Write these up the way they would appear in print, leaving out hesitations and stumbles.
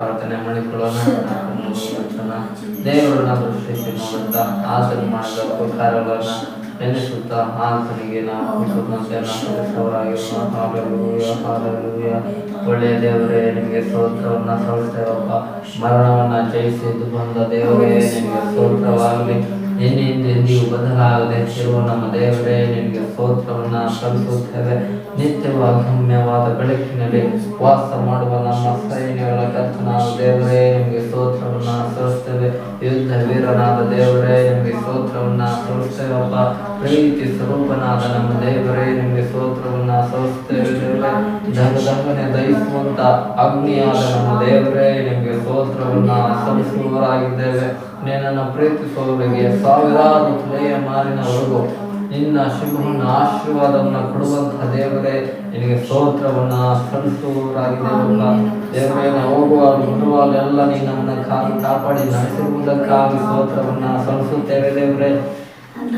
ಪ್ರಾರ್ಥನೆ ಮಾಡಿಕೊಳ್ಳೋಣ. ದೇವರನ್ನ ದೃಷ್ಟಿಸಿ ನೋಡುತ್ತಾ ಆತನು ಮಾಡಿದ ಉಪಕಾರಗಳನ್ನು ನೆನೆಸುತ್ತಾ ಆತನಿಗೆ ನಾವು ಸಲ್ಲಿಸುವವರಾಗಿರೋಣ. Hallelujah, hallelujah. ಒಳ್ಳೆಯ ದೇವರೇ, ನಿಮಗೆ ಸ್ತೋತ್ರವನ್ನ ಸಲ್ಲಿಸ್ತೇವಪ್ಪ. ಮರಣವನ್ನ ಜಯಿಸಿದ್ದು ಬಂದ ದೇವರೇ, ನಿಮಗೆ ಸ್ತೋತ್ರವಾಗಲಿ. ಎಂದೆಂದಿಗೂ ಬದಲಾಗದೆ ಇರುವ ನಮ್ಮ ದೇವರೇ, ನಿಮಗೆ ಸ್ತೋತ್ರವನ್ನ ಸಲ್ಲಿಸುತ್ತೇವೆ. ನಿತ್ಯವಾಗಿ ಗಮ್ಯವಾದ ಬೆಳಕಿನಲ್ಲಿ ವಾಸ ಮಾಡುವ ನಮ್ಮ ಸೈನ್ಯಗಳ ಕರ್ತನಾದ ದೇವರೇ, ನಿಮಗೆ ಸ್ತೋತ್ರವನ್ನ ಸಲ್ಲಿಸ್ತೇವೆ. ಯುದ್ಧ ವೀರನಾದ ದೇವರೇ, ನಿಮಗೆ ಸ್ತೋತ್ರವನ್ನ ಸಲ್ಲಿಸ್ತೇವಪ್ಪ. ಪ್ರೀತಿ ಸ್ವರೂಪನಾದ ನಮ್ಮ ದೇವರೇ, ನಿಮಗೆ ಸ್ತೋತ್ರವನ್ನ ಸಲ್ಲಿಸ್ತೇವೆ. ದೇವರೇ, ದಗದಗನೆ ದಹಿಸುವಂತ ಅಗ್ನಿಯಾದ ನಮ್ಮ ದೇವರೇ, ನಿಮಗೆ ಸ್ತೋತ್ರವನ್ನ ಸಲ್ಲಿಸುವವರಾಗಿದ್ದೇವೆ. ನಿನ್ನನ್ನು ಪ್ರೀತಿಸುವವರಿಗೆ ಸಾವಿರಾರು ತಲೆಯ ಮಾರಿನವರೆಗೂ ನಿನ್ನ ಶುಭವನ್ನ ಆಶೀರ್ವಾದವನ್ನ ಕೊಡುವಂತಹ ದೇವರೇ, ನಿನಗೆ ಸ್ತೋತ್ರವನ್ನ ಸಲ್ಲಿಸುವವರಾಗಿದ್ದೇವಲ್ಲ. ದೇವರೇ, ನಾವು ಹೋಗುವಾಗ ಬರುವಾಗೆಲ್ಲ ನೀನು ನಮ್ಮನ್ನ ಕಾಪಾಡಿ ನಡೆಸಿರುವುದಕ್ಕಾಗಿ ಸ್ತೋತ್ರವನ್ನ ಸಲ್ಲಿಸುತ್ತೇವೆ. ದೇವರೇ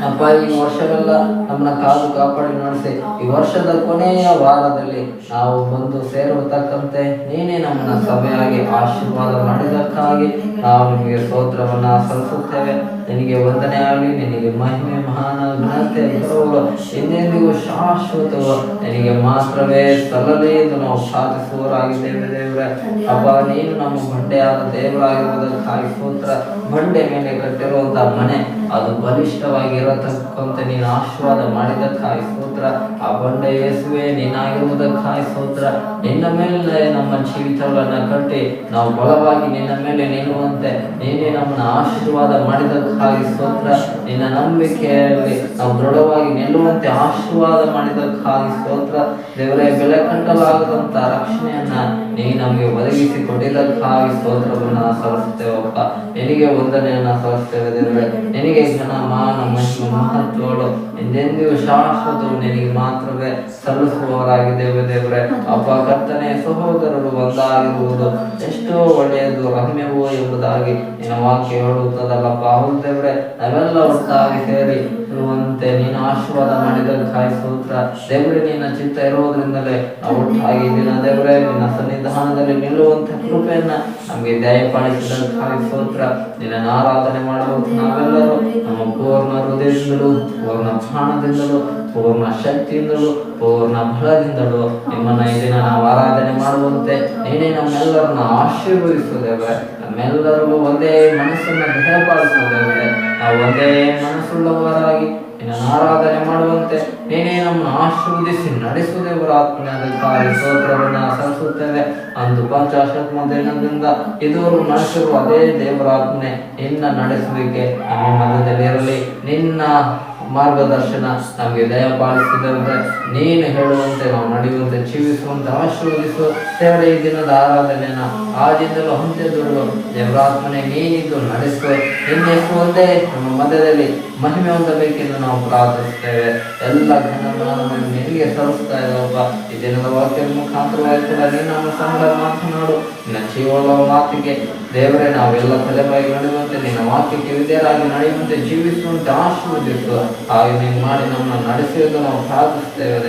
ಅಪ್ಪ, ಈ ವರ್ಷವೆಲ್ಲ ನಮ್ಮನ್ನ ಕಾಪಾಡಿ ನಡೆಸಿ ಈ ವರ್ಷದ ಕೊನೆಯ ವಾರದಲ್ಲಿ ನಾವು ಬಂದು ಸೇರುವುದಕ್ಕಂತೆ ನೀನೇ ನಮ್ಮನ್ನ ಸಭೆಯಾಗಿ ಆಶೀರ್ವಾದ ಮಾಡಿದಕ್ಕಾಗಿ ನಾವು ನಿಮಗೆ ಸ್ತೋತ್ರವನ್ನ ಸಲ್ಲಿಸುತ್ತೇವೆ. ನಿನಗೆ ವಂದನೆ ಆಗಲಿ. ನಿನಗೆ ಮಹಿಮೆ, ಮಹಾನ ಘನತೆ, ಗೌರವ ಎಂದೆಂದಿಗೂ ಶಾಶ್ವತವು ನಿನಗೆ ಮಾತ್ರವೇ ಸಲ್ಲಲಿ ಎಂದು ನಾವು ಸಾಧಿಸುವವರಾಗಿದ್ದೇವೆ. ದೇವರೇ ಅಪ್ಪ, ನೀನು ನಮ್ಮ ಬಂಡೆಯಾದ ದೇವರಾಗಿರುವುದಕ್ಕಾಗಿ ಸ್ತೋತ್ರ. ಬಂಡೆ ಮೇಲೆ ಕಟ್ಟಿರುವಂತಹ ಮನೆ ಅದು ಬಲಿಷ್ಠವಾಗಿರತಕ್ಕಂತೆ ನೀನು ಆಶೀರ್ವಾದ ಮಾಡಿದಕ್ಕಾಗಿ ಸ್ತೋತ್ರ. ಆ ಬಂಡೆ ಯೇಸುವೆ ನೀನಾಗಿರುವುದಕ್ಕಾಗಿ ಸ್ತೋತ್ರ. ನಿನ್ನ ಮೇಲೆ ನಮ್ಮ ಜೀವಿತಗಳನ್ನ ಕಟ್ಟಿ ನಾವು ಬಲವಾಗಿ ನಿನ್ನ ಮೇಲೆ ನಿಲ್ಲುವಂತೆ ನೀನೇ ನಮ್ಮನ್ನ ಆಶೀರ್ವಾದ ಮಾಡಿದಕ್ಕಾಗಿ ಸ್ತೋತ್ರ. ನಿನ್ನ ನಂಬಿಕೆಯಲ್ಲಿ ನಾವು ದೃಢವಾಗಿ ನಿಲ್ಲುವಂತೆ ಆಶೀರ್ವಾದ ಮಾಡಿದಕ್ಕಾಗಿ ಸ್ತೋತ್ರ. ದೇವರೇ, ಬೆಲೆ ಕಟ್ಟಲಾಗದಂತ ರಕ್ಷಣೆಯನ್ನ ನೀ ನಮಗೆ ಒದಗಿಸಿ ಕೊಟ್ಟಿದ್ದಕ್ಕಾಗಿ ಸ್ತೋತ್ರವನ್ನ ಸಲ್ಲಿಸ್ತೇವಪ್ಪ. ನಿನಗೆ ವಂದನೆಯನ್ನ ಸಲ್ಲಿಸ್ತೇವೆ. ದೇವರೇ, ನಿನಗೆ ಘನ, ಮಾನ, ಮಹಿಮೆ, ಮಹತ್ವಗಳು ಎಂದೆಂದಿಗೂ ಶಾಶ್ವತವು ನಿನಗೆ ಮಾತ್ರವೇ ಸಲ್ಲಿಸುವವರಾಗಿದ್ದೇವೆ. ದೇವರೇ ಅಪ್ಪ, ಕರ್ತನೆ, ಸಹೋದರರು ಒಂದಾಗಿರುವುದು ಎಷ್ಟೋ ಒಳ್ಳೆಯದು, ರಮ್ಯವೋ ಎಂಬುದಾಗಿ ನಿನ್ನ ವಾಕ್ಯ ಹೇಳುತ್ತದಲ್ಲಪ್ಪ. ಹೌದು ದೇವರೇ, ನಾವೆಲ್ಲ ಒಟ್ಟಾಗಿ ಸೇರಿ ಇರುವಂತೆ ನೀನು ಆಶೀರ್ವಾದ ಮಾಡಿದಕ್ಕಾಗಿ ಸ್ತೋತ್ರ. ದೇವರೇ, ನಿನ್ನ ಚಿತ್ತ ಇರುವುದರಿಂದಲೇ ನಾವು ಒಟ್ಟಾಗಿ ದಿನ ದೇವರೇ ನಿನ್ನ ಸನ್ನಿಧಾನದಲ್ಲಿ ನಿಲ್ಲುವಂತ ಕೃಪೆಯನ್ನ ನಮಗೆ ದಯಪಾಲಿಸಿದಕ್ಕಾಗಿ ಸ್ತೋತ್ರ. ನಿನ್ನ ಆರಾಧನೆ ಮಾಡುವಂತ ನಾವೆಲ್ಲರೂ ನಮ್ಮ ಪೂರ್ಣ ಹೃದಯದಿಂದಲೂ, ಪೂರ್ಣ ಪ್ರಾಣದಿಂದಲೂ, ಪೂರ್ಣ ಶಕ್ತಿಯಿಂದಲೂ, ಪೂರ್ಣ ಬಲದಿಂದಲೂ ನಿಮ್ಮನ್ನ ಈ ದಿನ ನಾವು ಆರಾಧನೆ ಮಾಡುವಂತೆ ನೀನೇ ನಮ್ಮೆಲ್ಲರನ್ನ ಆಶೀರ್ವದಿಸುವುದೇವೆ. ನಮ್ಮೆಲ್ಲರಿಗೂ ಒಂದೇ ಮನಸ್ಸನ್ನು ದಯಪಾಲಿಸುವುದೇವೆ. ನಾವು ಒಂದೇ ಮನಸ್ಸುಳ್ಳವರಾಗಿ ನಿನ್ನ ಆರಾಧನೆ ಮಾಡುವಂತೆ ನೀನೇ ನಮ್ಮನ್ನು ಆಶೀರ್ವದಿಸಿ ನಡೆಸುವುದೇವರ ಆತ್ಮನೆ. ಅದಕ್ಕಾಗಿ ಸ್ತೋತ್ರವನ್ನ ಸಲ್ಲಿಸುತ್ತೇವೆ. ಅಂದು ಪಂಚಾಶತ್ ದಿನದಿಂದ ಇದುವರೆಗೂ ನಡೆಸಿರುವ ಅದೇ ದೇವರಾತ್ಮನೆ ನಿನ್ನ ನಡೆಸುವಿಕೆ ನಮ್ಮ ಮಧ್ಯದಲ್ಲಿ ಇರಲಿ. ನಿನ್ನ ಮಾರ್ಗದರ್ಶನ ನಮಗೆ ದಯಪಾಲಿಸಿದಂತೆ ನೀನು ಹೇಳುವಂತೆ ನಾವು ನಡೆಯುವಂತೆ ಜೀವಿಸುವಂತೆ ಆಶೀರ್ವದಿಸು. ದೇವರ ಈ ದಿನದ ಆರಾಧನೆಯನ್ನ ಆದಿಂದಲೂ ಅಂತ್ಯದವರೆಗೂ ದೇವರಾತ್ಮನೆ ನೀನಿದ್ದು ನಡೆಸು. ನಿನ್ನ ಹೆಸರು ಒಂದೇ ನಮ್ಮ ಮಧ್ಯದಲ್ಲಿ ಮಹಿಮೆ ಹೊಂದಬೇಕೆಂದು ನಾವು ಪ್ರಾರ್ಥಿಸುತ್ತೇವೆ. ಎಲ್ಲ ಘನಮಾನವನ್ನು ನಿನಗೆ ಸಲ್ಲಿಸ್ತಾ ಇದ್ದಾವಪ್ಪ. ಈ ದಿನದ ವಾಕ್ಯದ ಮುಖಾಂತರವಾಗಿ ಕೂಡ ನೀನು ನಮ್ಮ ಸಂಘ ಮಾತನಾಡು. ನಿನ್ನ ಜೀವನ ಮಾತಿಗೆ ದೇವರೇ ನಾವೆಲ್ಲ ತಲೆಬಾಗಿ ನಡೆಯುವಂತೆ ನಿನ್ನ ವಾಕ್ಯಕ್ಕೆ ವಿಧೇಯರಾಗಿ ನಡೆಯುವಂತೆ ಜೀವಿಸುವಂತೆ ಆಶೀರ್ವದಿಸು. ಹಾಗೆ ನೀನು ಮಾಡಿ ನಮ್ಮನ್ನು ನಡೆಸುವುದು ನಾವು ಪ್ರಾರ್ಥಿಸ್ತೇವೆ.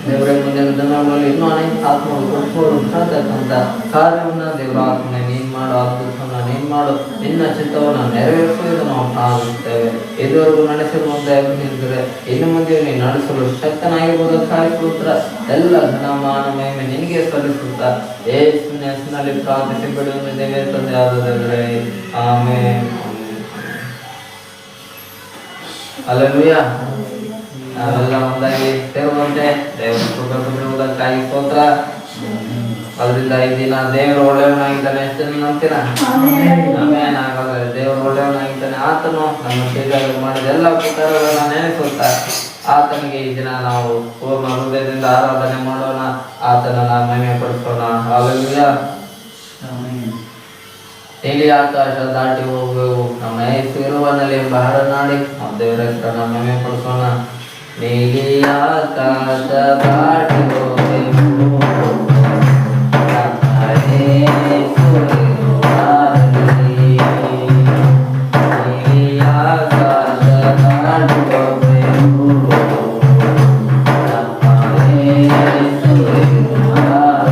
ದೇವರೇ ಮುಂದಿನ ದಿನಗಳಲ್ಲಿ ಇನ್ನೂ ಅನೇಕ ಆತ್ಮಗಳು ಕೊಟ್ಕೊಂಡು ಕಾಣತಕ್ಕಂಥ ಕಾರ್ಯವನ್ನ ದೇವರ ಆತ್ಮನೆ ನೀನು ಮಾಡು, ಅದ್ಭುತವನ್ನ ನೀನು ಮಾಡು. ನಿನ್ನ ಚಿತ್ತವನ್ನು ನೆರವೇರಿಸುವುದು ನಾವು ಪ್ರಾರ್ಥಿಸ್ತೇವೆ. ಇದುವರೆಗೂ ನಡೆಸಿರುವಂತೆ ಅಭಿನಯಿಸಿದರೆ ಇನ್ನು ಮುಂದೆ ನೀನು ನಡೆಸಲು ಶಕ್ತನಾಗಿರುವುದಕ್ಕಾಗಿ ಸ್ತೋತ್ರ. ಎಲ್ಲ ಘನಮಾನ ಮಹಿಮೆ ನಿನಗೆ ಸಲ್ಲಿಸುತ್ತಾ ಯೇಸುವಿನ ಹೆಸರಿನಲ್ಲಿ ಪ್ರಾರ್ಥಿಸಿ ಬಿಡುವುದಿದ್ದೇವೆ ತಂದೆಯಾದರೆ. ಆಮೆನ್. ಹಲ್ಲೆಲೂಯಾ. ನಾವೆಲ್ಲ ಒಂದಾಗಿ ಸೇರುವಂತೆ ದೇವರ ಕೃಪೆ ಕೊಟ್ಟಿರುವುದಕ್ಕಾಗಿ ಸ್ತೋತ್ರ. ಅದರಿಂದ ಈ ದಿನ ದೇವರು ಒಳ್ಳೆಯವನಾಗಿದ್ದಾನೆ. ಎಷ್ಟು ಜನ ನಂಬ್ತೀರಾ? ಆಮೇನ್. ಹಾಗಾದ್ರೆ ದೇವರು ಒಳ್ಳೆಯವನಾಗಿದ್ದಾನೆ. ಆತನು ನಮ್ಮ ಶರೀರದಲ್ಲಿ ಮಾಡಿದ ಎಲ್ಲ ಉಪಕಾರಗಳನ್ನ ನೆನೆಸುತ್ತಾ ಆತನಿಗೆ ಈ ದಿನ ನಾವು ಪೂರ್ಣ ಹೃದಯದಿಂದ ಆರಾಧನೆ ಮಾಡೋಣ. ಆತನನ್ನ ಮಹಿಮೆ ಪಡಿಸೋಣ. ಹಲ್ಲೆಲೂಯಾ. ನೀಲಿ ಆಕಾಶ ದಾಟಿ ಹೋಗುವೆವು, ನಮ್ಮ ಯೇಸು ಇರುವನಲ್ಲಿ ಎಂಬ ಹಾಡನ್ನಾಡಿ ನಾವು ದೇವರ ಹೆಸರನ್ನ ಮಹಿಮೆ ಪಡಿಸೋಣ. ನೀಲಿ ಆಕಾಶ ದಾಟಿ ಹೋಗುವೆವು, ನಮ್ಮ ಯೇಸು ಇರುವನಲ್ಲಿ. ನೀಲಿ ಆಕಾಶ ದಾಟಿ ಹೋಗುವೆವು, ನಮ್ಮ ಯೇಸು ಇರುವನಲ್ಲಿ.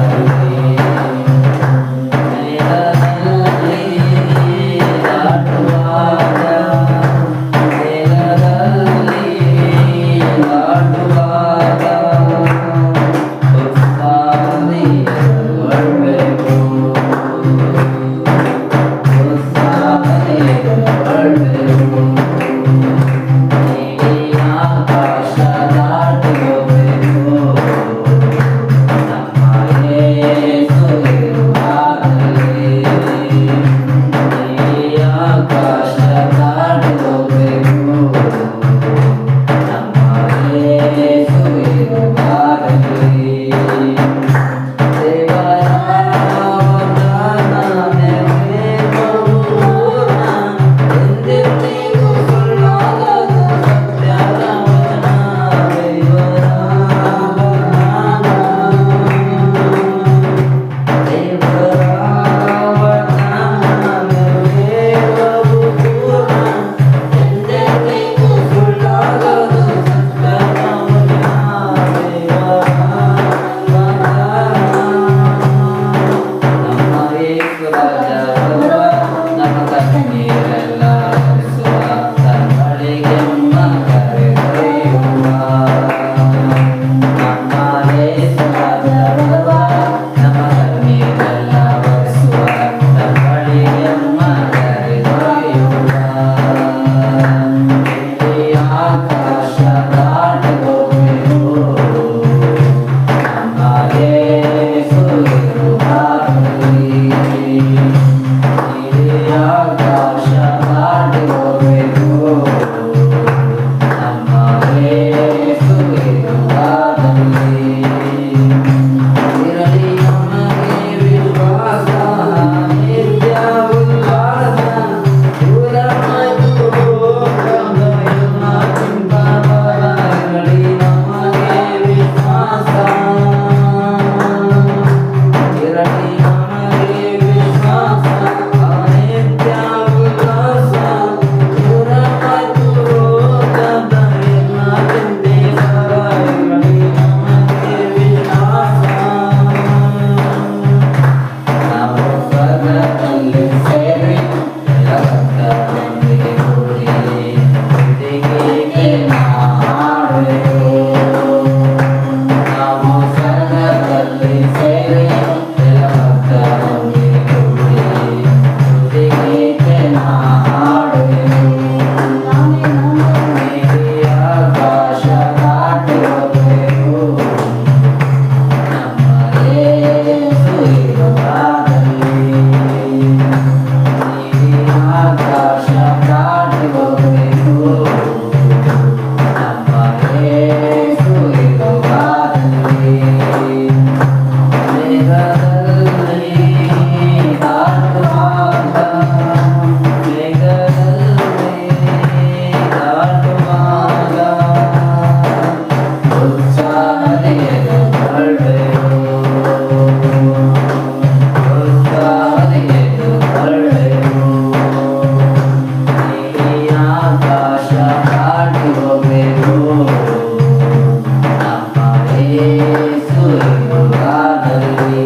ಇರುವಾಗಲಿ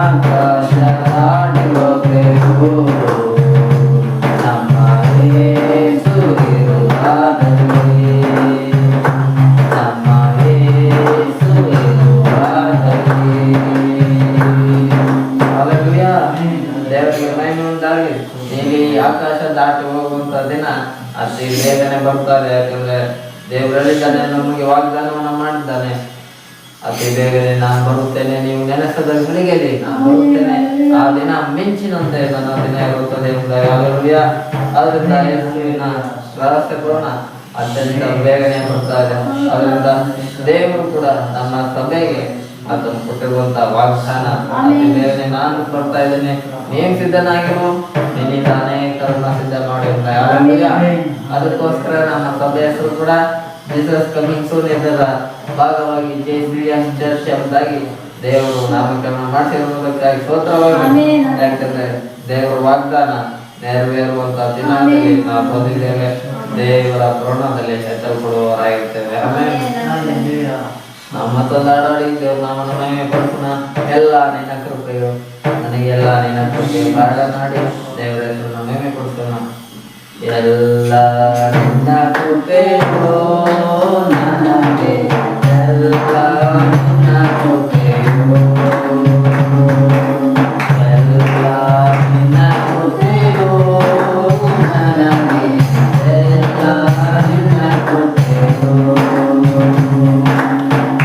ಆಕಾಶ ದಾಟಿ ಹೋಗಬೇಕು ನಮ್ಮ ಯೇಸು ಇರುವಾಗಲಿ ನಮ್ಮ ಯೇಸು ಇರುವಾಗಲಿ. ಹಲ್ಲೆಲೂಯಾ. ದೇವರಿಗೆ ಮಹಿಮೆ ಉಂಟಾಗಲಿ. ಇಲ್ಲಿ ಆಕಾಶ ದಾಟಿ ಹೋಗುವಂತ ದಿನ ಅತಿ ಬೇಗನೆ ಬರ್ತಾರೆ. ಯಾಕಂದ್ರೆ ದೇವರು ಹೇಳಿದ್ದಾನೆ, ನಮಗೆ ವಾಗ್ದಾನವನ್ನ ಮಾಡಿದ್ದಾನೆ. ಅತಿ ಬೇಗನೆ ನಾನು ಬರುತ್ತೇನೆ, ನೀವು ನೆನೆಸದ ಗಳಿಗೆಯಲ್ಲಿ ನಾನು ಬರುತ್ತೇನೆ, ಆ ದಿನ ಮಿಂಚಿನಂತೆ ನನ್ನ ದಿನ ಇರುತ್ತದೆ ಎಂಬುದಾಗಿ. ಹಲ್ಲೆಲೂಯಾ. ಅದರಿಂದ ಯೇಸುವಿನ ರಹಸ್ಯಪೂರ್ಣ ಅತ್ಯಂತ ಬೇಗನೆ ಬರ್ತಾ ಇದೆ. ಅದರಿಂದ ದೇವರು ಕೂಡ ನಮ್ಮ ಸಭೆಗೆ ಅದನ್ನು ಕೊಟ್ಟಿರುವಂತ ವಾಗ್ದಾನ ಅತಿ ಬೇಗನೆ ನಾನು ಬರ್ತಾ ಇದ್ದೇನೆ, ನೀನು ಸಿದ್ಧನಾಗಿರು, ನಿನ್ನಿಂದ ಅನೇಕರನ್ನ ಸಿದ್ಧ ಮಾಡಿ. ಅದಕ್ಕೋಸ್ಕರ ನಮ್ಮ ಸಭೆ ಹೆಸರು ಕೂಡ ಜೀಸಸ್ ಕಮಿಂಗ್ ಸೂನ್ ಇದರ ಭಾಗವಾಗಿ JCS ಚರ್ಚ್ ಎಂಬುದಾಗಿ ದೇವರು ನಾಮಕರಣ ಮಾಡಿಸಿರುವುದಕ್ಕಾಗಿ ಸ್ತೋತ್ರವಾಗಲಿ. ಯಾಕಂದ್ರೆ ದೇವರ ವಾಗ್ದಾನ ನೆರವೇರುವಂತ ದಿನದಲ್ಲಿ ನಾವು ಬಂದಿದ್ದೇವೆ. ದೇವರ ಕರುಣದಲ್ಲಿ ಎಚ್ಚರಪಡುವವರಾಗಿರ್ತೇವೆ. ಆಮೇಲೆ ನಾವು ಮತ್ತೊಂದು ಹಾಡಾಡಿ ದೇವ್ರ ನಾಮವನ್ನು ಮಹಿಮೆ ಪಡಿಸೋಣ. ಎಲ್ಲ ನಿನ್ನ ಕೃಪೆಯು ನನಗೆ, ಎಲ್ಲ ನಿನ್ನ ಕೃಪೆಯು ಹಾಡನಾಡಿ ದೇವರ ಹೆಸರನ್ನು ಮಹಿಮೆ ಪಡಿಸೋಣ. ಎಲ್ಲ ನಿನ್ನ ಕೃಪೆಯು ನನಗೆ, ಎಲ್ಲ ನಿನ್ನ ಕೃಪೆಯು, ಎಲ್ಲ ನಿನ್ನ ಕೃಪೆಯು ನನಗೆ, ಎಲ್ಲ ನಿನ್ನ ಕೃಪೆಯು.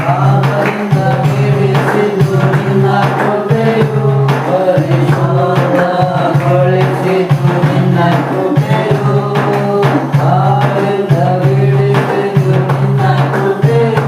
ಪಾಪದಿಂದ ಬಿಡಿಸಿದ್ದು ನಿನ್ನ ಕೃಪೆಯು, ಪರಿಶುದ್ಧಗೊಳಿಸಿದ್ದು ನಿನ್ನ ಕೃಪೆಯು. ಪಾಪದಿಂದ ಬಿಡಿಸಿದ್ದು ನಿನ್ನ ಕೃಪೆಯು,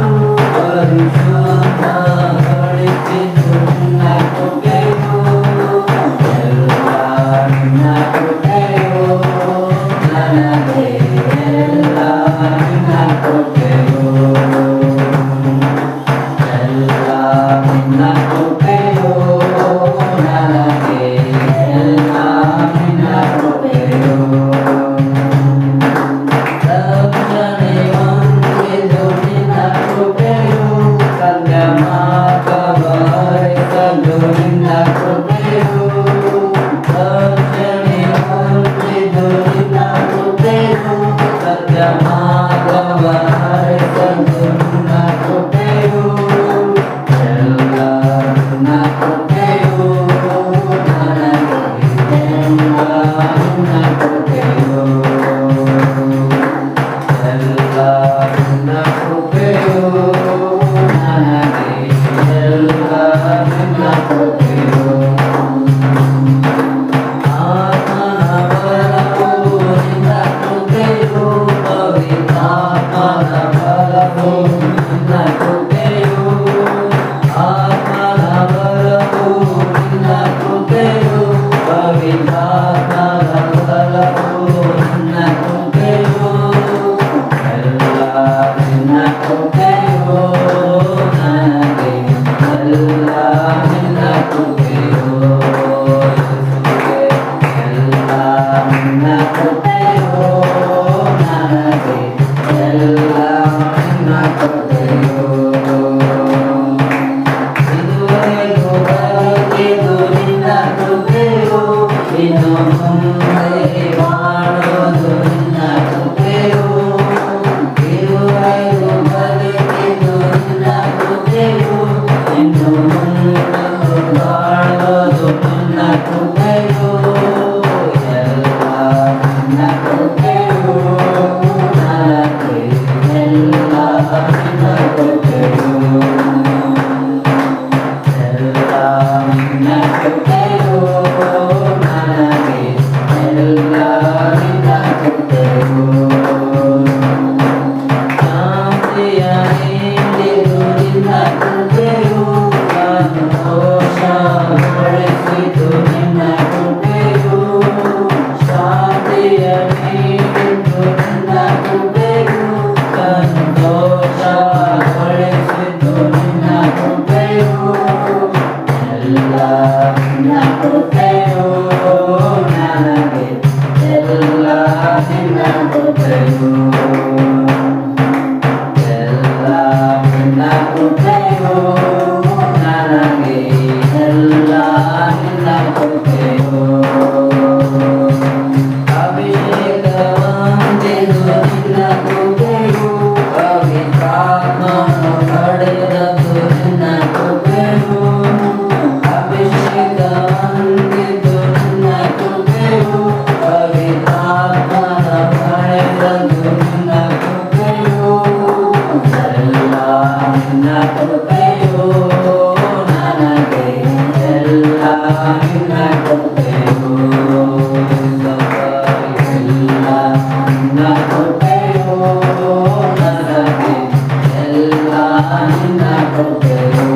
ಕೃಪೆಯೋ ನನಗೆ ಎಲ್ಲ ನಿನ್ನ ಕೃಪೆಯೋ ಅಭಿಷೇಕವಂತೆಂದು ನಿನ್ನ ಕೃಪೆಯೋ ಪವಿತ್ರಾತ್ಮನು ಪಡೆದದ್ದು ನಿನ್ನ ಕೃಪೆಯೋ ಅಭಿಷೇಕವಂತೆಂದು ನಿನ್ನ ಕೃಪೆಯೋ ಪವಿತ್ರಾತ್ಮನ ಪಡೆದದ್ದು ನಿನ್ನ ಕೃಪೆಯೋ ಎಲ್ಲ ನಿನ್ನ ಕೃಪೆಯೋ ನನಗೆ ಎಲ್ಲ ನಿನ್ನ ಕೃಪೆಯೋ ಎಲ್ಲ ನಿನ್ನ ಕೃಪೆಯೋ ನನಗೆ ಎಲ್ಲ ನಿನ್ನ ಕೃಪೆಯೋ.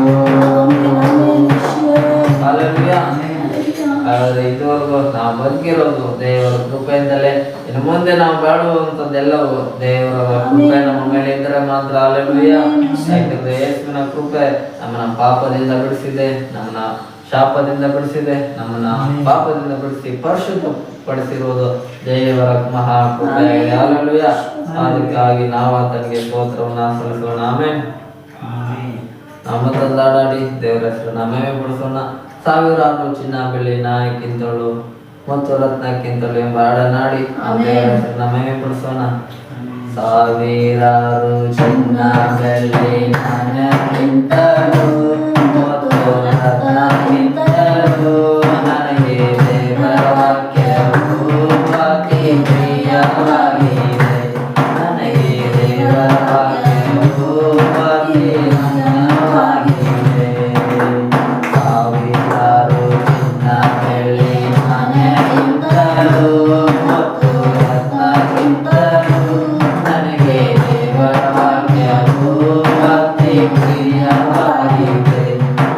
ಹಾಗಾದ್ರೆ ಇದುವರೆಗೂ ನಾವು ಬದುಕಿರೋದು ದೇವರ ಕೃಪೆಯಿಂದಲೇ. ಇನ್ನು ಮುಂದೆ ನಾವು ಬಾಳುವಂಥದ್ದೆಲ್ಲವೂ ದೇವರ ಕೃಪೆ ನಮ್ಮ ಮೇಲೆ ಇದ್ದರೆ ಮಾತ್ರ. ಹಲ್ಲೆಲೂಯಾ. ಯಾಕಂದ್ರೆ ಯೇಸುವಿನ ಕೃಪೆ ನಮ್ಮನ್ನ ಪಾಪದಿಂದ ಬಿಡಿಸಿದೆ, ನಮ್ಮನ್ನ ಶಾಪದಿಂದ ಬಿಡಿಸಿದೆ, ನಮ್ಮನ್ನ ಪಾಪದಿಂದ ಬಿಡಿಸಿ ಪರಿಶುದ್ಧ ಪಡಿಸಿರುವುದು ದೇವರ ಮಹಾ ಕೃಪೆ. ಹಲ್ಲೆಲೂಯಾ. ಅದಕ್ಕಾಗಿ ನಾವು ಆತನಿಗೆ ಸ್ತೋತ್ರವನ್ನ ಸಲ್ಲಿಸೋಣ. ಆಮೆನ್. ನಮ್ಮ ತಂದಾಡಿ ದೇವರ ಹೆಸರನ್ನ ಮಹಿಮೆ ಪಡಿಸೋಣ. ಸಾವಿರಾರು ಚಿನ್ನ ಬೆಳ್ಳಿ ನಾಯಕ್ಕಿಂತಳು ಮತ್ತು ರತ್ನಕ್ಕಿಂತಲೂ ಎಂಬ ಹಾಡನ್ನಾಡಿ ದೇವರ ಹೆಸರನ್ನ ಮಹಿಮೆ ಪಡಿಸೋಣ. ಸಾವಿರಾರು ಚಿನ್ನ ಬೆಳ್ಳಿ ನಾಣ್ಯಕ್ಕಿಂತಲೂ ಮತ್ತು ರತ್ನಕ್ಕಿಂತಲೂ ನನಗೆ ದೇವರ ವಾಕ್ಯವು ಅತಿ ಪ್ರಿಯವಾಗಿದೆ. ನನಗೆ ದೇವರ ವಾಕ್ಯವು ಅತಿ ಪ್ರಿಯವಾಗಿದೆ. ಸಾವಿರಾರು ಚಿನ್ನ ಬೆಳ್ಳಿ ನಾಣ್ಯಕ್ಕಿಂತಲೂ ಮತ್ತು ರತ್ನಕ್ಕಿಂತಲೂ ನನಗೆ ದೇವರ ವಾಕ್ಯವು ಅತಿ ಪ್ರಿಯವಾಗಿದೆ.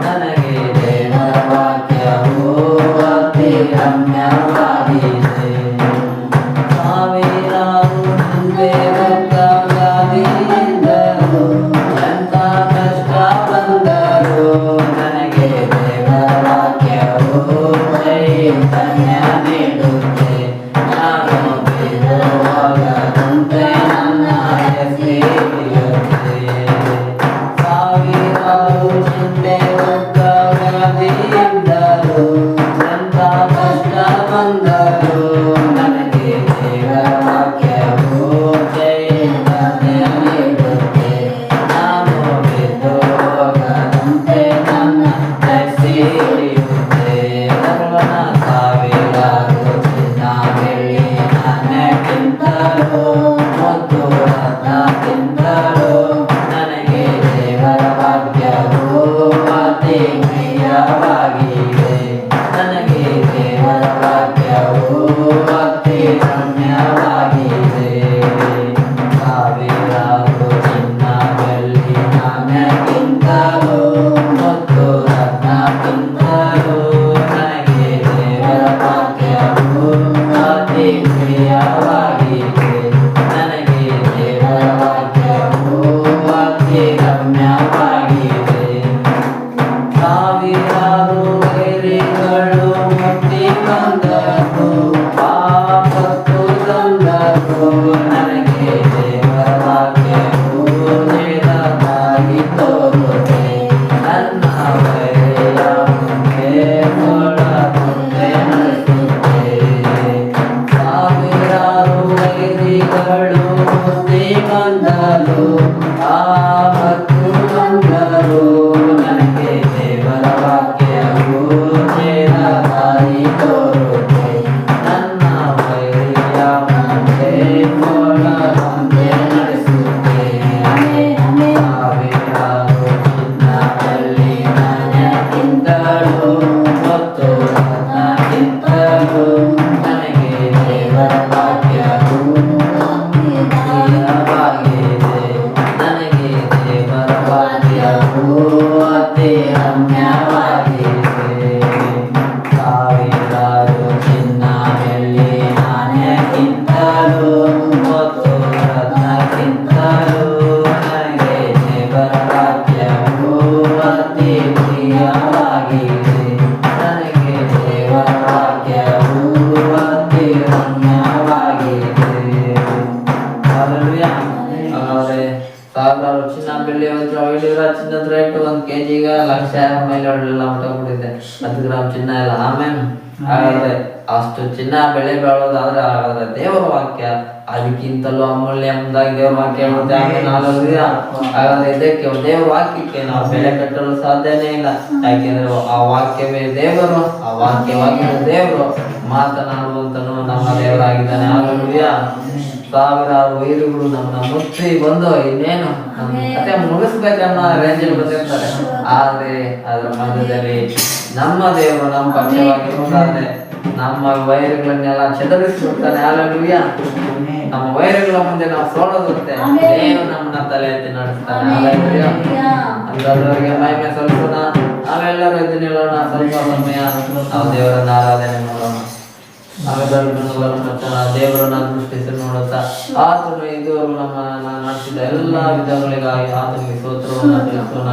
ನನಗೆ ದೇವರ ವಾಕ್ಯವು ಅತಿ ರಮ್ಯವಾಗಿದೆ. ಸಾವಿರಾರು ಮುಂದೆ ಗೊತ್ತಾಗದಿದ್ದರೂ ಎಂಥ ಕಷ್ಟ ಬಂದರೂ ನನಗೆ ದೇವರ ವಾಕ್ಯವು ಚೈತನ್ಯ ನೀಡುತ್ತೆ. ನಾನು ಬಿಡುವಾಗದಂತೆ ನನ್ನ ಎಸೆಯುತ್ತೆ. ಸಾವಿರಾರು ಚಿನ್ನದ ರೇಟ್ 1 kg ಲಕ್ಷ ಮೇಲೆ ಹೊರಟೋಗ್ಬಿಟ್ಟಿದೆ. 10 ಗ್ರಾಮ್ ಚಿನ್ನ ಎಲ್ಲ. ಆಮೇಲೆ ಹಾಗಾದ್ರೆ ಅಷ್ಟು ಚಿನ್ನ ಬೆಳೆ ಬಾಳೋದಾದ್ರೆ ಹಾಗಾದ್ರೆ ದೇವರ ವಾಕ್ಯ ಅದಕ್ಕಿಂತಲೂ ಅಮೂಲ್ಯ ಎಂಬುದಾಗಿ ದೇವರ ವಾಕ್ಯ ಹೇಳುತ್ತೆ. ಆಮೇಲೆ ಹಾಗಾದ್ರೆ ಇದಕ್ಕೆ ದೇವರ ವಾಕ್ಯಕ್ಕೆ ನಾವು ಬೆಲೆ ಕಟ್ಟಲು ಸಾಧ್ಯನೇ ಇಲ್ಲ. ಯಾಕೆಂದ್ರೆ ಆ ವಾಕ್ಯವೇ ದೇವರು, ಆ ವಾಕ್ಯವಾಗಿರೋ ದೇವರು ಮಾತನಾಡುವಂತನು ನಮ್ಮ ದೇವರಾಗಿದ್ದಾನೆ. ಹಾಲೆಲೂಯಾ. ಸಾವಿರಾರು ವೈರಿಗಳು ನಮ್ಮನ್ನ ಮುಚ್ಚಿ ಬಂದು ಇನ್ನೇನು ನಮ್ಮ ಕತೆ ಮುಗಿಸ್ಬೇಕನ್ನೋ ರೇಂಜಲ್ಲಿ ಬಂದಿರ್ತಾರೆ. ಆದ್ರೆ ಅದರ ಮಧ್ಯದಲ್ಲಿ ನಮ್ಮ ದೇವರು ನಮ್ಮ ಪಕ್ಷವಾಗಿರುತ್ತಾನೆ. ನಮ್ಮ ವೈರಿಗಳನ್ನೆಲ್ಲ ಚದರಿಸಿಬಿಡ್ತಾನೆ. ಹಾಲೆಲೂಯಾ. ನಮ್ಮ ವೈರಿಗಳ ಮುಂದೆ ನಾವು ಸೋಲೋಗುತ್ತೆ, ದೇವರು ನಮ್ಮನ್ನ ತಲೆ ಎತ್ತಿ ನಡೆಸ್ತಾನೆ. ಹಾಲೆಲೂಯಾ. ಅಂತವರಿಗೆ ಮಹಿಮೆ ಸಲ್ಲಿಸೋಣ. ನಾವೆಲ್ಲರೂ ಇದು ನಿಲ್ಲೋಣ ಸ್ವಲ್ಪ ಸಮಯ, ನಾವು ದೇವರನ್ನ ಆರಾಧನೆ ಮಾಡೋಣ. ದೇವರನ್ನ ದೃಷ್ಟಿಸಿ ನೋಡುತ್ತಾ ಆತನು ಇದುವರೆಗೂ ನಮ್ಮನ್ನ ನಡೆಸಿದ ಎಲ್ಲಾ ವಿಧಗಳಿಗಾಗಿ ಆತನಿಗೆ ಸ್ತೋತ್ರವನ್ನು ತಿಳಿಸೋಣ.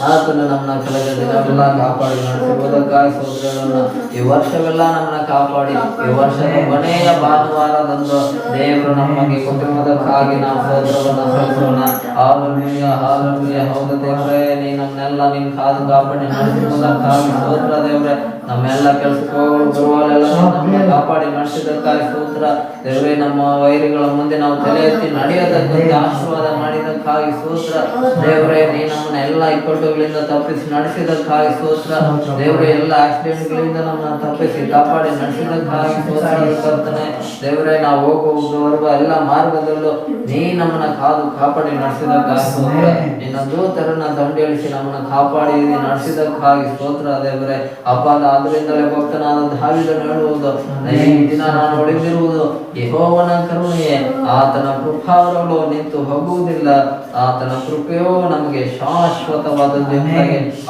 ಆತನು ನಮ್ಮನ್ನ ಕಳೆದ ದಿನವೆಲ್ಲ ಕಾಪಾಡಿ ನಡೆಸಿರುವುದಕ್ಕಾಗಿ ಸ್ತೋತ್ರಗಳನ್ನು. ಈ ವರ್ಷವೆಲ್ಲ ನಮ್ಮನ್ನ ಕಾಪಾಡಿ ಈ ವರ್ಷದ ಕೊನೆಯ ಭಾನುವಾರದಂದು ದೇವರು ನಮಗೆ ಕೊಟ್ಟಿರುವುದಕ್ಕಾಗಿ ನಾವು ಸ್ತೋತ್ರವನ್ನು ಸಲ್ಲಿಸೋಣ. Hallelujah, hallelujah. ಹೌದು ದೇವರೇ, ನೀ ನಮ್ಮನ್ನೆಲ್ಲ ನೀನು ಕಾದು ಕಾಪಾಡಿ ನಡೆಸಿರುವುದಕ್ಕಾಗಿ ಸ್ತೋತ್ರ ದೇವರೇ. ನಮ್ಮೆಲ್ಲ ಕೆಲಸಕ್ಕೆ ಬರುವಲ್ಲೆಲ್ಲ ನಮ್ಮನ್ನ ಕಾಪಾಡಿ ನಡೆಸಿದ್ದಕ್ಕಾಗಿ ಸ್ತೋತ್ರ ದೇವರೇ. ನಮ್ಮ ವೈರಿಗಳ ಮುಂದೆ ನಾವು ತಲೆ ಎತ್ತಿ ನಡೆಯೋದಕ್ಕಂತ ಆಶೀರ್ವಾದ ಮಾಡಿದಕ್ಕಾಗಿ ಸ್ತೋತ್ರ ದೇವರೇ. ನೀ ನಮ್ಮನ್ನ ಎಲ್ಲ ಇಕ್ಕಟ್ಟುಗಳಿಂದ ತಪ್ಪಿಸಿ ನಡೆಸಿದಕ್ಕಾಗಿ ಸ್ತೋತ್ರ ದೇವರೇ. ಎಲ್ಲ ಆಕ್ಸಿಡೆಂಟ್ಗಳಿಂದ ನಮ್ಮನ್ನ ತಪ್ಪಿಸಿ ಕಾಪಾಡಿ ನಡೆಸಿದಕ್ಕಾಗಿ ಸ್ತೋತ್ರ ದೇವರೇ. ನಾವು ಹೋಗುವವರೆಗೂ ಎಲ್ಲ ಮಾರ್ಗದಲ್ಲೂ ನೀ ನಮ್ಮನ್ನ ಕಾದು ಕಾಪಾಡಿ ನಡೆಸಿದಕ್ಕಾಗಿ ಸ್ತೋತ್ರ. ನಿನ್ನ ದೂತರನ್ನ ದಂಡೆಳಿಸಿ ನಮ್ಮನ್ನ ಕಾಪಾಡಿ ನಡೆಸಿದಕ್ಕಾಗಿ ಸ್ತೋತ್ರ ದೇವರೇ. ಅಪಾದ ಆದ್ರಿಂದಲೇ ಭಕ್ತನಾದ ದಾವೀದನು ಹೇಳುವುದು, ಈ ದಿನ ನಾನು ಉಳಿದಿರುವುದು ಯೆಹೋವನ ಕರುಣೆಯೇ, ಆತನ ಕೃಪಾವರಗಳು ನಿಂತು ಹೋಗುವುದಿಲ್ಲ, ಆತನ ಕೃಪೆಯೋ ನಮಗೆ ಶಾಶ್ವತವಾದದ್ದು.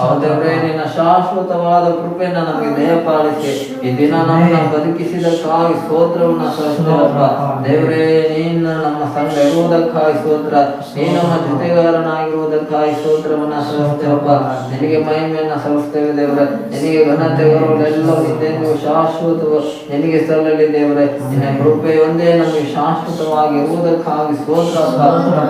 ಹೌದವರೇ, ನಿನ್ನ ಶಾಶ್ವತವಾದ ಕೃಪೆಯನ್ನ ನಮಗೆ ದಯಪಾಲಿಸಿ ಈ ದಿನ ನಮ್ಮನ್ನ ಬದುಕಿಸಿದಕ್ಕಾಗಿ ಸ್ತೋತ್ರವನ್ನ ಸಲ್ಲಿಸುತ್ತೇವಪ್ಪ ದೇವರೇ. ನೀನು ನಮ್ಮ ಸಂಗ ಇರುವುದಕ್ಕಾಗಿ ಸ್ತೋತ್ರ, ನೀನು ನಮ್ಮ ಜೊತೆಗಾರನಾಗಿರುವುದಕ್ಕಾಗಿ ಸ್ತೋತ್ರವನ್ನ ಸಲ್ಲಿಸುತ್ತೇವಪ್ಪ. ನಿನಗೆ ಮಹಿಮೆಯನ್ನ ಸಲ್ಲಿಸ್ತೇವೆ ದೇವರೇ. ನಿನಗೆ ಘನತೆ ಎಲ್ಲ ನಿಂದೆಂದು ಶಾಶ್ವತವು ನಿನಗೆ ಸಲ್ಲಲಿ ದೇವರೇ. ನಿನ್ನ ಕೃಪೆ ಒಂದೇ ನಮಗೆ ಶಾಶ್ವತವಾಗಿ ಇರುವುದಕ್ಕಾಗಿ ಸ್ತೋತ್ರಪ್ಪ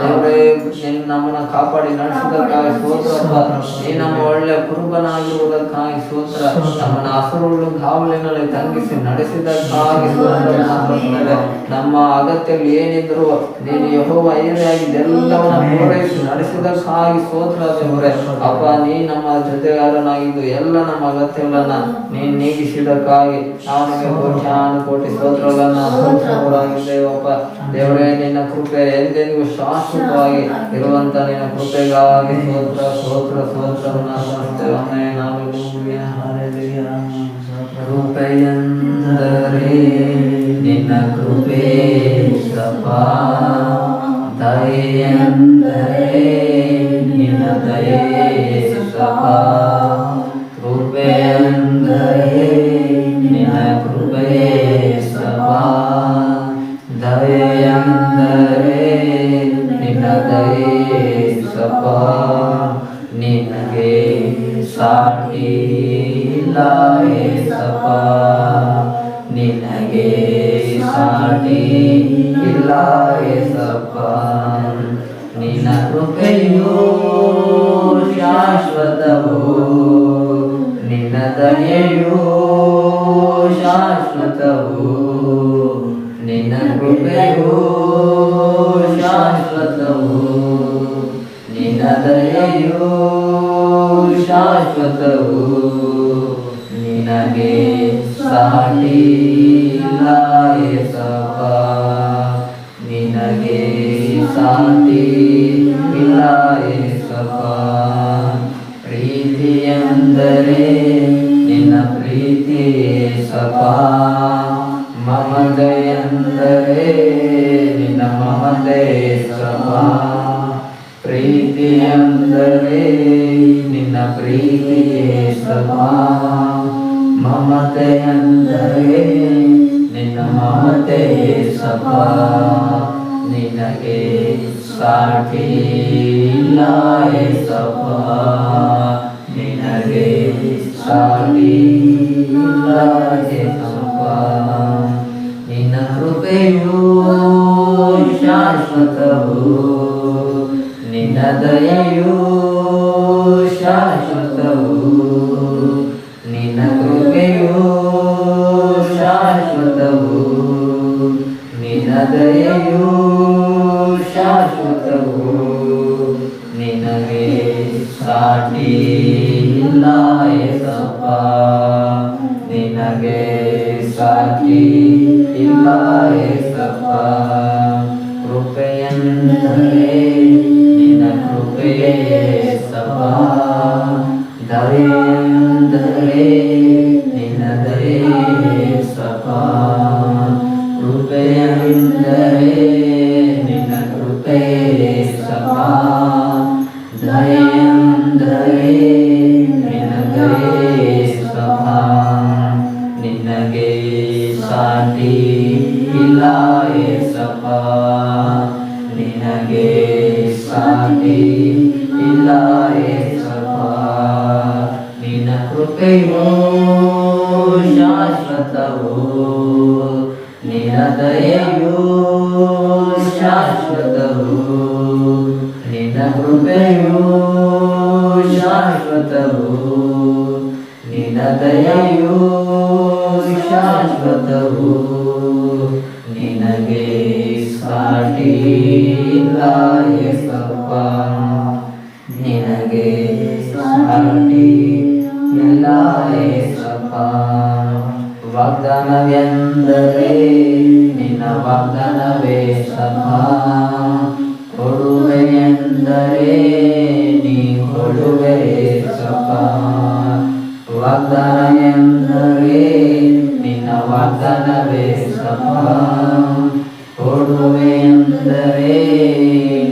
ದೇವರೇ. ನೀನು ನಮ್ಮನ್ನ ಕಾಪಾಡಿ ನಡೆಸಿದಕ್ಕಾಗಿ ಸ್ತೋತ್ರಪ್ಪ. ನೀ ನಮ್ಮ ಒಳ್ಳೆ ಕುರುಬನಾಗಿರುವುದಕ್ಕಾಗಿ ಸ್ತೋತ್ರ. ನಮ್ಮನ್ನ ಹಸುರುಳು ಕಾವಲಿನಲ್ಲಿ ತಂಗಿಸಿ ನಡೆಸಿದಕ್ಕಾಗಿ ಸ್ತೋತ್ರ. ನಮ್ಮ ಅಗತ್ಯಗಳು ಏನಿದ್ರು ನೀನು ಯೆಹೋವ ಐರೆಯಾಗಿ ಎಲ್ಲವನ್ನ ಪೂರೈಸಿ ನಡೆಸಿದಕ್ಕಾಗಿ ಸ್ತೋತ್ರ ದೇವರೇ. ಅಪ್ಪ, ನೀ ನಮ್ಮ ಜೊತೆಗಾರನಾಗಿದ್ದು ಎಲ್ಲ ನಮ್ಮ ಅಗತ್ಯಗಳನ್ನ ನೀನು ನೀಗಿಸಿದಕ್ಕಾಗಿ ನಾವು ನಿಮಗೆ ಕೋಟಿ ಸ್ತೋತ್ರಗಳನ್ನ ಸಲ್ಲಿಸುವವರಾಗಿದ್ದೇವಪ್ಪ ದೇವರೇ. ನಿನ್ನ ಕೃಪೆ ಎಂದೆಂದಿಗೂ ಶಾಶ್ವತವಾಗಿ ಇರುವಂತ ನಿನ್ನ ಕೃಪೆಗಾಗಿ ಸ್ತೋತ್ರ ಸ್ತೋತ್ರ ಸ್ತೋತ್ರವನ್ನು ಸಲ್ಲಿಸುತ್ತೇವೆ. ಕೃಪೆಯೆಂದರೆ ನಿನ್ನ ಕೃಪೆ ಸಪಾ, ದಯೆಯೆಂದರೆ ನಿನ್ನ ದಯೆ ಸಪಾ. ಕೃಪೆಯೆಂದರೆ ನಿನ್ನ ಕೃಪೆ ಸಪಾ, ದಯೆಯೆಂದರೆ ನಿನ್ನ ದಯೆ ಸಪಾ. ನಿನಗೆ ಸಾಟಿ ಇಲ್ಲ ಏಸಪ್ಪಾ, ನಿನಗೆ ಸಾಟಿ ಇಲ್ಲ ಏಸಪ್ಪಾ. ನಿನ್ನ ಕೃಪೆಯು ಶಾಶ್ವತವು, ನಿನ್ನ ದಯೆಯು ಶಾಶ್ವತವು. ನಿನ್ನ ಕೃಪೆಯು ಶಾಶ್ವತವು, ನಿನ್ನ ದಯೆಯು ಶಾಶ್ವತವು. ನಿನಗೆ ಸಾಟಿ ಇಲ್ಲ ಏಸಪ್ಪಾ, ನಿನಗೆ ಸಾಟಿ ಇಲ್ಲ ಏಸಪ್ಪಾ. ಪ್ರೀತಿಯೆಂದರೆ ನಿನ್ನ ಪ್ರೀತಿ ಏಸಪ್ಪಾ, ಮಮತೆಯೆಂದರೆ ನಿನ್ನ ಮಮತೆ ಏಸಪ್ಪಾ. ಪ್ರೀತಿಯೆಂದರೆ ನಿನ್ನ ಪ್ರೀತಿ ಏಸಪ್ಪಾ, ಮಮತೆಯೆಂದರೆ ನಿನ್ನ ಮಮತೆ ಏಸಪ್ಪಾ. ನಿನಗೆ ಸಾಟಿ ಇಲ್ಲ ಏಸಪ್ಪಾ, ನಿನಗೆ ಸಾಟಿ ಇಲ್ಲ ಏಸಪ್ಪಾ. ನಿನ್ನ ಕೃಪೆಯು ಶಾಶ್ವತವು, ನಿನ್ನ ದಯೆಯು ಸಾಟಿ ಇಲ್ಲ ಏಸಪ್ಪ, ನಿನಗೆ ಸಾಟಿ ಇಲ್ಲ ಏಸಪ್ಪ. ಕೃಪೆಯೆಂದರೆ ನಿನ್ನ ಕೃಪೆಯೇ ಏಸಪ್ಪ, ದಯೆಂದರೆ ನಿನ್ನ ದಯೆಯೇ ಏಸಪ್ಪ. ಕೃಪೆಯೆಂದರೆ ನಿನ್ನ ಕೃಪೆಯೇ ಏಸಪ್ಪ, ದಯೆಂದರೆ ನಿನ್ನ ದಯೆಯೇ ಏಸಪ್ಪ. ನಿನಗೆ ಸಾಟಿ ಇಲ್ಲ ಏಸಪ್ಪ, ನಿನಗೆ ಸಾಟಿ ಇಲ್ಲ ಏಸಪ್ಪ. ನಿನ್ನ ಕೃಪೆಯು ಶಾಶ್ವತವು, ನಿನ್ನ ದಯೆಯು ಶಾಶ್ವತವು. ನಿನ್ನ ಕೃಪೆಯು ಶಾಶ್ವತವು, ನಿನ್ನ ದಯೆಯು ಶಾಶ್ವತವು. ನಿನಗೆ ಸಾಟಿ ಇಲ್ಲ ಏಸಪ್ಪ, ನಿನಗೆ ಸಾಟಿ ಇಲ್ಲ ಏಸಪ್ಪ. ವಾಗ್ದಾನವೆಂದರೆ ನಿನ್ನ ವಾಗ್ದಾನವೇ ಸಪ್ಪ, ಕೊಡುವೆ ಎಂದರೆ ನೀ ಕೊಡುವೆ ಸಪ್ಪ. ವಾಗ್ದಾನ ಎಂದರೆ ನಿನ್ನ ವಾಗ್ದಾನವೇ ಸಪ್ಪ, ಕೊಡುವೆ ಎಂದರೆ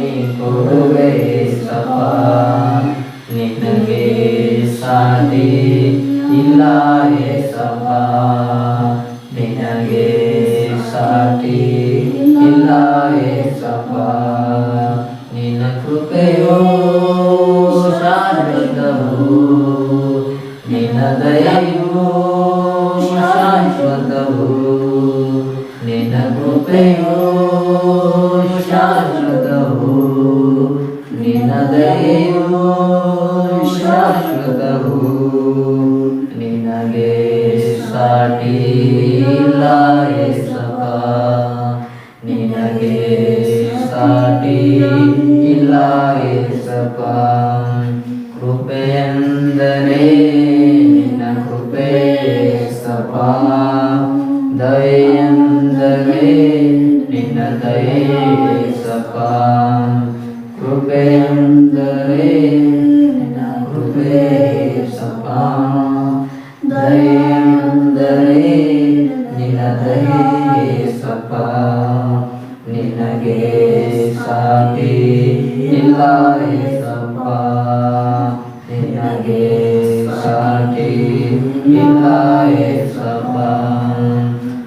ನೀ ಕೊಡುವೆ ಸಪ್ಪ. ನಿನಗೆ ಸಾಟಿ ಇಲ್ಲ ಏಸಪ್ಪ, ನಿನಗೆ ಸಾಟಿ ಇಲ್ಲ ಏಸಪ್ಪ. ನಿನ್ನ ಕೃಪೆಯು ಶಾಶ್ವತವು, ನಿನ್ನ ದಯೆಯು ಶಾಶ್ವತವು. ನಿನ್ನ ಕೃಪೆಯು ಶಾಶ್ವತವು, ನಿನ್ನ ದಯೆಯು ಶಾಶ್ವತವು. ನಿನಗೆ ಸಾಟಿ ಇಲ್ಲ ಏಸಪ್ಪ, ನಿನಗೆ ಸಾಟಿ ಇಲ್ಲ ಏಸಪ್ಪ. ಕೃಪೆಯೆಂದರೆ ನಿನ್ನ ಕೃಪೆ ಏಸಪ್ಪ, ದಯೆಯೆಂದರೆ ನಿನ್ನ ದಯೆ ಏಸಪ್ಪ. ಕೃಪೆಯೆಂದರೆ ನಿನ್ನ ಕೃಪೆ ಏಸಪ್ಪ, ದಯೆಯೆಂದರೆ ನಿನ್ನ ದಯೆ ಏಸಪ್ಪ. ನಿನಗೆ ಸಾಟಿ ಇಲ್ಲ ಏಸಪ್ಪ, ನಿನಗೆ ಸಾಟಿ ಇಲ್ಲ ಏಸಪ್ಪ.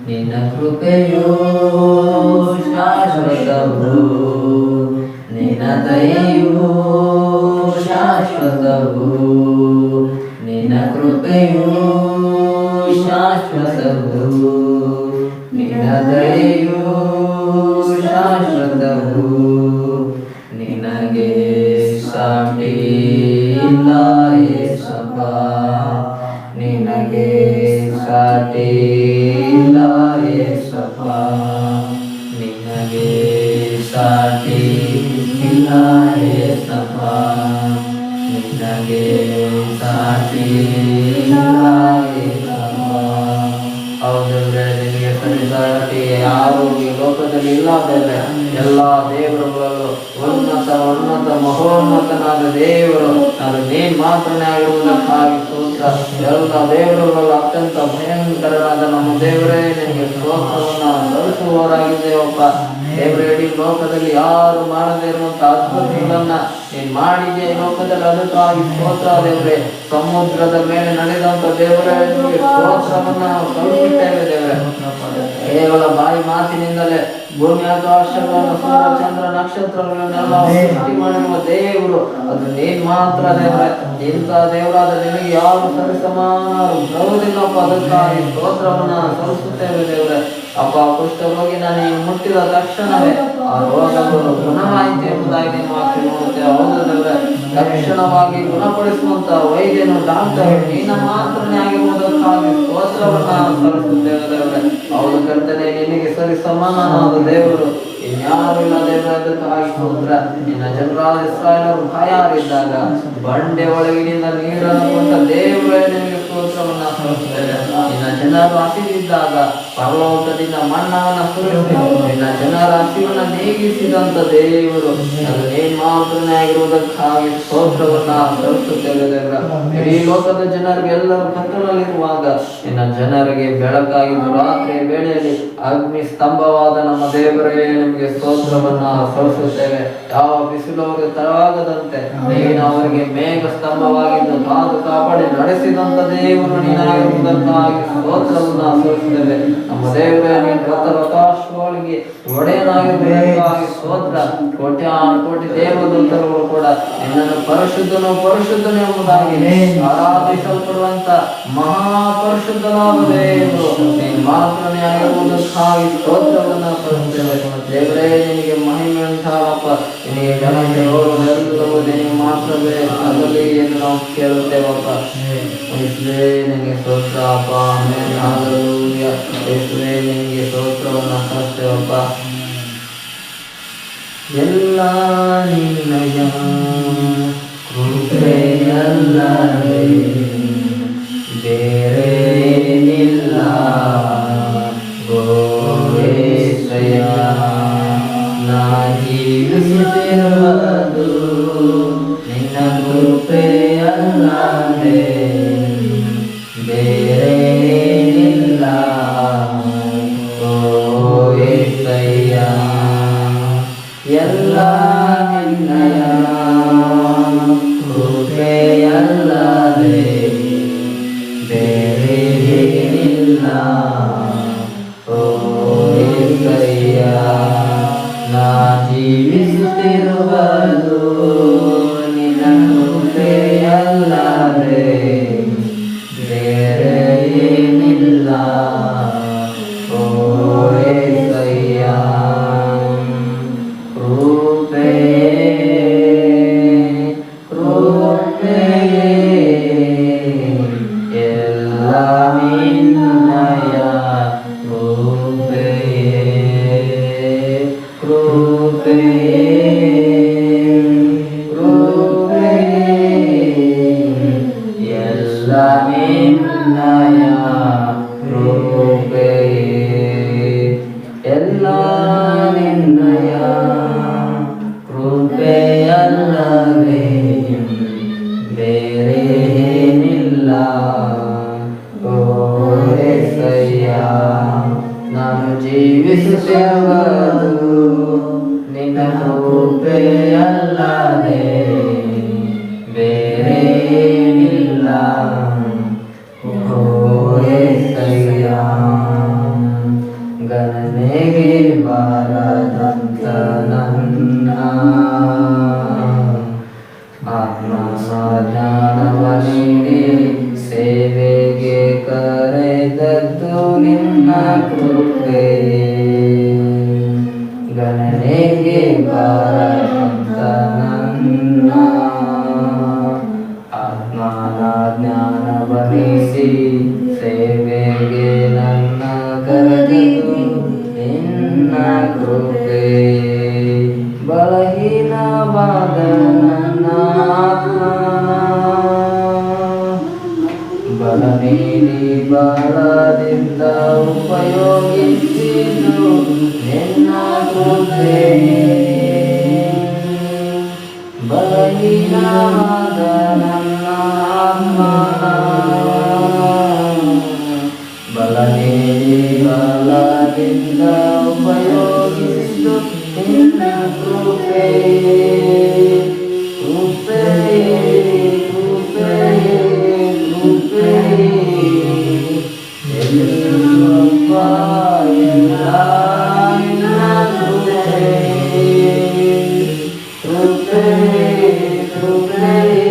ನಿನ್ನ ಕೃಪೆಯು ಶಾಶ್ವತವು, ನಿನ್ನ ದಯೆಯು ಶಾಶ್ವತವು. ನಿನ್ನ ಕೃಪೆಯು ಶಾಶ್ವತವು, ನಿನ್ನ ದಯೆಯು ಶಾಶ್ವತವು. ನಿನಗೆ ಸಾಟಿ ಇಲ್ಲ ಏಸಪ್ಪ, ನಿನಗೆ ಸಾಟಿ ಇಲ್ಲ ಏಸಪ್ಪ. ನಿನಗೆ ಸಾಟಿ ಇಲ್ಲ ಏಸಪ್ಪ, ನಿನಗೆ ಸಾಟಿ ಇಲ್ಲ ಏಸಪ್ಪ. ಹೌದವ್ರೆ, ನಿನಗೆ ಸರಿಸಾಟಿ ಯಾರು ಈ ಲೋಕದಲ್ಲಿ ಇಲ್ಲ ದೇವ್ರೆ. ಎಲ್ಲ ದೇವರುಗಳಲ್ಲೂ ಉನ್ನತ ಮಹೋನ್ನತನಾದ ದೇವರು ಅದು ನೀನ್ ಮಾತ್ರನೇ ಆಗಿರುವುದಕ್ಕಾಗಿ ಸ್ತೋತ್ರ. ಎಲ್ಲ ದೇವರುಗಳು ಅತ್ಯಂತ ಭಯಂಕರನಾದ ನಮ್ಮ ದೇವರೇ, ನಿನಗೆ ಸ್ತೋತ್ರವನ್ನ ಸಲ್ಲಿಸುವವರಾಗಿದ್ದೇವಪ್ಪ. ದೇವರೇ, ಇಡೀ ಲೋಕದಲ್ಲಿ ಯಾರು ಮಾಡದೇ ಇರುವಂತ ಅದ್ಭುತಗಳನ್ನ ನೀನ್ ಮಾಡಿದ್ಯಾ ಈ ಲೋಕದಲ್ಲಿ, ಅದಕ್ಕಾಗಿ ಸ್ತೋತ್ರ ದೇವರೇ. ಸಮುದ್ರದ ಮೇಲೆ ನಡೆದಂತ ದೇವರೇ, ನಿಮಗೆ ಸ್ತೋತ್ರವನ್ನ ನಾವು ಸಲ್ಲಿಸುತ್ತೇವೆ ದೇವರೇ. ಕೇವಲ ಬಾಯಿ ಮಾತಿನಿಂದಲೇ ಭೂಮಿ ಆಕಾಶಗಳನ್ನು ಸೂರ್ಯ ಚಂದ್ರ ನಕ್ಷತ್ರಗಳನ್ನೆಲ್ಲ ಸೃಷ್ಟಿ ಮಾಡಿರುವ ದೇವರು ಅದು ನೀನ್ ಮಾತ್ರ ದೇವರೇ. ಇಂಥ ದೇವರಾದ ನಿನಗೆ ಯಾರು ಸರಿಸಮಾನರು ಬರುವುದಿಲ್ಲಪ್ಪ. ಅದಕ್ಕಾಗಿ ಸ್ತೋತ್ರವನ್ನ ಸಲ್ಲಿಸುತ್ತೇವೆ ದೇವರೇ. ಅಪ್ಪ, ಕುಷ್ಠರೋಗಿ ನೀನು ಮುಟ್ಟಿದ ತಕ್ಷಣವೇ ಆ ರೋಗಗಳು ಗುಣವಾಯಿತು ಎಂಬುದಾಗಿ ನೀನು ವಾಕ್ಯ ನೋಡುತ್ತೇವೆ. ಹೌದು ದೇವರೇ, ತಕ್ಷಣವಾಗಿ ಗುಣಪಡಿಸುವಂತ ವೈದ್ಯನು ಡಾಕ್ಟರ್ ನೀನ ಮಾತ್ರನೇ ಆಗಿರುವುದಕ್ಕಾಗಿ ಸ್ತೋತ್ರವನ್ನ ಸಲ್ಲಿಸುತ್ತೇವೆ ದೇವರೇ. ಹೌದು ಕರ್ತನೆ, ನಿನಗೆ ಸರಿ ಸಮಾನನಾದ ದೇವರು ಇನ್ಯಾರು ಇಲ್ಲ ದೇವರೇ, ಅದಕ್ಕಾಗಿ ಸ್ತೋತ್ರ. ನಿನ್ನ ಜನರಾದ ಇಸ್ರಾಯೇಲರು ಬಾಯಾರಿದ್ದಾಗ ಬಂಡೆ ಒಳಗಿನಿಂದ ನೀರನ್ನು ಕೊಟ್ಟ ದೇವರೇ ನಿನಗೆ ಸ್ತೋತ್ರವನ್ನ ಸಲ್ಲಿಸುತ್ತೇವೆ. ನಿನ್ನ ಜನರು ಹಸಿದಿದ್ದಾಗ ಪರಲೋಕದಿಂದ ಮಣ್ಣವನ್ನು ಸುರಿಸಿ ನಿನ್ನ ಜನರ ಹಸಿವನ್ನ ನೀಗಿಸಿದಂತ ದೇವರು, ಅದು ನೀನ್ ಮಾತ್ರನೇ ಆಗಿರುವುದಕ್ಕಾಗಿ ಸ್ತೋತ್ರವನ್ನ ಸಲ್ಲಿಸುತ್ತೇವೆ ದೇವರ. ಇಡೀ ಲೋಕದ ಜನರಿಗೆ ಎಲ್ಲರೂ ಕತ್ತಲಲ್ಲಿರುವಾಗ ನಿನ್ನ ಜನರಿಗೆ ಬೆಳಕಾಗಿದ್ದು ರಾತ್ರಿಯ ವೇಳೆಯಲ್ಲಿ ಅಗ್ನಿ ಸ್ತಂಭವಾದ ನಮ್ಮ ದೇವರೇ ನಿಮಗೆ ಸ್ತೋತ್ರವನ್ನ ಸಲ್ಲಿಸುತ್ತೇವೆ. ಯಾವ ಬಿಸಿಲು ಅವರಿಗೆ ತರವಾಗದಂತೆ ನೀನು ಅವರಿಗೆ ಮೇಘ ಸ್ತಂಭವಾಗಿದ್ದು ಕಾದು ಕಾಪಾಡಿ ನಡೆಸಿದಂತ ದೇವರು ನೀನಾಗಿರುವುದಕ್ಕಾಗಿ ಸ್ತೋತ್ರವನ್ನ ಸಲ್ಲಿಸುತ್ತೇವೆ. ನಮ್ಮ ದೇವರೇ ನೀನು ರಥಾಶ್ವಗಳಿಗೆ ಒಡೆಯನಾಗಿರುವುದಕ್ಕಾಗಿ ಸ್ತೋತ್ರ. ಕೋಟಿ ದೇವದೂತರು ಕೂಡ ನಿನ್ನನ್ನು ಪರಿಶುದ್ಧನು ಪರಿಶುದ್ಧನು ಎಂಬುದಾಗಿ ಆರಾಧಿಸಲ್ಪಡುವಂತ ಮಹಾಪರಿಶುದ್ಧನಾದ ದೇವರು ನೀನು ಮಾತ್ರನೇ ಆಗಿರುವುದಕ್ಕಾಗಿ ಸ್ತೋತ್ರವನ್ನ ಸಲ್ಲಿಸುತ್ತೇವೆ. ದೇವರೇ ನಿನಗೆ ಮಹಿಮೆ ಉಂಟಾಗಪ್ಪ. ನಿನಗೆ ಘನತೆ ಎಲ್ಲವೂ ನಿನಗೆ ಮಾತ್ರವೇ ಆಗಲಿ ಎಂದು ನಾವು ಕೇಳುತ್ತೇವಪ್ಪ. ಯೇಸುವೇ ನಿನಗೆ ಸ್ತೋತ್ರ ಅಪ್ಪ. ಆಮೆನ್. ಹಲ್ಲೆಲೂಯಾ. ಯೇಸುವೇ ನಿನಗೆ ಸ್ತೋತ್ರವನ್ನ ಸಲ್ಲಿಸುತ್ತೇವಪ್ಪ. ಎಲ್ಲ ನಿನ್ನಯ ಕೃಪೆಯಲ್ಲದೆ ಬೇರೇನಿಲ್ಲ ಗೋವೇಶಯ. ನಾ ಜೀವಿಸುತ್ತಿರುವುದು ನಿನ್ನ ಕೃಪೆಯಲ್ಲದೆ ಬೇರೇನಿಲ್ಲ ಗೋವೇಶಯ. ಎಲ್ಲ ನಿನ್ನಯ ಕೃಪೆಯಲ್ಲದೆ ಬೇರೇನಿಲ್ಲ ಓ యేసయ్ಯ. ನಾ ಜೀವಿಸುತ್ತಿರುವುದು ನಿನ್ನ ಕೃಪೆಯಲ್ಲದೆ ಬೇರೇನಿಲ್ಲ ಓ యేసయ్ಯ. ನಾನು ಜೀವಿಸುತ್ತಿರುವುದು ನಿನ್ನ ಕೃಪೆಯಲ್ಲದೆ ಬೇರೇನಿಲ್ಲ ಓ యేసయ్ಯ. ಗಣನೆಗೆ ಬಾರದಂತ ನನ್ನ ಆತ್ಮಜ್ಞಾನವ ನೀಡಿ ಸೇವೆಗೆ ಕರೆದದ್ದು ನಿನ್ನ ಕೃಪೆಯೇ. ಗಣನೆಗೆ ಬಾರದಂತ ನನ್ನ ಆತ್ಮನ ಜ್ಞಾನವನಿಸಿ ಸೇವೆಗೆ ನನ್ನ ಕರೆದದ್ದು ನಿನ್ನ ಕೃಪೆಯೇ. ಬಲಹೀನವಾದ ನನ್ನ ಆತ್ಮನ ಬಲ ನೀಡಿ ಬಲದಿಂದ ಉಪಯೋಗಿಸಿದ್ದು ನಿನ್ನ ಕೃಪೆಯೇ. ಬಲಹೀನವಾದ ನನ್ನ ಆತ್ಮನ ಬಲ ನೀಡಿ ಬಲದಿಂದ ಉಪಯೋಗಿಸಿದ್ದು ನಿನ್ನ ಕೃಪೆಯೇ. ಕೃಪೆಯೇ ಕೃಪೆಯೇ ಕೃಪೆಯೇ ಎಲ್ಲಪ್ಪ ಎಲ್ಲ ನಿನ್ನ ಕೃಪೆಯೇ. ಕೃಪೆಯೇ ಕೃಪೆಯೇ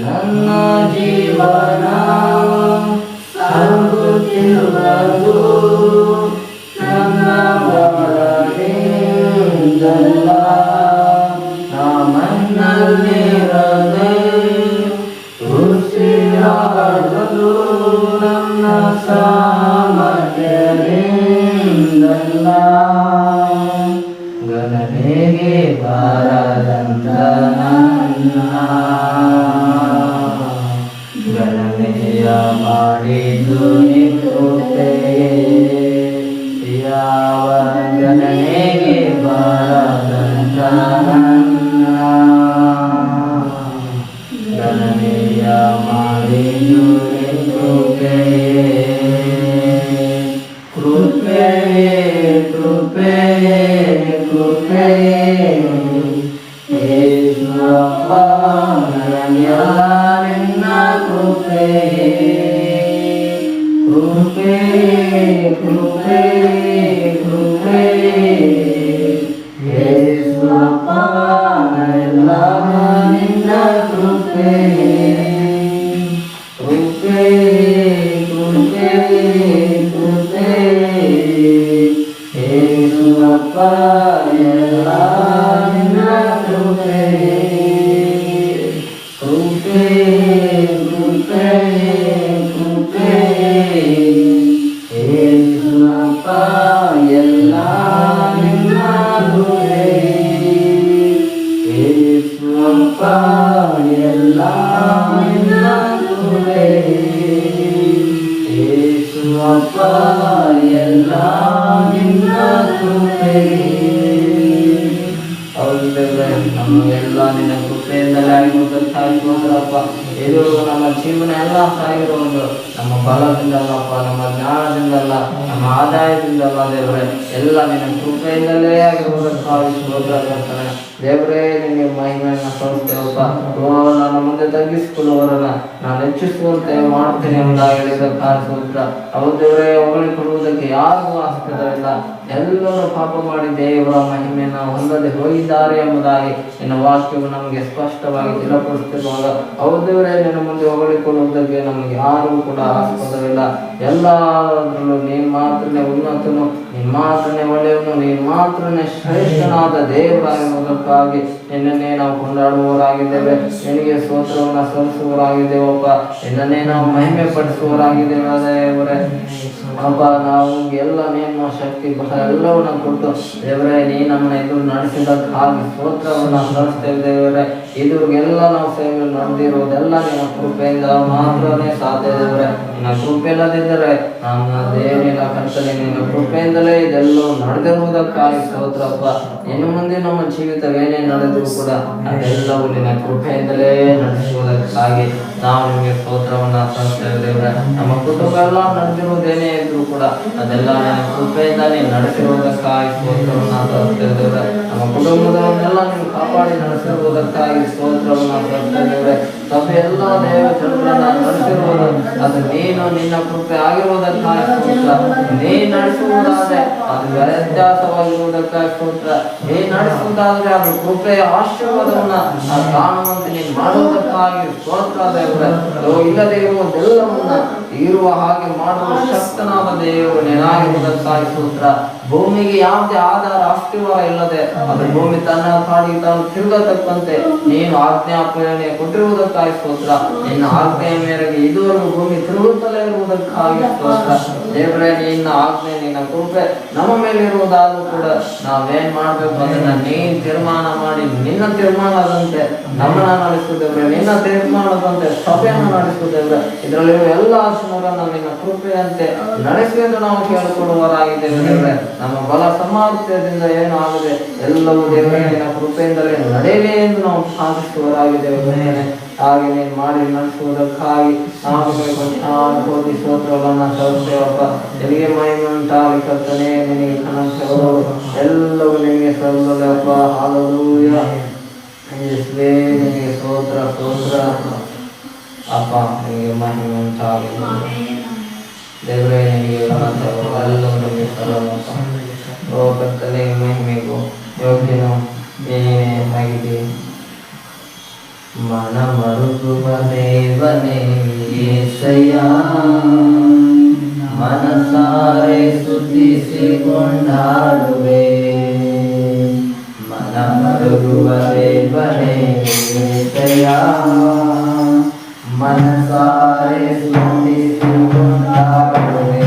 ನನ್ನ ಜೀವನ ಸಾಗುತ್ತಿರುವುದು ನನ್ನ ಬಲದಿಂದಲ್ಲ. ನಮ್ಮನ್ನಲ್ಲಿರದೆ ಉಸಿರಾಡಲು ನನ್ನ ಸಾಮರ್ಥ್ಯದಿಂದಲ್ಲ. ಗಣನೆಗೆ ಬಾರದಂತ ನನ್ನ ಗಣನೆಯ ಮಾಡಿದ್ದು ನಿಕೃಪೆಯೇ. ಯಾವ ಗಣನೆಗೆ ಬಾರದಂತ ನನ್ನ ಗಣನೆಯ ಮಾಡಿದ್ದು ನಿಕೃಪೆಯೇ. ಕೃಪೆಯೇ ಕೃಪೆಯೇ ಕೃಪೆಯೇ ಯೇಸುವಪ್ಪ, ನನಗೆಲ್ಲ ನಿನ್ನ ಕೃಪೆಯೇ. ಕೃಪೆಯೇ ಕೃಪೆಯೇ ಕೃಪೆಯೇ ಯೇಸುವಪ್ಪ, ನನಗೆಲ್ಲ ನಿನ್ನ ಕೃಪೆಯೇ. ಕೃಪೆಯೇ ಕೃಪೆಯೇ ಕೃಪೆಯೇ ಯೇಸುವಪ್ಪ, ಎಲ್ಲ ನಿನ್ನ ಕೃಪೆಯೇ. ಕೃಪೆಯೇ ಕೃಪೆಯೇ ಕೃಪೆಯೇ ಯೇಸುವಪ್ಪ, ಎಲ್ಲ ನಿನ್ನ ಕೃಪೆಯೇ. ಯೇಸುವಪ್ಪ, ಎಲ್ಲ ನಿನ್ನ ಕೃಪೆಯೇ. ಯೇಸುವಪ್ಪ, ಎಲ್ಲ ನಿನ್ನ ಕೃಪೆಯೇ. ನಮಗೆಲ್ಲ ನಿನ್ನ ಕೃಪೆಯಿಂದಲೇ ಆಗಿರುವುದಕ್ಕಾಗಿರೋದ್ರಪ್ಪ. ಇದು ನಮ್ಮ ಜೀವನ ಎಲ್ಲ ಸಾಗಿರುವುದು ನಮ್ಮ ಬಲದಿಂದಲ್ಲಪ್ಪ, ನಮ್ಮ ಜ್ಞಾನದಿಂದಲ್ಲ, ನಮ್ಮ ಆದಾಯದಿಂದಲ್ಲ ದೇವರೇ, ಎಲ್ಲ ನಿನ್ನ ಕೃಪೆಯಿಂದಲೇ ಆಗಿರುವುದಕ್ಕಾಗಿ ಸ್ತೋತ್ರಕರ್ತನೆ. ದೇವರೇ, ನಿನಗೆ ಮಹಿಮೆಯನ್ನು ಸಲ್ಲಿಸ್ತೇವಪ್ಪ. ನನ್ನ ಮುಂದೆ ತಗ್ಗಿಸಿಕೊಳ್ಳುವವರನ್ನ ನಾನು ಹೆಚ್ಚಿಸುವಂತೆ ಮಾಡ್ತೇನೆ ಎಂಬುದಾಗಿ ಹೇಳಿದ್ದಕ್ಕಾಗಿ ಸ್ತೋತ್ರ. ಹೌದು ದೇವರೇ, ಹೊಗಳಿಕೊಳ್ಳುವುದಕ್ಕೆ ಯಾರಿಗೂ ಆಸ್ಪದವಿಲ್ಲ. ಎಲ್ಲರೂ ಪಾಪ ಮಾಡಿ ದೇವರ ಮಹಿಮೆಯನ್ನು ಹೊಂದದೆ ಹೋಗಿದ್ದಾರೆ ಎಂಬುದಾಗಿ ನಿನ್ನ ವಾಕ್ಯವು ನಮಗೆ ಸ್ಪಷ್ಟವಾಗಿ ತಿಳಿಪಡಿಸುತ್ತಿರುವಾಗ, ಹೌದು ದೇವರೇ, ನಿನ್ನ ಮುಂದೆ ಹೊಗಳಿಕೊಳ್ಳುವುದಕ್ಕೆ ನಮಗೆ ಯಾರೂ ಕೂಡ ಆಸ್ಪದವಿಲ್ಲ. ಎಲ್ಲದರಲ್ಲೂ ನೀನು ಮಾತ್ರನೇ ಉನ್ನತನು, ನೀನು ಮಾತ್ರನೇ ಒಳ್ಳೆಯವನು, ನೀನು ಮಾತ್ರನೇ ಶ್ರೇಷ್ಠನಾದ ದೇವರಾಗಿರುವುದಕ್ಕಾಗಿ ನಿನ್ನನ್ನೇ ನಾವು ಕೊಂಡಾಡುವವರಾಗಿದ್ದೇವೆ. ನಿನಗೆ ಸ್ತೋತ್ರವನ್ನು ಸಲ್ಲಿಸುವವರಾಗಿದ್ದೇವಪ್ಪ. ನಿನ್ನನ್ನೇ ನಾವು ಮಹಿಮೆ ಪಡಿಸುವವರಾಗಿದ್ದೇವೆ ದೇವರೇ. ಅಪ್ಪ, ನಾವು ಎಲ್ಲ ನಿಮ್ಮ ಶಕ್ತಿ ಬಲ ಎಲ್ಲವನ್ನ ಕೊಟ್ಟು ದೇವರೇ, ನೀ ನಮ್ಮನ್ನ ಎದುರು ನಡೆಸಿದ್ದಕ್ಕಾಗಿ ಸ್ತೋತ್ರವನ್ನು ಸಲ್ಲಿಸ್ತೇವೆ ದೇವರೇ. ಇದುವರೆಗೆಲ್ಲ ನಾವು ಸೇವೆ ನಡೆದಿರುವುದೆಲ್ಲ ನಿನ್ನ ಕೃಪೆಯಿಂದ ಮಾತ್ರನೇ ಸಾಧ್ಯ ದೇವರೇ. ನಿನ್ನ ಕೃಪೆ ಇಲ್ಲದಿದ್ದರೆ ನಮ್ಮ ದೇವರಿಲ್ಲ ಕರ್ತನೆ. ನಿನ್ನ ಕೃಪೆಯಿಂದಲೇ ಇದೆಲ್ಲವೂ ನಡೆದಿರುವುದಕ್ಕಾಗಿ ಸ್ತೋತ್ರಪ್ಪ. ಇನ್ನು ಮುಂದೆ ನಮ್ಮ ಜೀವಿತವೇನೇ ನಡೆದರೂ ಕೂಡ ಅದೆಲ್ಲವೂ ನಿನ್ನ ಕೃಪೆಯಿಂದಲೇ ನಡೆಸುವುದಕ್ಕಾಗಿ ನಾವು ನಿಮಗೆ ಸ್ತೋತ್ರವನ್ನು ಸಲ್ಲಿಸ್ತೇವೆ ದೇವರೇ. ನಮ್ಮ ಕುಟುಂಬ ಎಲ್ಲ ನಡೆದಿರುವುದೇನೇ ಇದ್ರೂ ಕೂಡ ಅದೆಲ್ಲ ನಿನ್ನ ಕೃಪೆಯಿಂದಲೇ ನಡೆಸಿರುವುದಕ್ಕಾಗಿ ಸ್ತೋತ್ರವನ್ನು ಸಲ್ಲಿಸ್ತೇವೆ ದೇವರೇ. ನಮ್ಮ ಕುಟುಂಬದವನ್ನೆಲ್ಲ ನೀವು ಕಾಪಾಡಿ ನಡೆಸಿರುವುದಕ್ಕಾಗಿ ಸ್ತೋತ್ರವನ್ನು ಸಲ್ಲಿಸ್ತೇವೆ ದೇವರೇ. ಸಭೆ ಎಲ್ಲ ದೇವ ಜನರನ್ನ ನಡೆಸಿರುವುದು ಅದು ನೀನು ನಿನ್ನ ಕೃಪೆ ಆಗಿರುವುದಕ್ಕಾಗಿ ಸ್ತೋತ್ರ. ನೀ ನಡೆಸುವುದಾದ್ರೆ ಅದು ವ್ಯತ್ಯಾಸವಾಗಿರುವುದಕ್ಕಾಗಿ ಸ್ತೋತ್ರ. ನೀ ನಡೆಸುವುದಾದ್ರೆ ಅದು ಕೃಪೆಯ ಆಶೀರ್ವಾದವನ್ನ ಕಾಣುವಂತೆ ನೀನು ಮಾಡುವುದಕ್ಕಾಗಿ ಸ್ತೋತ್ರ ದೇವರೇ. ಇಲ್ಲದೆ ಇರುವುದೆಲ್ಲವನ್ನ ಇರುವ ಹಾಗೆ ಮಾಡುವ ಶಕ್ತನಾದ ದೇವರು ನೀನಾಗಿರುವುದಕ್ಕಾಗಿ ಸ್ತೋತ್ರ. ಭೂಮಿಗೆ ಯಾವುದೇ ಆಧಾರ ಅಸ್ತಿವಾರ ಇಲ್ಲದೆ ಅದು ಭೂಮಿ ತನ್ನ ಪಾಡಿಗೆ ತಾನು ತಿರುಗತಕ್ಕಂತೆ ನೀನು ಆಜ್ಞಾಪನೆ ಕೊಟ್ಟಿರುವುದಕ್ಕಾಗಿ ಸ್ತೋತ್ರ. ನಿನ್ನ ಆಜ್ಞೆಯ ಮೇರೆಗೆ ಇದುವರೆಗೂ ಭೂಮಿ ತಿರುಗುತ್ತಲೇ ಇರುವುದಕ್ಕಾಗಿ ಸ್ತೋತ್ರ ದೇವರೇ. ನಿನ್ನ ಆಜ್ಞೆ ನಿನ್ನ ಕೃಪೆ ನಮ್ಮ ಮೇಲೆ ಇರುವುದಾದ್ರೂ ಕೂಡ ನಾವೇನ್ ಮಾಡ್ಬೇಕು ಅದನ್ನ ನೀನ್ ತೀರ್ಮಾನ ಮಾಡಿ ನಿನ್ನ ತೀರ್ಮಾನದಂತೆ ನಮ್ಮನ್ನ ನಡೆಸುತ್ತೇವ್ರೆ, ನಿನ್ನ ತೀರ್ಮಾನದಂತೆ ಸಭೆಯನ್ನು ನಡೆಸುತ್ತೇವ್ರೆ. ಇದರಲ್ಲಿರುವ ಎಲ್ಲ ಜನರನ್ನ ನಿನ್ನ ಕೃಪೆಯಂತೆ ನಡೆಸಿ ಎಂದು ನಾವು ಕೇಳಿಕೊಳ್ಳುವವರಾಗಿದ್ದೇವೆ ದೇವರೇ. ನಮ್ಮ ಬಲ ಸಾಮರ್ಥ್ಯದಿಂದ ಏನು ಆಗದೆ ಎಲ್ಲವೂ ದೇವರೇ ನಿನ್ನ ಕೃಪೆಯಿಂದಲೇ ನಡೆಯಲಿ ಎಂದು ನಾವು ಸಾಧಿಸುವವರಾಗಿದ್ದೇವೆ. ಹಾಗೆ ನೀನು ಮಾಡಿ ನಡೆಸುವುದಕ್ಕಾಗಿ ನಾವು ಕೋಟಿ ಸ್ತೋತ್ರಗಳನ್ನು ಸಲ್ಲಿಸ್ತೇವಪ್ಪ. ನಿನಗೆ ಮಹಿಮೆ ಉಂಟಾಗಲಿ ಕರ್ತನೇ. ನಿನಗೆ ಕನಸಗಳು ಎಲ್ಲವೂ ನಿನಗೆ ಸಲ್ಲಪ್ಪ. ಹಲ್ಲೆಲೂಯಾ. ಯೇಸುವೇ ನಿನಗೆ ಸ್ತೋತ್ರ ಸ್ತೋತ್ರ ಅಪ್ಪ. ನಿನಗೆ ಮಹಿಮೆ ಉಂಟಾಗಲಿ ದೇವರೇ. ನಿನಗೆ ಕನಸಗಳು ಎಲ್ಲವೂ ನಿನಗೆ ಸಲ್ಲಪ್ಪ. ಓ ಕರ್ತನೇ, ಮಹಿಮೆಗೂ ಯೋಗ್ಯನು ನೀನೇ ಆಗಿದೆ. ಮನಮರುಗುವ ದೇವನೇ యేసయ్యా ಮನಸಾರೆ ಸ್ತುತಿಸಿ ಕೊಂಡಾಡುವೆ ಮನಮರುಗುವ ದೇವನೇ యేసయ్యಾ ಮನಸಾರೆ ಸ್ತುತಿಸಿ ಕೊಂಡಾಡುವೆ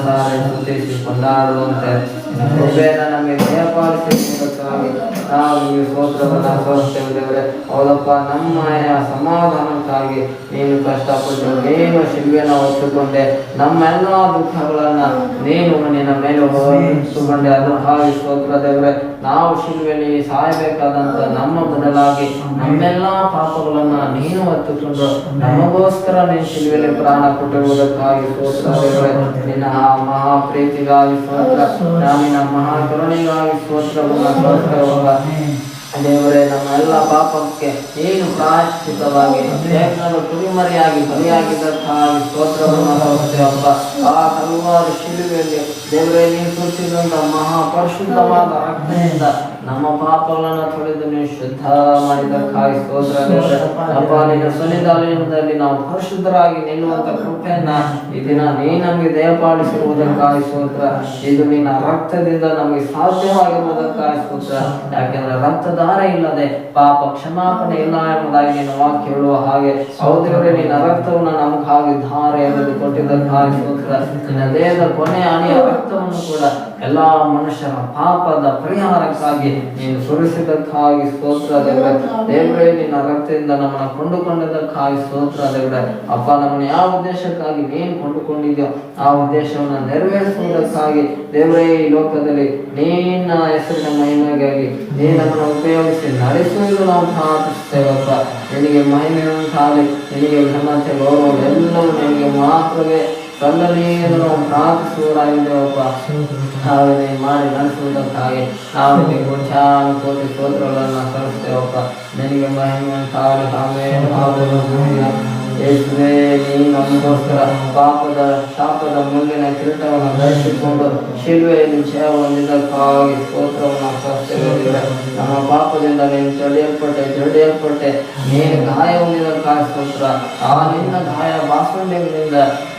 ಮನಸಾರೆ ಸ್ತುತಿಸಿ ಕೊಂಡಾಡುವಂತೆ ಕೃಪೆಯನ್ನು ನಮಗೆ ದಯಪಾಲಿಸುವುದಕ್ಕಾಗಿ ನಾವು ನಿಮಗೆ ಸ್ತೋತ್ರವನ್ನು ಸಲ್ಲಿಸುತ್ತೇವೆ ದೇವರೇ. ಹೌದಪ್ಪ, ನಮ್ಮ ಸಮಾಧಾನಕ್ಕಾಗಿ ನೀನು ಕಷ್ಟಪಟ್ಟು ನೀನು ಶಿಲ್ವೆಯನ್ನು ಹೊತ್ತುಕೊಂಡೆ, ನಮ್ಮೆಲ್ಲ ದುಃಖಗಳನ್ನು ನೀನು ನಿನ್ನ ಮೇಲೆ ಹೊತ್ತುಕೊಂಡೆ. ಅದಕ್ಕಾಗಿ ಸ್ತೋತ್ರ ದೇವರೇ. ನಾವು ಶಿಲ್ವೆಯಲ್ಲಿ ಸಾಯಬೇಕಾದಂತ ನಮ್ಮ ಬದಲಾಗಿ ನಮ್ಮೆಲ್ಲ ಪಾಪಗಳನ್ನ ನೀನು ಹೊತ್ತುಕೊಂಡು ನಮಗೋಸ್ಕರ ನೀನು ಶಿಲ್ವೆಯಲ್ಲಿ ಪ್ರಾಣ ಕೊಟ್ಟಿರುವುದಕ್ಕಾಗಿ ಸ್ತೋತ್ರ ದೇವರೇ. ನಿನ್ನ ಮಹಾ ಪ್ರೀತಿಗಾಗಿ ಸ್ತೋತ್ರ, ನಿನ್ನ ಮಹಾ ಕರುಣೆಗಾಗಿ ಸ್ತೋತ್ರವನ್ನು ದೇವರೇ. ನಮ್ಮೆಲ್ಲ ಪಾಪಕ್ಕೆ ನೀನು ಪ್ರಾಯಶ್ಚಿತವಾಗಿ ಕುರಿಮರಿಯಾಗಿ ಬಲಿಯಾಗಿದ್ದಕ್ಕಾಗಿ ಸ್ತೋತ್ರವನ್ನು ಸಲ್ಲಿಸುತ್ತೇವಪ್ಪ. ಆ ಹಲವಾರು ಶಿಲುಬೆಯಲ್ಲಿ ದೇವರೇ ನೀನು ಸೂಚಿಸಿದಂತ ಮಹಾ ಪರಿಶುದ್ಧವಾದ ರಕ್ತದಿಂದ ನಮ್ಮ ಪಾಪಗಳನ್ನು ತೊಳೆದು ನೀವು ಶುದ್ಧ ಮಾಡಿದ್ದಕ್ಕಾಗಿ ಸ್ತೋತ್ರ ದೇವರೇ. ಅಪ್ಪ, ನಿನ್ನ ಸನ್ನಿಧಾನದಲ್ಲಿ ನಾವು ಪರಿಶುದ್ಧರಾಗಿ ನಿಲ್ಲುವಂತ ಕೃಪೆಯನ್ನ ಈ ದಿನ ನೀ ನಮಗೆ ದಯಪಾಲಿಸಿರುವುದಕ್ಕಾಗಿ ಸ್ತೋತ್ರ. ಇದು ನಿನ್ನ ರಕ್ತದಿಂದ ನಮಗೆ ಸಾಧ್ಯವಾಗಿರುವುದಕ್ಕಾಗಿ ಸ್ತೋತ್ರ. ಯಾಕೆಂದ್ರೆ ರಕ್ತಧಾರೆ ಇಲ್ಲದೆ ಪಾಪ ಕ್ಷಮಾಪಣೆ ಇಲ್ಲ ಎಂಬುದಾಗಿ ನಿನ್ನ ವಾಕ್ಯ ಹೇಳುವ ಹಾಗೆ ಹೌದೇವರೇ, ನಿನ್ನ ರಕ್ತವನ್ನು ನಮಗಾಗಿ ಧಾರೆ ಎಳೆದು ಕೊಟ್ಟಿದ್ದಕ್ಕಾಗಿ ಸ್ತೋತ್ರ. ನಿನ್ನ ದೇಹದ ಕೊನೆಯ ಹನಿಯ ರಕ್ತವನ್ನು ಕೂಡ ಎಲ್ಲಾ ಮನುಷ್ಯರ ಪಾಪದ ಪರಿಹಾರಕ್ಕಾಗಿ ನೀನು ಸುರಿಸಿದ್ದಕ್ಕಾಗಿ ಸ್ತೋತ್ರ ದೇವರೇ. ದೇವರೇ, ನಿನ್ನ ರಕ್ತದಿಂದ ನಮ್ಮನ್ನು ಕೊಂಡುಕೊಂಡಿದ್ದಕ್ಕಾಗಿ ಸ್ತೋತ್ರ ದೇವರೇ. ಅಪ್ಪ, ನಮ್ಮನ್ನು ಯಾವ ಉದ್ದೇಶಕ್ಕಾಗಿ ನೀನು ಕೊಂಡುಕೊಂಡಿದ್ಯೋ ಆ ಉದ್ದೇಶವನ್ನು ನೆರವೇರಿಸುವುದಕ್ಕಾಗಿ ದೇವರೇ ಈ ಲೋಕದಲ್ಲಿ ನಿನ್ನ ಹೆಸರಿನ ಮಹಿಮೆಗಾಗಿ ನೀನು ನಮ್ಮನ್ನು ಉಪಯೋಗಿಸಿ ನಡೆಸುವುದು ನಾವು ಪ್ರಾರ್ಥಿಸ್ತೇವಪ್ಪ. ನಿನಗೆ ಮಹಿಮೆ ಉಂಟಾಗಲಿ, ನಿನಗೆ ಘನತೆ ಗೌರವ ಎಲ್ಲವೂ ನಿನಗೆ ಮಾತ್ರವೇ ಸಲ್ಲಲಿ ಎಂದು ನಾವು ಪ್ರಾರ್ಥಿಸುವರಾಗಿದ್ದೇವಪ್ಪ. ನಾವೇ ಮಾಡಿ ನಡೆಸುವುದಕ್ಕಾಗಿ ನಾವು ನಿನಗೆ ಕೋಟಿ ಸ್ತೋತ್ರಗಳನ್ನು ಸಲ್ಲಿಸ್ತೇವಪ್ಪ. ನಿನಗೆ ಮಹಿಮೆ ಉಂಟಾಗಲಿ. ಆಮೆನ್. ಯೇಸುವೇ, ನೀನು ನಮಗೋಸ್ಕರ ಪಾಪದ ಶಾಪದ ಮುಳ್ಳಿನ ಕಿರೀಟವನ್ನು ಧರಿಸಿಕೊಂಡು ಶಿಲುಬೆಯಲ್ಲಿ ಜಯ ಹೊಂದಿದ್ದಕ್ಕಾಗಿ ಸ್ತೋತ್ರವನ್ನು ಸಲ್ಲಿಸ್ತೇವೆ. ನಮ್ಮ ಪಾಪದಿಂದ ನೀನು ಜಡಿಯಲ್ಪಟ್ಟೆ ನೀನು ಗಾಯ ಹೊಂದಿದ್ದಕ್ಕಾಗಿ ಸ್ತೋತ್ರ. ಆ ನಿನ್ನ ಗಾಯ ಬಾಸುಂಡೆಗಳಿಂದ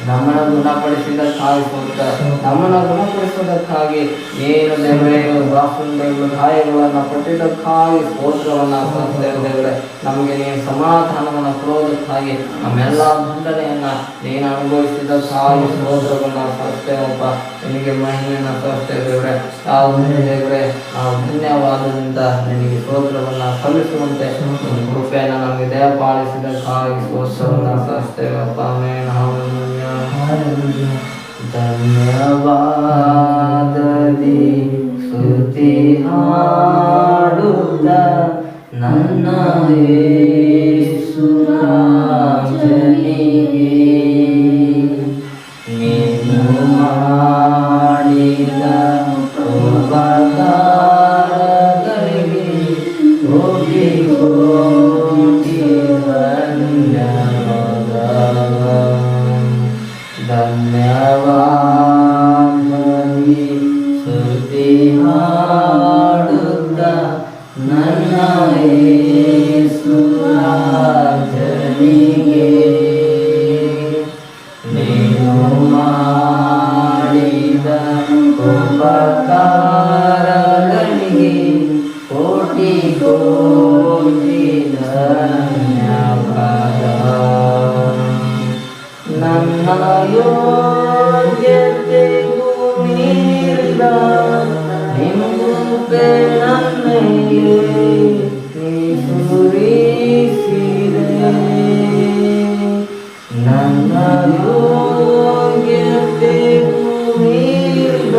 ನಮ್ಮನ್ನು ಗುಣಪಡಿಸಿದ್ದಕ್ಕಾಗಿ ಸ್ತೋತ್ರ. ನಮ್ಮನ್ನು ಗುಣಪಡಿಸುವುದಕ್ಕಾಗಿ ನೀನು ದೇವರೇ ಬಾಸುಂಡೆಗಳು ಗಾಯಗಳನ್ನು ಪಟ್ಟಿದ್ದಕ್ಕಾಗಿ ಸ್ತೋತ್ರವನ್ನು ಸಲ್ಲಿಸ್ತೇವೆ ದೇವರೇ. ನಮಗೆ ನೀನು ಸಮಾಧಾನವನ್ನು ಕೊಡುವುದಕ್ಕಾಗಿ ನಮ್ಮೆಲ್ಲ ದಂಡನೆಯನ್ನ ನೀನು ಅನುಭವಿಸಿದ್ದಕ್ಕಾಗಿ ಸ್ತೋತ್ರವನ್ನು ಸಲ್ಲಿಸ್ತೇವಪ್ಪ. ನಿನಗೆ ಮಹಿಮೆಯನ್ನು ಸಲ್ಲಿಸ್ತೇವೆ ದೇವರೇ. ದೇವರೇ, ನಾವು ಧನ್ಯವಾದದಿಂದ ನಿನಗೆ ಸ್ತೋತ್ರವನ್ನು ಸಲ್ಲಿಸುವಂತೆ ಕೃಪೆಯನ್ನು ನಮಗೆ ದಯಪಾಲಿಸಿದ್ದಕ್ಕಾಗಿ ಸ್ತೋತ್ರವನ್ನು ಸಲ್ಲಿಸ್ತೇವಪ್ಪ. ಆಮೆನ್. ಧನ್ಯವಾದದಿ ಸ್ತುತಿ ಹಾಡುತ್ತ ನನ್ನ ಯೇಸು ರಾಜನಿಗೆ ನೀನು ಮಾಡಿದ ಉಪಕಾರಗಳಿಗೆ ಕೋಟಿ ಕೋಟಿ ಧನ್ಯವಾದ. ಧನ್ಯವಾದದಿ ಸ್ತುತಿ ಹಾಡುತ್ತ ನನ್ನ ಯೇಸು ರಾಜನಿಗೆ ನೀನು ಮಾಡಿದ ಉಪಕಾರಗಳಿಗೆ ಕೋಟಿ ಕೋಟಿ ಧನ್ಯವಾದ. ನನ್ನ ಯೋಗ್ಯತೆಗೂ ಮೀರಿದ ನಿನ್ನ ಕೃಪೆ ನನ್ನ ಮೇಲೆ ನೀ ಸುರಿಸಿದೆ. ನನ್ನ ಯೋಗ್ಯತೆಗೂ ಮೀರಿದ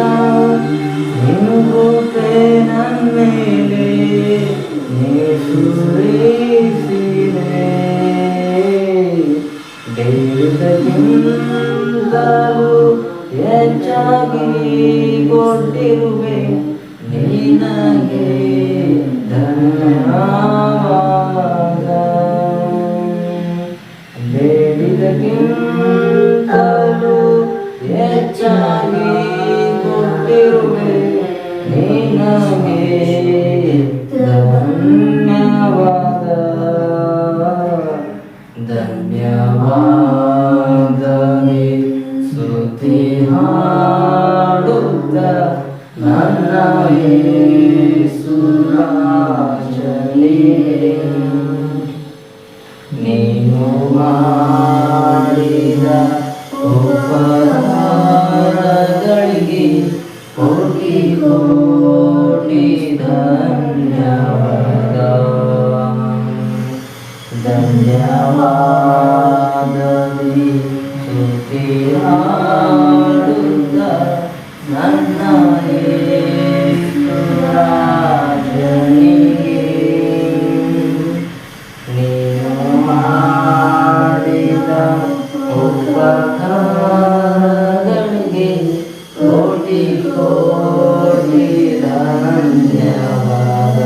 ನಿನ್ನ ಕೃಪೆ ನನ್ನ ಮೇಲೆ ನೀ ಸುರಿಸಿದೆ. ಬೇಡಕ್ಕಿಂತಲೂ ಹೆಚ್ಚಾಗಿ ಕೊಟ್ಟಿರುವೆ ನಿನಗೆ ಧನ್ಯವಾದ. ಬೇಡಿದಕ್ಕಿಂತಲೂ ಹೆಚ್ಚಾಗಿ ಕೊಟ್ಟಿರುವೆ ನಿನಗೆ ಧನ್ಯವಾದ. ಧನ್ಯವಾದದಿ ಸ್ತುತಿ ಹಾಡುತ್ತ ನನ್ನ ಯೇಸು ರಾಜನಿಗೆ ನೀನು ಮಾಡಿದ ಉಪಕಾರಗಳಿಗೆ ಕೋಟಿ ಧನ್ಯವಾದ. ಧನ್ಯವಾದದಿ ಸ್ತುತಿ ಹಾಡುತ್ತ ನನ್ನ ಯೇಸು ರಾಜನಿಗೆ. ನೀನು ಮಾಡಿದ ಉಪಕಾರಗಳಿಗೆ ಕೋಟಿ ಕೋಟಿ ಧನ್ಯವಾದ.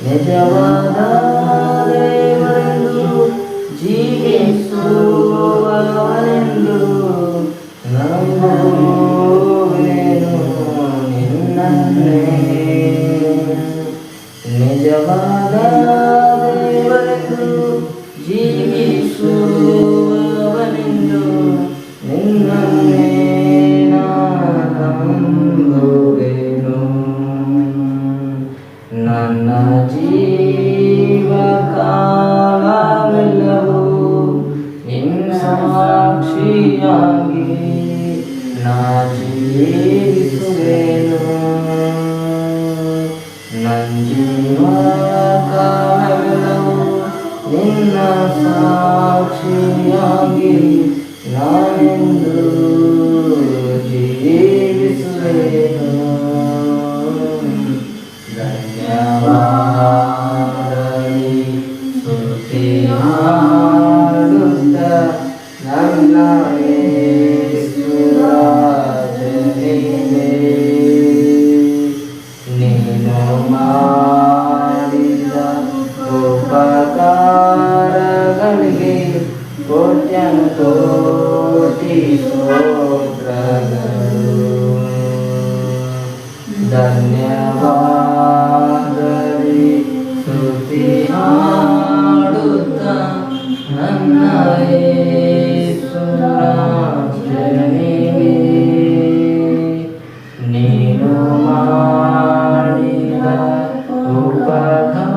ನಿಜವಾದ ದೇವರೆಂದು ಜೀವಿಸುವವರೆಂದು ನಂಬುವೆನು ನಿನ್ನನ್ನೇ. ನಿಜವಾದ ದೇವರೆಂದು ಜೀವಿಸುವವನೆಂದು ನಿನ್ನನ್ನೇ ನಂಬುವೆನು. ನನ್ನ ಜೀವಕಾಲವೆಲ್ಲವೂ ನಿನ್ನ ಸಾಕ್ಷಿಯಾಗಿ ನಾ ಜೀವಿಸುವೆನು. ನನ್ನ ಜೀವಕಾಲವೆಲ್ಲವೂ ನಿನ್ನ ಸಾಕ್ಷಿಯಾಗಿ ನಾನೆಂದು ಜೀವಿಸುವೆನು. ಧನ್ಯವಾದದಿ ಸ್ತುತಿ ಹಾಡುತ್ತ ನನ್ನ ಯೇಸು ರಾಜನಿಗೆ. ನೀನು ಮಾಡಿದ ಉಪಕಾರಗಳಿಗೆ ಕೋಟ್ಯಾನುಕೋಟಿ ಸ್ತೋತ್ರಗಳು. ಧನ್ಯವಾದದಿ ಸ್ತುತಿ ಹಾಡುತ್ತ ನನ್ನ ಯೇಸು ರಾಜನಿಗೆ. ನೀನು ಮಾಡಿದ ಉಪಕಾರಗಳಿಗೆ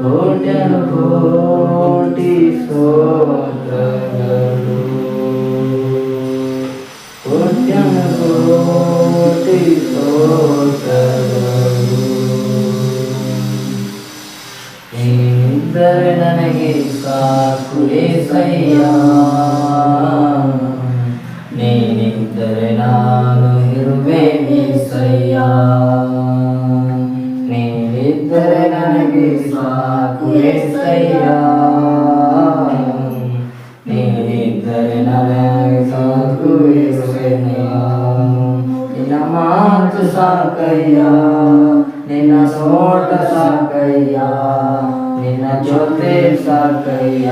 ಕೋಟ್ಯಾನುಕೋಟಿ ಸ್ತೋತ್ರಗಳು. ಕೋಟ್ಯಾನುಕೋಟಿ ಸ್ತೋತ್ರಗಳು. ನೀನಿದ್ದರೆ ನನಗೆ ಸಾಕು ಏಸಯ್ಯ. ನೀನಿದ್ದರೆ ನಾನು ಇರುವೆ ಏಸಯ್ಯ. ನೀನಿದ್ದರೆ ನನಗೆ ಸಾಕು ಏಸಯ್ಯ. ನೀನಿದ್ದರೆ ನನಗೆ ಸಾಕು ಏಸಯ್ಯ. ನಿನ್ನ ಮಾತು ಸಾಕಯ್ಯ, ನಿನ್ನ ನೋಟ ಸಾಕಯ್ಯ, ನಿನ್ನ ಜೊತೆ ಸಾಕಯ್ಯ,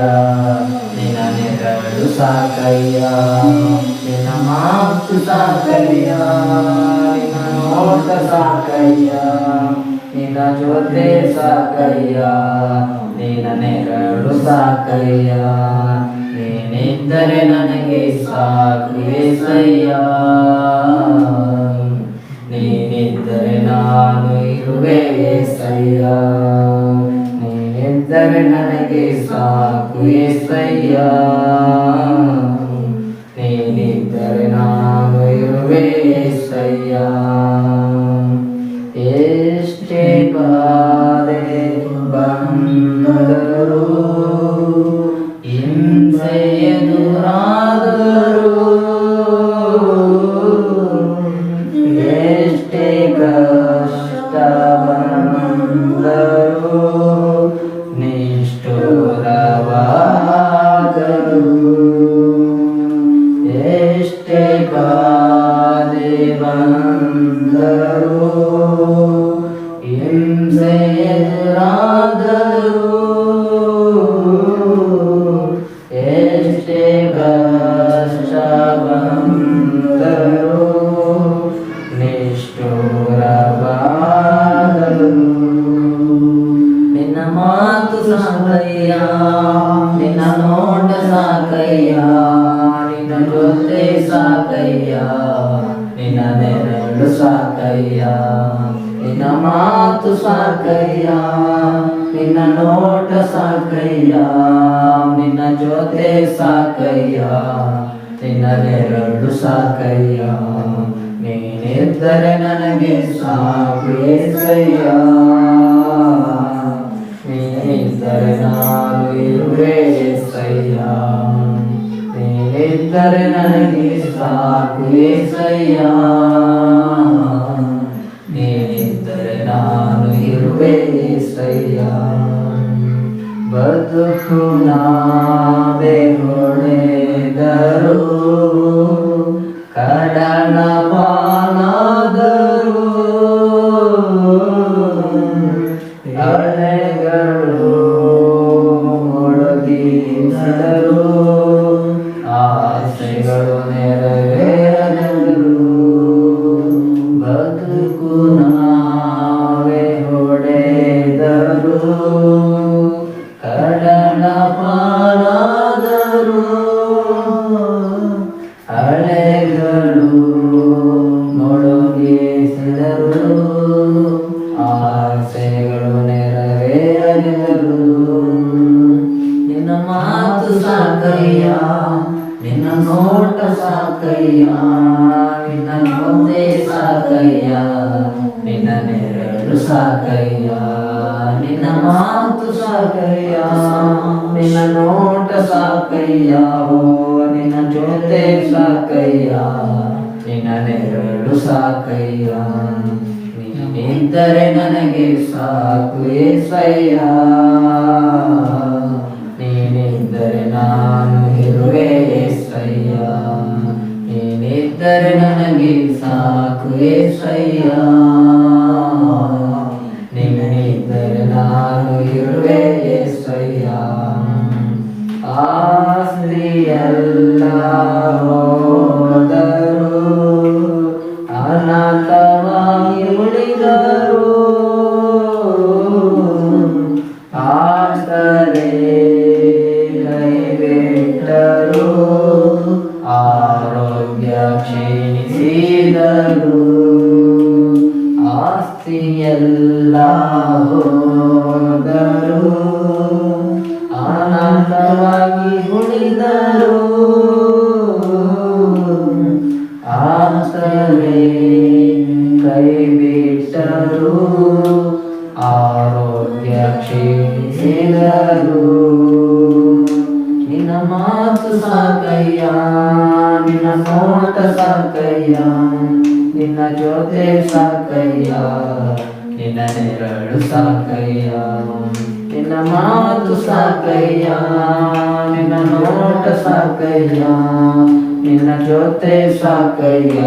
ನಿನ್ನ ನೆರಳು ಸಾಕಯ್ಯ. ನಿನ್ನ ಮಾತು ಸಾಕಯ್ಯ, ನಿನ್ನ ನೋಟ ಸಾಕಯ್ಯ, ನಿನ್ನ ಜೊತೆ ಸಾಕಯ್ಯ, ನಿನ್ನ ನೆರಳು ಸಾಕಯ್ಯ. ನೀನಿದ್ದರೆ ನನಗೆ ಸಾಕು ಏಸಯ್ಯ. ನೀನಿದ್ದರೆ ನಾನು ಇರುವೆ ಏಸಯ್ಯ. ನೀನಿದ್ದರೆ ನನಗೆ ಸಾಕು ಏಸಯ್ಯ. ನೀನಿದ್ದರೆ ನಾನು ಇರುವೆ ಏಸಯ್ಯ. ಎಷ್ಟೇ ಬಾಧೆ ಬಂದರು, ಹಿಂಸೆ ಎದುರಾದರು, ಎಷ್ಟೇ ಕಷ್ಟ ಬಂದರು, ನಿಷ್ಠುರವಾದರು, ಎಷ್ಟೇ ಬಾಧೆ ಬಂದರು, ಹಿಂಸೆ ಎದುರಾದರು, ಎಷ್ಟೇ ಕಷ್ಟ ಬಂದರು, ನಿಷ್ಠುರವಾದರು. ನಿನ್ನ ಮಾತು ಸಾಕಯ್ಯ, ನಿನ್ನ ನೋಟ ಸಾಕಯ್ಯ, ನಿನ್ನ ಜೊತೆ ಸಾಕಯ್ಯ, ನಿನ್ನ ನೆರಳು ಸಾಕಯ್ಯ. ನಿನ್ನ ಮಾತು ಸಾಕಯ್ಯ, ನಿನ್ನ ನೋಟ ಸಾಕಯ್ಯ, ನಿನ್ನ ಜೊತೆ ಸಾಕಯ್ಯ, ನಿನ್ನ ನೆರಳು ಸಾಕಯ್ಯ. ನೀನಿದ್ದರೆ ನನಗೆ ಸಾಕು ಏಸಯ್ಯ. ನೀನಿದ್ದರೆ ನಾನು ಇರುವೆ ಏಸಯ್ಯ. ನೀನಿದ್ದರೆ ನನಗೆ ಸಾಕು ಏಸಯ್ಯ. ನೀನಿದ್ದರೆ ನಾನು ಇರುವೆ ಏಸಯ್ಯ. ಬದುಕು ನಾವೇ ಹೊಳೆದರು, ಕಡಲ ಪಾಲಾದರು, ಅಲೆಗಳು ಮುಳುಗಿದರು, ಆಸೆಗಳು ನೆರವೇರದರು. ಬದುಕು ನಾವೇ ಹೊಡೆದರು, ಕಡಲ ಪಾಲಾದರು, ಅಲೆಗಳು ಮುಳುಗಿಸಿದರು, ಆಸೆಗಳು ನೆರವೇರಲಿದರು. ನಿನ್ನ ಮಾತು ಸಾಕಯ್ಯ, ನಿನ್ನ ನೋಟ ಸಾಕಯ್ಯ, ನಿನ್ನ ಮುಂದೆ ಸಾಕಯ್ಯ, ನಿನ್ನ ನೆರಳು ಸಾಕಯ್ಯ. ನಿನ್ನ ಮಾತು ಸಾಕಯ್ಯ, ನಿನ್ನ ನೋಟ ಸಾಕಯ್ಯ, ನಿನ್ನ ಜೊತೆ ಸಾಕಯ್ಯ, ನಿನ್ನ ನೆರಳು ಸಾಕಯ್ಯ. ನೀನಿದ್ದರೆ ನನಗೆ ಸಾಕು ಏಸಯ್ಯ. ನೀನಿದ್ದರೆ ನಾನು ಇರುವೆ ಏಸಯ್ಯ. ನೀನಿದ್ದರೆ ನನಗೆ ಸಾಕು ಏಸಯ್ಯ. ನೀನಿದ್ದರೆ ನಾನು ಇರುವೆ ಏಸಯ್ಯ. ಆಸ್ತಿಯೆಲ್ಲ ಹೋದರು, ಅನಾಥವಾಗಿ ಉಳಿದರು, ಆತರೇ ಕೈಬಿಟ್ಟರು, ಆರೋಗ್ಯ ಕ್ಷೀಣಿಸಿದರು. ಆಸ್ತಿಯೆಲ್ಲ ಹೋದರು, ಅನಾಥವಾಗಿ ಉಳಿದರು, ಆತರೇ ಕೈಬಿಟ್ಟರು, ಆರೋಗ್ಯ ಕ್ಷೀಣಿಸಿದರು. ನಿನ್ನ ಮಾತು ಸಾಕಯ್ಯ, ನಿನ್ನ ನೋಟ ಸಾಕಯ್ಯ, ನಿನ್ನ ಜೊತೆ ಸಾಕಯ್ಯ, ನಿನ್ನ ನೆರಳು ಸಾಕಯ್ಯ. ನಿನ್ನ ಮಾತು ಸಾಕಯ್ಯ, ನಿನ್ನ ನೋಟ ಸಾಕಯ್ಯ, ನಿನ್ನ ಜೊತೆ ಸಾಕಯ್ಯ,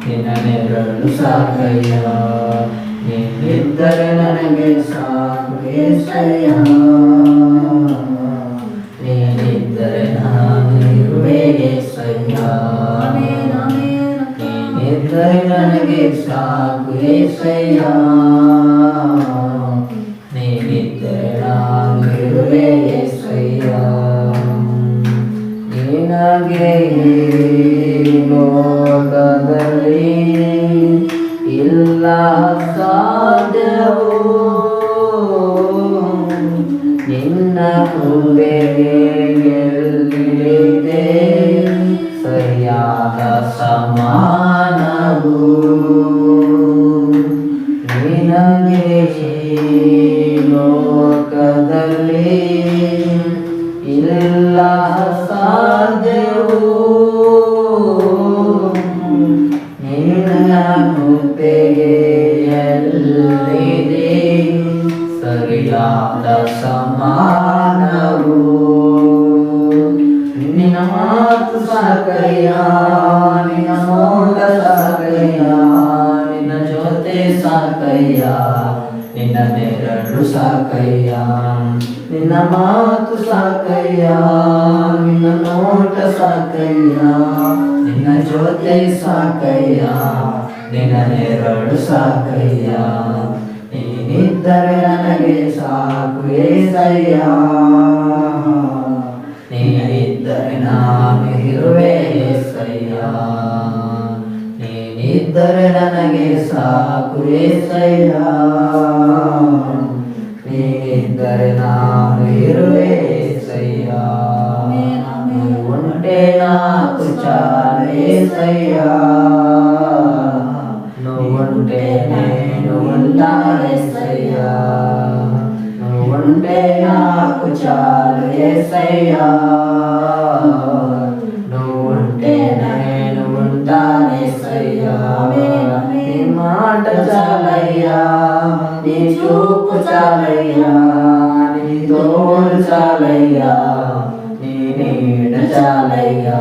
ನಿನ್ನ ನೆರಳು ಸಾಕಯ್ಯ. ನೀನಿದ್ದರೆ ನನಗೆ ಸಾಕು ಏಸಯ್ಯ. ನೀನಿದ್ದರೆ ನಾನು ಇರುವೆ ಏಸಯ್ಯ. ನೀನಿದ್ದರೆ ನನಗೆ ಸಾಕು ಏಸಯ್ಯ. ನೀನಿದ್ದರೆ ನಾನು ಇರುವೆ ಏಸಯ್ಯ. ನಿನಗೆ ಈ ಲೋಕದಲ್ಲಿ ಇಲ್ಲ ಸಾಧ್ಯವು, ನಿನ್ನ ಕೃಪೆಗೆ ಎಲ್ಲಿದೆ ಸರಿಯಾದ ಸಮಾನವು. ನಿನಗೆ ಈ ಲೋಕದಲ್ಲಿ ಇಲ್ಲ ಸಾಧ್ಯವು, ನಿನ್ನ ಕೃಪೆಗೆ ಎಲ್ಲಿದೆ ಸರಿಯಾದ ಸಮಾನವು. ನಿನ್ನ ಮಾತು ಸಾಕಯ್ಯ, ನಿನ್ನ ನೋಟ ಸಾಕಯ್ಯ, ನಿನ್ನ ಜೊತೆ ಸಾಕಯ್ಯ, ನಿನ್ನ ನೆರಳು ಸಾಕಯ್ಯ. ನಿನ್ನ ಮಾತು ಸಾಕಯ್ಯ, ನಿನ್ನ ನೋಟ ಸಾಕಯ್ಯ, ನಿನ್ನ ಜೊತೆ ಸಾಕಯ್ಯ, ನಿನ್ನ ನೆರಳು ಸಾಕಯ್ಯ. ನೀನಿದ್ದರೆ ನನಗೆ ಸಾಕು ಏಸಯ್ಯ. ನೀನಿದ್ದರೆ ನಾನು ಇರುವೆ ಏಸಯ್ಯ. ನೀನಿದ್ದರೆ ನನಗೆ ಸಾಕು ಏಸಯ್ಯ. ನೀನಿದ್ದರೆ ನಾನು ಇರುವೆ ಏಸಯ್ಯ. ಒಂಟೆ నాకు చాలు యేసయ్యా, నువ్వుంటే నేను ఉంటాను యేసయ్యా, నువ్వుంటే నాకు చాలు యేసయ్యా, నువ్వుంటే నేను ఉంటాను యేసయ్యా. నీ మాట చాలయ్యా, నీ చూపు చాలయ్యా, నీ తోడు చాలయ్యా, నీ నీడ చాలయ్యా,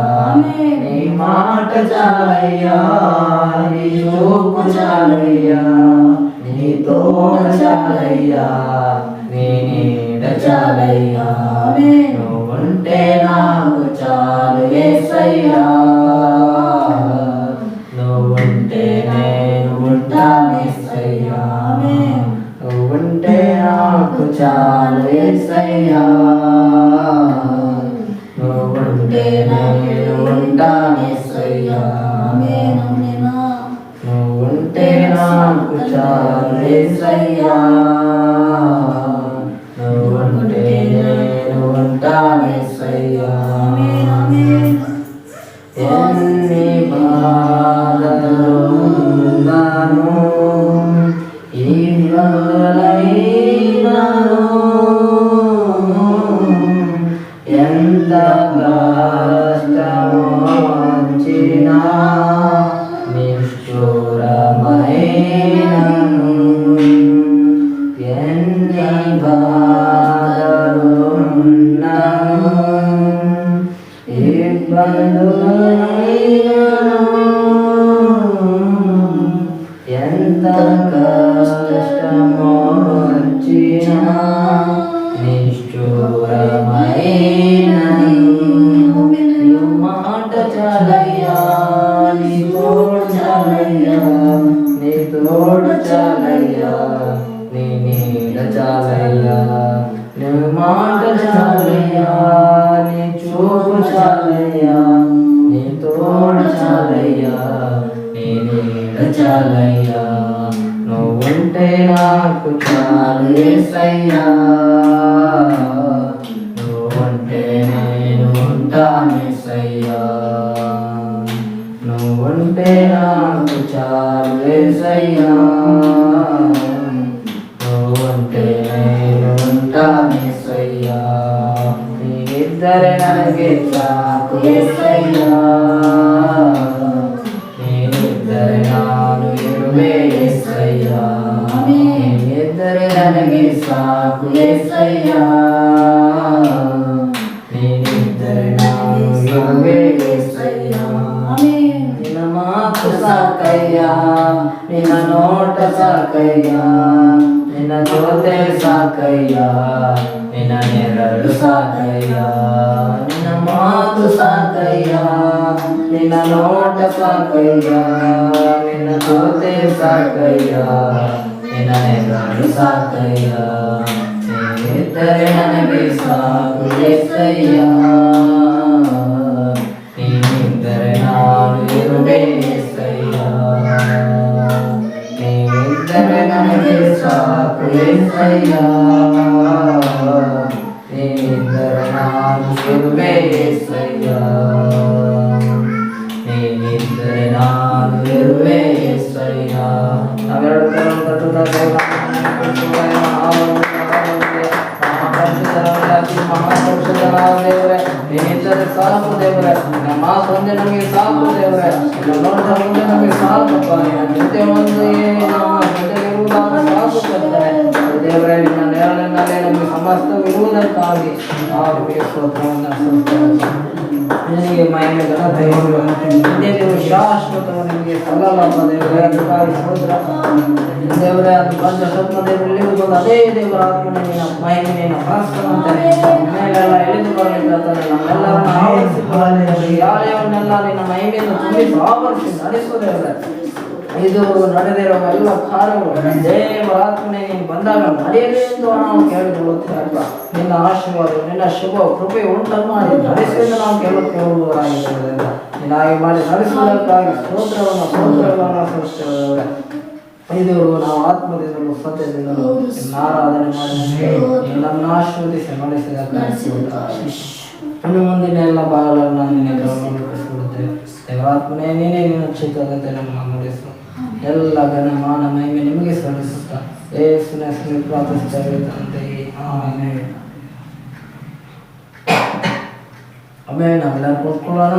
నీ మాట చాలయ్యా, నీ చూపు చాలయ్యా, నీ తోడు చాలయ్యా, నీ నీడ చాలయ్యా, నువ్వుంటే నాకు చాలు యేసయ్యా, నువ్వుంటే నేను ఉంటాను యేసయ్యా, నువ్వుంటే నాకు చాలు యేసయ్యా, నువ్వుంటే నేను ఉంటాను యేసయ్యా, నువ్వుంటే నాకు చాలు యేసయ్యా, నువ్వుంటే నేను ఉంటాను యేసయ్యా. ఎన్ని బాధలు ఉన్నాను, ఈ బాధలైనాను, ఎంత కష్టము వచ్చినా నిష్ఠురమైనను, ఎన్ని బాధలు ఉన్నాను, ఇబ్బందులైనను, ఎంత కష్టము వచ్చినా నిష్ఠురమైనను, నీ మాట చాలయ్యా, నీ తోడు చాలయ్యా, నీ తోడు చాలయ్యా, నీ నీడ చాలయ్యా, నీ మాట చాలయ్యా, నీ చూపు చాలయ్యా, నీ తోడు చాలయ్యా, నీ నీడ చాలయ్యా, నువ్వుంటే నాకు చాలు యేసయ్యా, నువ్వుంటే నేను ఉంటాను యేసయ్యా, నువ్వుంటే నాకు చాలు యేసయ్యా, నువ్వుంటే నేను ఉంటాను యేసయ్యా. నీ ఇద్దరే ನನಗೆ ಸಾಕು యేసయ్యా, నీ ఇద్దరే ನಾನು ಇರುವೆ యేసయ్యా, నీ ఇద్దరే ನನಗೆ ಸಾಕು యేసయ్యా, నీ ఇద్దరే ನಾನು ಇರುವೆ యేసయ్యా. ನಿನ್ನ ಮಾತು ಸಾಕಯ್ಯಾ, ನಿನ್ನ ನೋಟ ಸಾಕಯ್ಯಾ, ನಿನ್ನ ಜೊತೆ ಸಾಕಯ್ಯಾ, ನಿನ್ನ ನೆರಳು ಸಾಕಯ್ಯಾ, ನಿನ್ನ ಮಾತು ಸಾಕಯ್ಯಾ, ನಿನ್ನ ನೋಟ ಸಾಕಯ್ಯಾ, ನಿನ್ನ ಜೊತೆ ಸಾಕಯ್ಯಾ, ನಿನ್ನ ನೆರಳು ಸಾಕಯ್ಯಾ, ನೀನಿದ್ದರೆ ನನಗೆ ಸಾಕು యేసయ్ಯಾ, ನೀನಿದ್ದರೆ ನಾನು ಇರುವೆ యేసయ్ಯಾ, ನೀನಿದ್ದರೆ ನನಗೆ ಸಾಕು యేసయ్యಾ, ನೀನಿದ್ದರೆ ನಾನು ಇರುವೆ యేసయ్యಾ, ನೀನಿದ್ದರೆ ನಾನು ಇರುವೆ యేసయ్ಯಾ. ನಾವೆರಡು ಕರನ್ನು ತಟ್ಟುತ್ತಾ ದೇವರೇ, ನೀನಿದ್ದರೆ ಸಾಕು ದೇವರೇ, ನಿನ್ನ ಮಾತು ಒಂದೇ ನಮಗೆ ಸಾಕು ದೇವರೇ, ನಿನ್ನ ನೋಟ ಒಂದೇ ನಮಗೆ ಸಾಕಪ್ಪ, ನಿನ್ನ ಜೊತೆ ಒಂದು ನಮ್ಮ ಜೊತೆಗಿರುವುದಾದ ಸಾಕು ಕರ್ತನೆ ದೇವರೇ, ನಿನ್ನ ನೆರಳಿನಲ್ಲೇ ನಮಗೆ ಸಮಸ್ತವಿರುವುದಕ್ಕಾಗಿ ನಾವು ಸ್ತೋತ್ರವನ್ನು ಸಲ್ಲಿಸುತ್ತೇವೆ. ನಿನಗೆ ಮಹಿಮೆ ಘನತೆ ನಿಂದೆ ನೀವು ಶಾಶ್ವತವು ನಿಮಗೆ ಸಲ್ಲಲ್ಲಪ್ಪ ದೇವರೇ, ಅದಕ್ಕಾಗಿ ಸ್ತೋತ್ರ ದೇವರೇ. ಅದು ಬಂದ ಸ್ವಪ್ನ ದೇವರಲ್ಲಿ ಬಂದು ಅದೇ ದೇವರ ಆತ್ಮನೆ ನಿನ್ನ ಮಹಿಮೆ ನಿನ್ನ ಪ್ರಾಸ್ತವಂತೆ ಮೇಲೆಲ್ಲ ಇಳಿದು ಬರಲಿಕ್ಕಾಗ್ತದೆ, ನಮ್ಮೆಲ್ಲರನ್ನು ಆವರಿಸಿಕೊಳ್ಳಲಿ, ಯಾರ್ಯವನ್ನೆಲ್ಲ ನಿನ್ನ ಮಹಿಮೆಯನ್ನು ತುಂಬಿಸಿ ಆವರಿಸಿ ನಡೆಸುವ ದೇವರೇ. ಇದು ನಡೆದಿರುವ ಎಲ್ಲ ಕಾರ್ಯಗಳು ದೇವರ ಆತ್ಮನೆ ನೀನು ಬಂದಾಗ ನಡೆಯಲಿ ಎಂದು ನಾವು ಕೇಳಿಕೊಳ್ಳುತ್ತೇವಪ್ಪ. ನಿನ್ನ ಆಶೀರ್ವಾದ ನಿನ್ನ ಶುಭ ಕೃಪೆ ಉಂಟನ್ನು ಮಾಡಿ ನಡೆಸುವುದು ನಾವು ಕೇಳುತ್ತೇವೆ. ನೀನಾಗಿ ಮಾಡಿ ನಡೆಸುವುದಕ್ಕಾಗಿ ಸ್ತೋತ್ರವನ್ನು ಸಲ್ಲಿಸುತ್ತೇವೆ. ಇದು ನಾವು ಆತ್ಮದಿಂದಲೂ ಸತ್ಯದಿಂದಲೂ ಆರಾಧನೆ ಮಾಡಿ ನಮ್ಮನ್ನು ಆಶೀರ್ವದಿಸಿ ನಡೆಸಿದ ಇನ್ನು ಮುಂದಿನ ಎಲ್ಲ ಭಾಗಗಳನ್ನು ನಿನ್ನ ಕಳಿಸಿಬಿಡುತ್ತೇವೆ. ದೇವರಾತ್ಮನೇ ನೀನೇ ನಿನ್ನ ಚಿಕ್ಕದಂತೆ ನಮ್ಮ ನಡೆಸು. ಎಲ್ಲ ಘನ ಮಾನ ಮಹಿಮೆ ನಿಮಗೆ ಸಲ್ಲಿಸುತ್ತಾ ಯೇಸುವಿನ ಹೆಸರಿನಲ್ಲಿ ಪ್ರಾರ್ಥಿಸುತ್ತೇವೆ ತಂದೆಯೇ, ಆಮೆನ್. ಆಮೆನ್. ನಾವೆಲ್ಲರೂ ಕೂತ್ಕೊಳ್ಳೋಣ.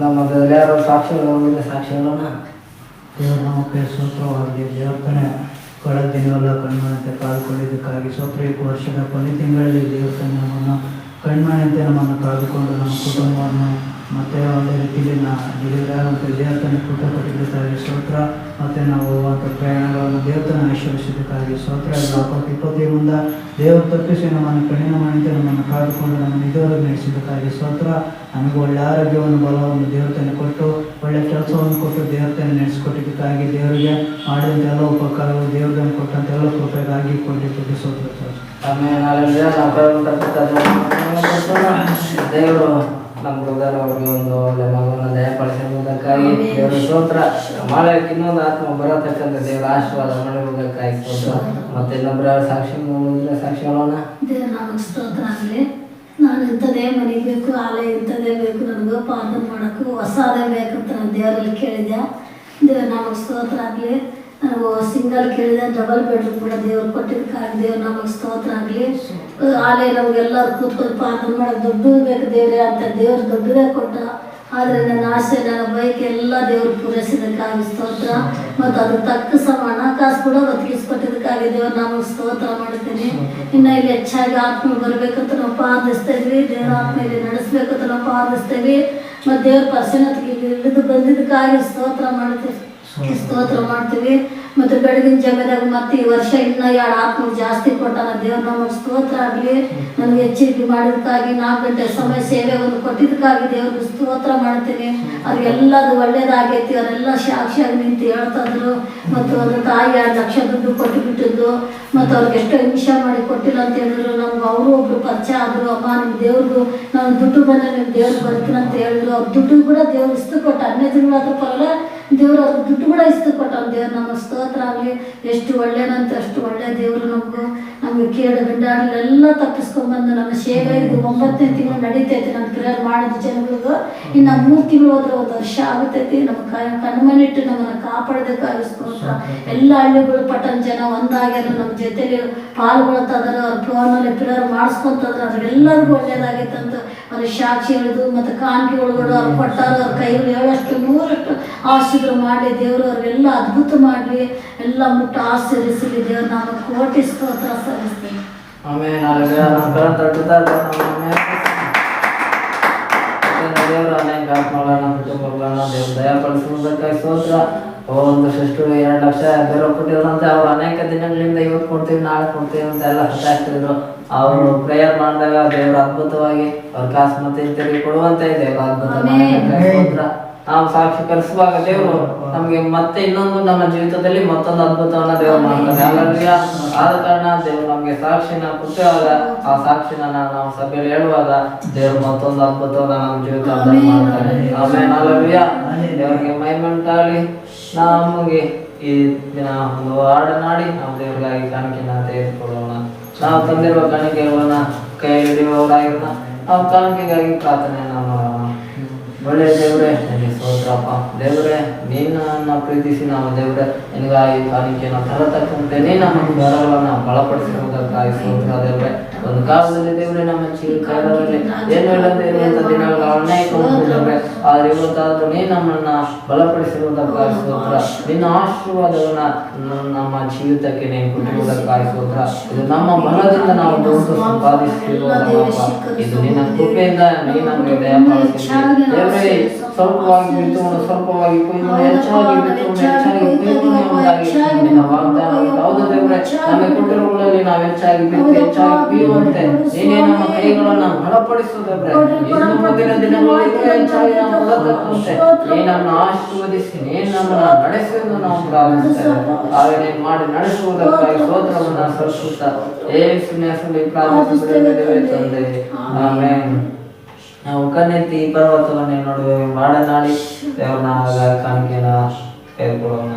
ನಮ್ಮ ಯಾರು ಸಾಕ್ಷಿಗಳು ಸಾಕ್ಷಿಗಳನ್ನ ದೇವರ ನಾಮಕ್ಕೆ ಸ್ತೋತ್ರವಾಗಲಿ. ದೇವರ್ತನೆ ಕಳೆದ ದಿನವೆಲ್ಲ ಕಣ್ಮಣಂತೆ ಕಾದುಕೊಂಡಿದ್ದಕ್ಕಾಗಿ ಸ್ತೋತ್ರ. ಈ ವರ್ಷದ ಕೊನೆ ತಿಂಗಳಲ್ಲಿ ದೇವರ್ತನೆ ನಮ್ಮನ್ನು ಕಣ್ಮಣಂತೆ ನಮ್ಮನ್ನು ಕಾದುಕೊಂಡು ನಮ್ಮ ಕುಟುಂಬವನ್ನು ಮತ್ತು ಒಂದೇ ರೀತಿಯಲ್ಲಿ ಡೆಲಿವರಿ ಆಗುವಂಥ ದೇವತನ ಕೃತ ಕೊಟ್ಟಿದ್ದಕ್ಕಾಗಿ ಸ್ತೋತ್ರ. ಮತ್ತು ನಾವು ಹೋಗುವಂಥ ಪ್ರಯಾಣಗಳನ್ನು ದೇವತನ ಆಶೀರ್ವಿಸಿದ್ದಕ್ಕಾಗಿ ಸ್ತೋತ್ರ. 2025 ದೇವರು ತಪ್ಪಿಸಿ ನಮ್ಮನ್ನು ಕಣ್ಣಿನ ಮಣಿಂತೆ ನಮ್ಮನ್ನು ಕಾದುಕೊಂಡು ನಮ್ಮನ್ನು ಇದುವರೆಗೆ ನಡೆಸಿದ್ದಕ್ಕಾಗಿ ಸ್ತೋತ್ರ. ನಮಗೆ ಒಳ್ಳೆಯ ಆರೋಗ್ಯವನ್ನು ಬಲವನ್ನು ದೇವತನ ಕೊಟ್ಟು ಒಳ್ಳೆಯ ಕೆಲಸವನ್ನು ಕೊಟ್ಟು ದೇವತನ ನಡೆಸಿಕೊಟ್ಟಿದ್ದಕ್ಕಾಗಿ ದೇವರಿಗೆ ಮಾಡಿದಂಥ ಎಲ್ಲ ಉಪಕಾರಗಳು ದೇವರನ್ನು ಕೊಟ್ಟಂಥ ಎಲ್ಲ ಕೃಪೆಗಾಗಿ ಕೊಟ್ಟಿದ್ದಕ್ಕೆ ಸ್ತೋತ್ರ. ದೇವರು ನಮ್ಮ ಬ್ರದರ್ ಅವ್ರಿಗೆ ಒಂದು ಒಳ್ಳೆ ಮಗನ ದಯಪಾಲಿಸಿರುವುದಕ್ಕಾಗಿ ದೇವರ ಸ್ತೋತ್ರ. ಮಾಡಲಿಕ್ಕೆ ಇನ್ನೊಂದು ಆತ್ಮ ಬರತಕ್ಕಂಥ ದೇವರ ಆಶೀರ್ವಾದ ಮಾಡಿರುವುದಕ್ಕಾಗಿ ಸ್ತೋತ್ರ. ಮತ್ತೆ ಇನ್ನೊಬ್ಬರ ಸಾಕ್ಷಿಗಳನ್ನ ದೇವರ ನಾಮಕ್ಕೆ ಸ್ತೋತ್ರ ಆಗಲಿ. ನಾನು ಇಂಥದೇ ಮನೆ ಬೇಕು, ಆಲಯ ಇಂಥದೇ ಬೇಕು, ನನಗೆ ಪ್ರಾರ್ಥನೆ ಮಾಡೋಕ್ಕೂ ಹೊಸದೇ ಬೇಕಂತ ನಾನು ದೇವರಲ್ಲಿ ಕೇಳಿದೆ. ದೇವ್ರ ನಾಮಕ್ಕೆ ಸ್ತೋತ್ರ ಆಗಲಿ. ನಾವು ಸಿಂಗಲ್ ಕೇಳಿದೆ, ಡಬಲ್ ಬೆಡ್ರೂಮ್ ಕೂಡ ದೇವ್ರು ಕೊಟ್ಟಿದ್ದಕ್ಕಾಗಿ ದೇವ್ರ ನಮಗೆ ಸ್ತೋತ್ರ ಆಗಲಿ. ಆಲಯ ನಮಗೆಲ್ಲರೂ ಕೂತ್ಕೊಂಡು ಪ್ರಾರ್ಥನೆ ಮಾಡೋದು ದುಡ್ಡು ಬೇಕು ದೇವ್ರೆ ಅಂತ ದೇವ್ರು ದುಡ್ಡದೇ ಕೊಟ್ಟ. ಆದರೆ ನನ್ನ ಆಸೆ ನನ್ನ ಬೈಕ್ ಎಲ್ಲ ದೇವ್ರು ಪೂರೈಸಿದ್ದಕ್ಕಾಗಿ ಸ್ತೋತ್ರ. ಮತ್ತು ಅದ್ರ ತಕ್ಕ ಸಮ ಹಣಕಾಸು ಕೂಡ ಒದಗಿಸ್ಕೊಟ್ಟಿದ್ದಕ್ಕಾಗಿ ದೇವ್ರು ನಮಗೆ ಸ್ತೋತ್ರ ಮಾಡ್ತೀನಿ. ಇನ್ನು ಇಲ್ಲಿ ಹೆಚ್ಚಾಗಿ ಆತ್ಮ ಬರಬೇಕಂತ ನಾವು ಪ್ರಾರ್ಥಿಸ್ತಾ ಇದ್ವಿ. ದೇವ್ರ ಆತ್ಮ ಇಲ್ಲಿ ನಡೆಸ್ಬೇಕಂತ ನಾವು ಪ್ರಾರ್ಥಿಸ್ತೀವಿ. ಮತ್ತು ದೇವ್ರ ಪರ್ಸನತ್ಗೆ ಇಳಿದು ಬಂದಿದ್ದಕ್ಕಾಗಿ ಸ್ತೋತ್ರ ಮಾಡ್ತೀವಿ. ಮತ್ತು ಬೆಳಗಿನ ಜಗದಾಗ ಮತ್ತೆ ಈ ವರ್ಷ ಇನ್ನೂ 2 ಆತ್ಮ ಜಾಸ್ತಿ ಕೊಟ್ಟಾನ. ದೇವ್ರ ನಮಗೆ ಸ್ತೋತ್ರ ಆಗಲಿ. ನನಗೆ ಎಚ್ಚರಿಕೆ ಮಾಡಿದಕ್ಕಾಗಿ 4 ಗಂಟೆ ಸಮಯ ಸೇವೆ ಒಂದು ಕೊಟ್ಟಿದ್ದಕ್ಕಾಗಿ ದೇವ್ರಿಗೆ ಸ್ತೋತ್ರ ಮಾಡ್ತೀನಿ. ಅವ್ರಿಗೆಲ್ಲದು ಒಳ್ಳೇದಾಗೈತಿ. ಅವರೆಲ್ಲ ಸಾಕ್ಷಿಯಾಗಿ ನಿಂತು ಹೇಳ್ತಾಯಿದ್ರು. ಮತ್ತು ಒಂದು ತಾಯಿ 2 ಲಕ್ಷ ದುಡ್ಡು ಕೊಟ್ಟುಬಿಟ್ಟಿದ್ದು. ಮತ್ತು ಅವ್ರಿಗೆ ಎಷ್ಟೋ ಹಿಂಸೆ ಮಾಡಿ ಕೊಟ್ಟಿಲ್ಲ ಅಂತ ಹೇಳಿದ್ರು. ನಮ್ಗೆ ಅವರು ಒಬ್ರು ಪರಿಚಯ ಆದರು. ಅಮ್ಮ ನಿಮ್ಮ ದೇವ್ರಿಗೂ ನಾನು ದುಡ್ಡು ಬಂದರೆ ನಿಮ್ಮ ದೇವ್ರಿಗೆ ಬರ್ತೀನಿ ಅಂತ ಹೇಳಿದ್ರು. ಅವ್ರ ದುಡ್ಡು ಕೂಡ ದೇವ್ರು ಇಸ್ತು ಕೊಟ್ಟ. 15 ತಿಂಗಳಾದ್ರೂ ಪರವಾಗಿಲ್ಲ ದೇವ್ರು ಅವ್ರ ದುಡ್ಡು ಕೂಡ ಇಸ್ತು ಕೊಟ್ಟ. ದೇವ್ರು ನಮ್ಮ ಸ್ತೋತ್ರ ಆಗಲಿ. ಎಷ್ಟು ಒಳ್ಳೇದಂತ ಅಷ್ಟು ಒಳ್ಳೆ ದೇವರು. ನಮಗೆ ಕೇಡು ಗಂಡಾಡಲೆಲ್ಲ ತಪ್ಪಿಸ್ಕೊಂಡ್ಬಂದು ನಮ್ಮ ಸೇವೆ ಇದು 9ನೇ ತಿಂಗಳು ನಡೀತೈತಿ. ನಮ್ಮ ಪ್ರೇಯರ್ ಮಾಡಿದ ಜನಗಳಿಗೂ ಇನ್ನು 3 ತಿಂಗಳು ಹೋದ್ರೆ 1 ವರ್ಷ ಆಗುತ್ತೈತಿ. ನಮ್ಮ ಕಣ್ಮನಿಟ್ಟು ನಮ್ಮನ್ನು ಕಾಪಾಡೋದಕ್ಕಾಗಿ ಸ್ತೋತ್ರ. ಎಲ್ಲ ಹಳ್ಳಿಗಳು ಪಟ್ಟಣ ಜನ ಒಂದಾಗ್ಯಾರ. ನಮ್ಮ ಜೊತೆಲಿ ಪಾಲ್ಗೊಳ್ತಾಯಿದಾರೆ. ಅವ್ರ ಫೋನಲ್ಲಿ ಪ್ರೇಯರ್ ಮಾಡಿಸ್ಕೊತಿದ್ರೆ ಅದ್ರೆಲ್ಲರಿಗೂ ಒಳ್ಳೇದಾಗೈತೆ ಅಂತ ಅವ್ರಿಗೆ ಸಾಕ್ಷಿ ಹೇಳಿದು. ಮತ್ತು ಕಾಣಿಕೆ ಒಳಗಡೆ ಅವ್ರು ಕೊಟ್ಟಾರ. ಅವ್ರ ಕೈಗಳು 7 100 ಆಶೀರ್ವಾದ ಮಾಡಿ ದೇವರು ಅವ್ರಿಗೆಲ್ಲ ಅದ್ಭುತ ಮಾಡಲಿ. ಎಲ್ಲ ಮುಟ್ಟು ಆಶೀರ್ವಿಸಲಿ. ದೇವ್ರು ನಾನು ಕೋಟಿ ಸ್ತೋತ್ರ ಸಲ್ಲಿಸ್ತೀನಿ. ಆಮೇಲೆ ದೇವರು ಅನೇಕ ಆತ್ಮಗಳನ್ನ ಕುಟುಂಬಗಳನ್ನ ದೇವ್ರು ದಯಪಡಿಸುವುದಕ್ಕಾಗಿ ಸ್ತೋತ್ರ. ಒಂದು ಸಿಸ್ಟರ್ 2 ಲಕ್ಷ ಬೇರೆ ಕೊಟ್ಟಿದ್ರಂತೆ. ಅವ್ರು ಅನೇಕ ದಿನಗಳಿಂದ ಇವತ್ತು ಕೊಡ್ತೀವಿ ನಾಳೆ ಕೊಡ್ತೀವಿ ಅಂತ ಎಲ್ಲ ಹತ್ತಾಗ್ತಿದ್ರು. ಅವರು ಪ್ರೇಯರ್ ಮಾಡಿದಾಗ ದೇವರು ಅದ್ಭುತವಾಗಿ ಅವ್ರ ಕಾಸು ಮತ್ತೆ ಹಿಂತಿರುಗಿ ಕೊಡುವಂತೆ ದೇವರು ಅದ್ಭುತ ನಾವು ಸಾಕ್ಷಿ ಕಲಿಸುವಾಗ ದೇವರು ನಮಗೆ ಮತ್ತೆ ಇನ್ನೊಂದು ನಮ್ಮ ಜೀವಿತದಲ್ಲಿ ಮತ್ತೊಂದು ಅದ್ಭುತವನ್ನ ದೇವರು ಮಾಡ್ತಾರೆ. ಆದ ಕಾರಣ ದೇವರು ನಮಗೆ ಸಾಕ್ಷಿನ ಕೊಟ್ಟಾಗ ಆ ಸಾಕ್ಷಿನ ನಾವು ಸಭೆಯಲ್ಲಿ ಹೇಳುವಾಗ ದೇವರು ಮತ್ತೊಂದು ಅದ್ಭುತವನ್ನ ನಮ್ಮ ಜೀವಿತದಲ್ಲಿ ಮಾಡ್ತಾರೆ. ಆಮೇಲೆ ಅಲ್ಲವಿಯ ದೇವರಿಗೆ ಮಹಿಮೆಂಟಾಗಲಿ. ನಮಗೆ ಈ ದಿನ ಒಂದು ಹಾಡನ್ನಾಡಿ ನಾವು ದೇವರಿಗಾಗಿ ಕಾಣಿಕೆನ ತೆಗೆದುಕೊಳ್ಳೋಣ. ನಾವು ತಂದಿರುವ ಕಾಣಿಕೆಗಳನ್ನ ಕೈ ಹಿಡಿಯುವವರಾಗಿರೋಣ. ನಾವು ಕಾಣಿಕೆಗಾಗಿ ಪ್ರಾರ್ಥನೆಯನ್ನ ಮಾಡೋಣ. ಒಳ್ಳೆ ದೇವ್ರೆ ನಿನಗೆ ಸ್ತೋತ್ರಪ್ಪ. ದೇವ್ರೆ ನೀನನ್ನ ಪ್ರೀತಿಸಿ ನಾವು ದೇವ್ರೆ ನಿನಗಾಗಿ ಕಾಣಿಕೆಯನ್ನು ತರತಕ್ಕಂತೆ ನೀ ನಮ್ಮ ಬರಗಳನ್ನು ಬಲಪಡಿಸಿರುವುದಕ್ಕಾಗಿ ಸ್ತೋತ್ರ. ದೇವ್ರೆ ಒಂದು ಕಾಲದಲ್ಲಿ ದೇವ್ರೆ ನಮ್ಮ ಕಾಲದಲ್ಲಿ ಏನು ಇಲ್ಲದೆ ಇರುವಂಥ ದಿನಗಳು ಅನೇಕ ಉಂಟು ದೇವ್ರೆ. ಆದರೆ ಇವತ್ತಾದ್ರೂ ನೀ ನಮ್ಮನ್ನ ಬಲಪಡಿಸಿರುವುದಕ್ಕಾಗಿ ಸ್ತೋತ್ರ. ನಿನ್ನ ಆಶೀರ್ವಾದವನ್ನ ನಮ್ಮ ಜೀವಿತಕ್ಕೆ ನೀನು ಕೊಟ್ಟಿರುವುದಕ್ಕಾಗಿ ಸ್ತೋತ್ರ. ಇದು ನಮ್ಮ ಬಲದಿಂದ ನಾವು ದುಡ್ಡು ಸಂಪಾದಿಸಿರುವುದಲ್ಲಪ್ಪ. ಇದು ನಿನ್ನ ಕೃಪೆಯಿಂದ ನೀ ನಮಗೆ ದಯಪಾಲಿಸಿದ್ದೀರಿ. ಸ್ವಲ್ಪವಾಗಿ ಬಿತ್ತುಕೊಂಡು ಸ್ವಲ್ಪವಾಗಿ ಕೊಯ್ದು ಹೆಚ್ಚಾಗಿ ಬಿತ್ತುಕೊಂಡು ಹೆಚ್ಚಾಗಿ ಕೊಯ್ದು ನಿನ್ನ ವಾಗ್ದಾನ ಹೌದು ದೇವ್ರೆ. ನಮಗೆ ಕೊಟ್ಟಿರುವುಗಳಲ್ಲಿ ನಾವು ಹೆಚ್ಚಾಗಿ ಬಿತ್ತು ಹೆಚ್ಚಾಗಿ ಕುಯ್ಯುವಂತೆ ನೀನೇ ನಮ್ಮ ಕೈಗಳನ್ನು ಬಲಪಡಿಸು ದೇವ್ರೆ. ಇನ್ನು ಮುಂದಿನ ದಿನಗಳಲ್ಲಿ ಹೆಚ್ಚಾಗಿ ನಾವು ಕೊಡತಕ್ಕಂತೆ ನೀ ನಮ್ಮನ್ನು ಆಶೀರ್ವದಿಸಿ ನೀ ನಮ್ಮನ್ನು ನಡೆಸುವುದು ನಾವು ಪ್ರಾರ್ಥಿಸ್ತೇವೆ. ಹಾಗೆ ಮಾಡಿ ನಡೆಸುವುದಕ್ಕಾಗಿ ಸ್ತೋತ್ರವನ್ನು ಸಲ್ಲಿಸುತ್ತಾ ಯೇಸುವಿನ ಹೆಸರಿನಲ್ಲಿ ಪ್ರಾರ್ಥಿಸುತ್ತೇವೆ ತಂದೆ. ಆಮೆನ್. ನಾವು ಕಣ್ಣೆತ್ತಿ ಪರ್ವತವನ್ನೇ ನೋಡುವ ಮಾಡನಾಡಿ ದೇವರನ್ನ ಕಾಣಿಕೆನ ತೆಗೆದುಕೊಳ್ಳೋಣ.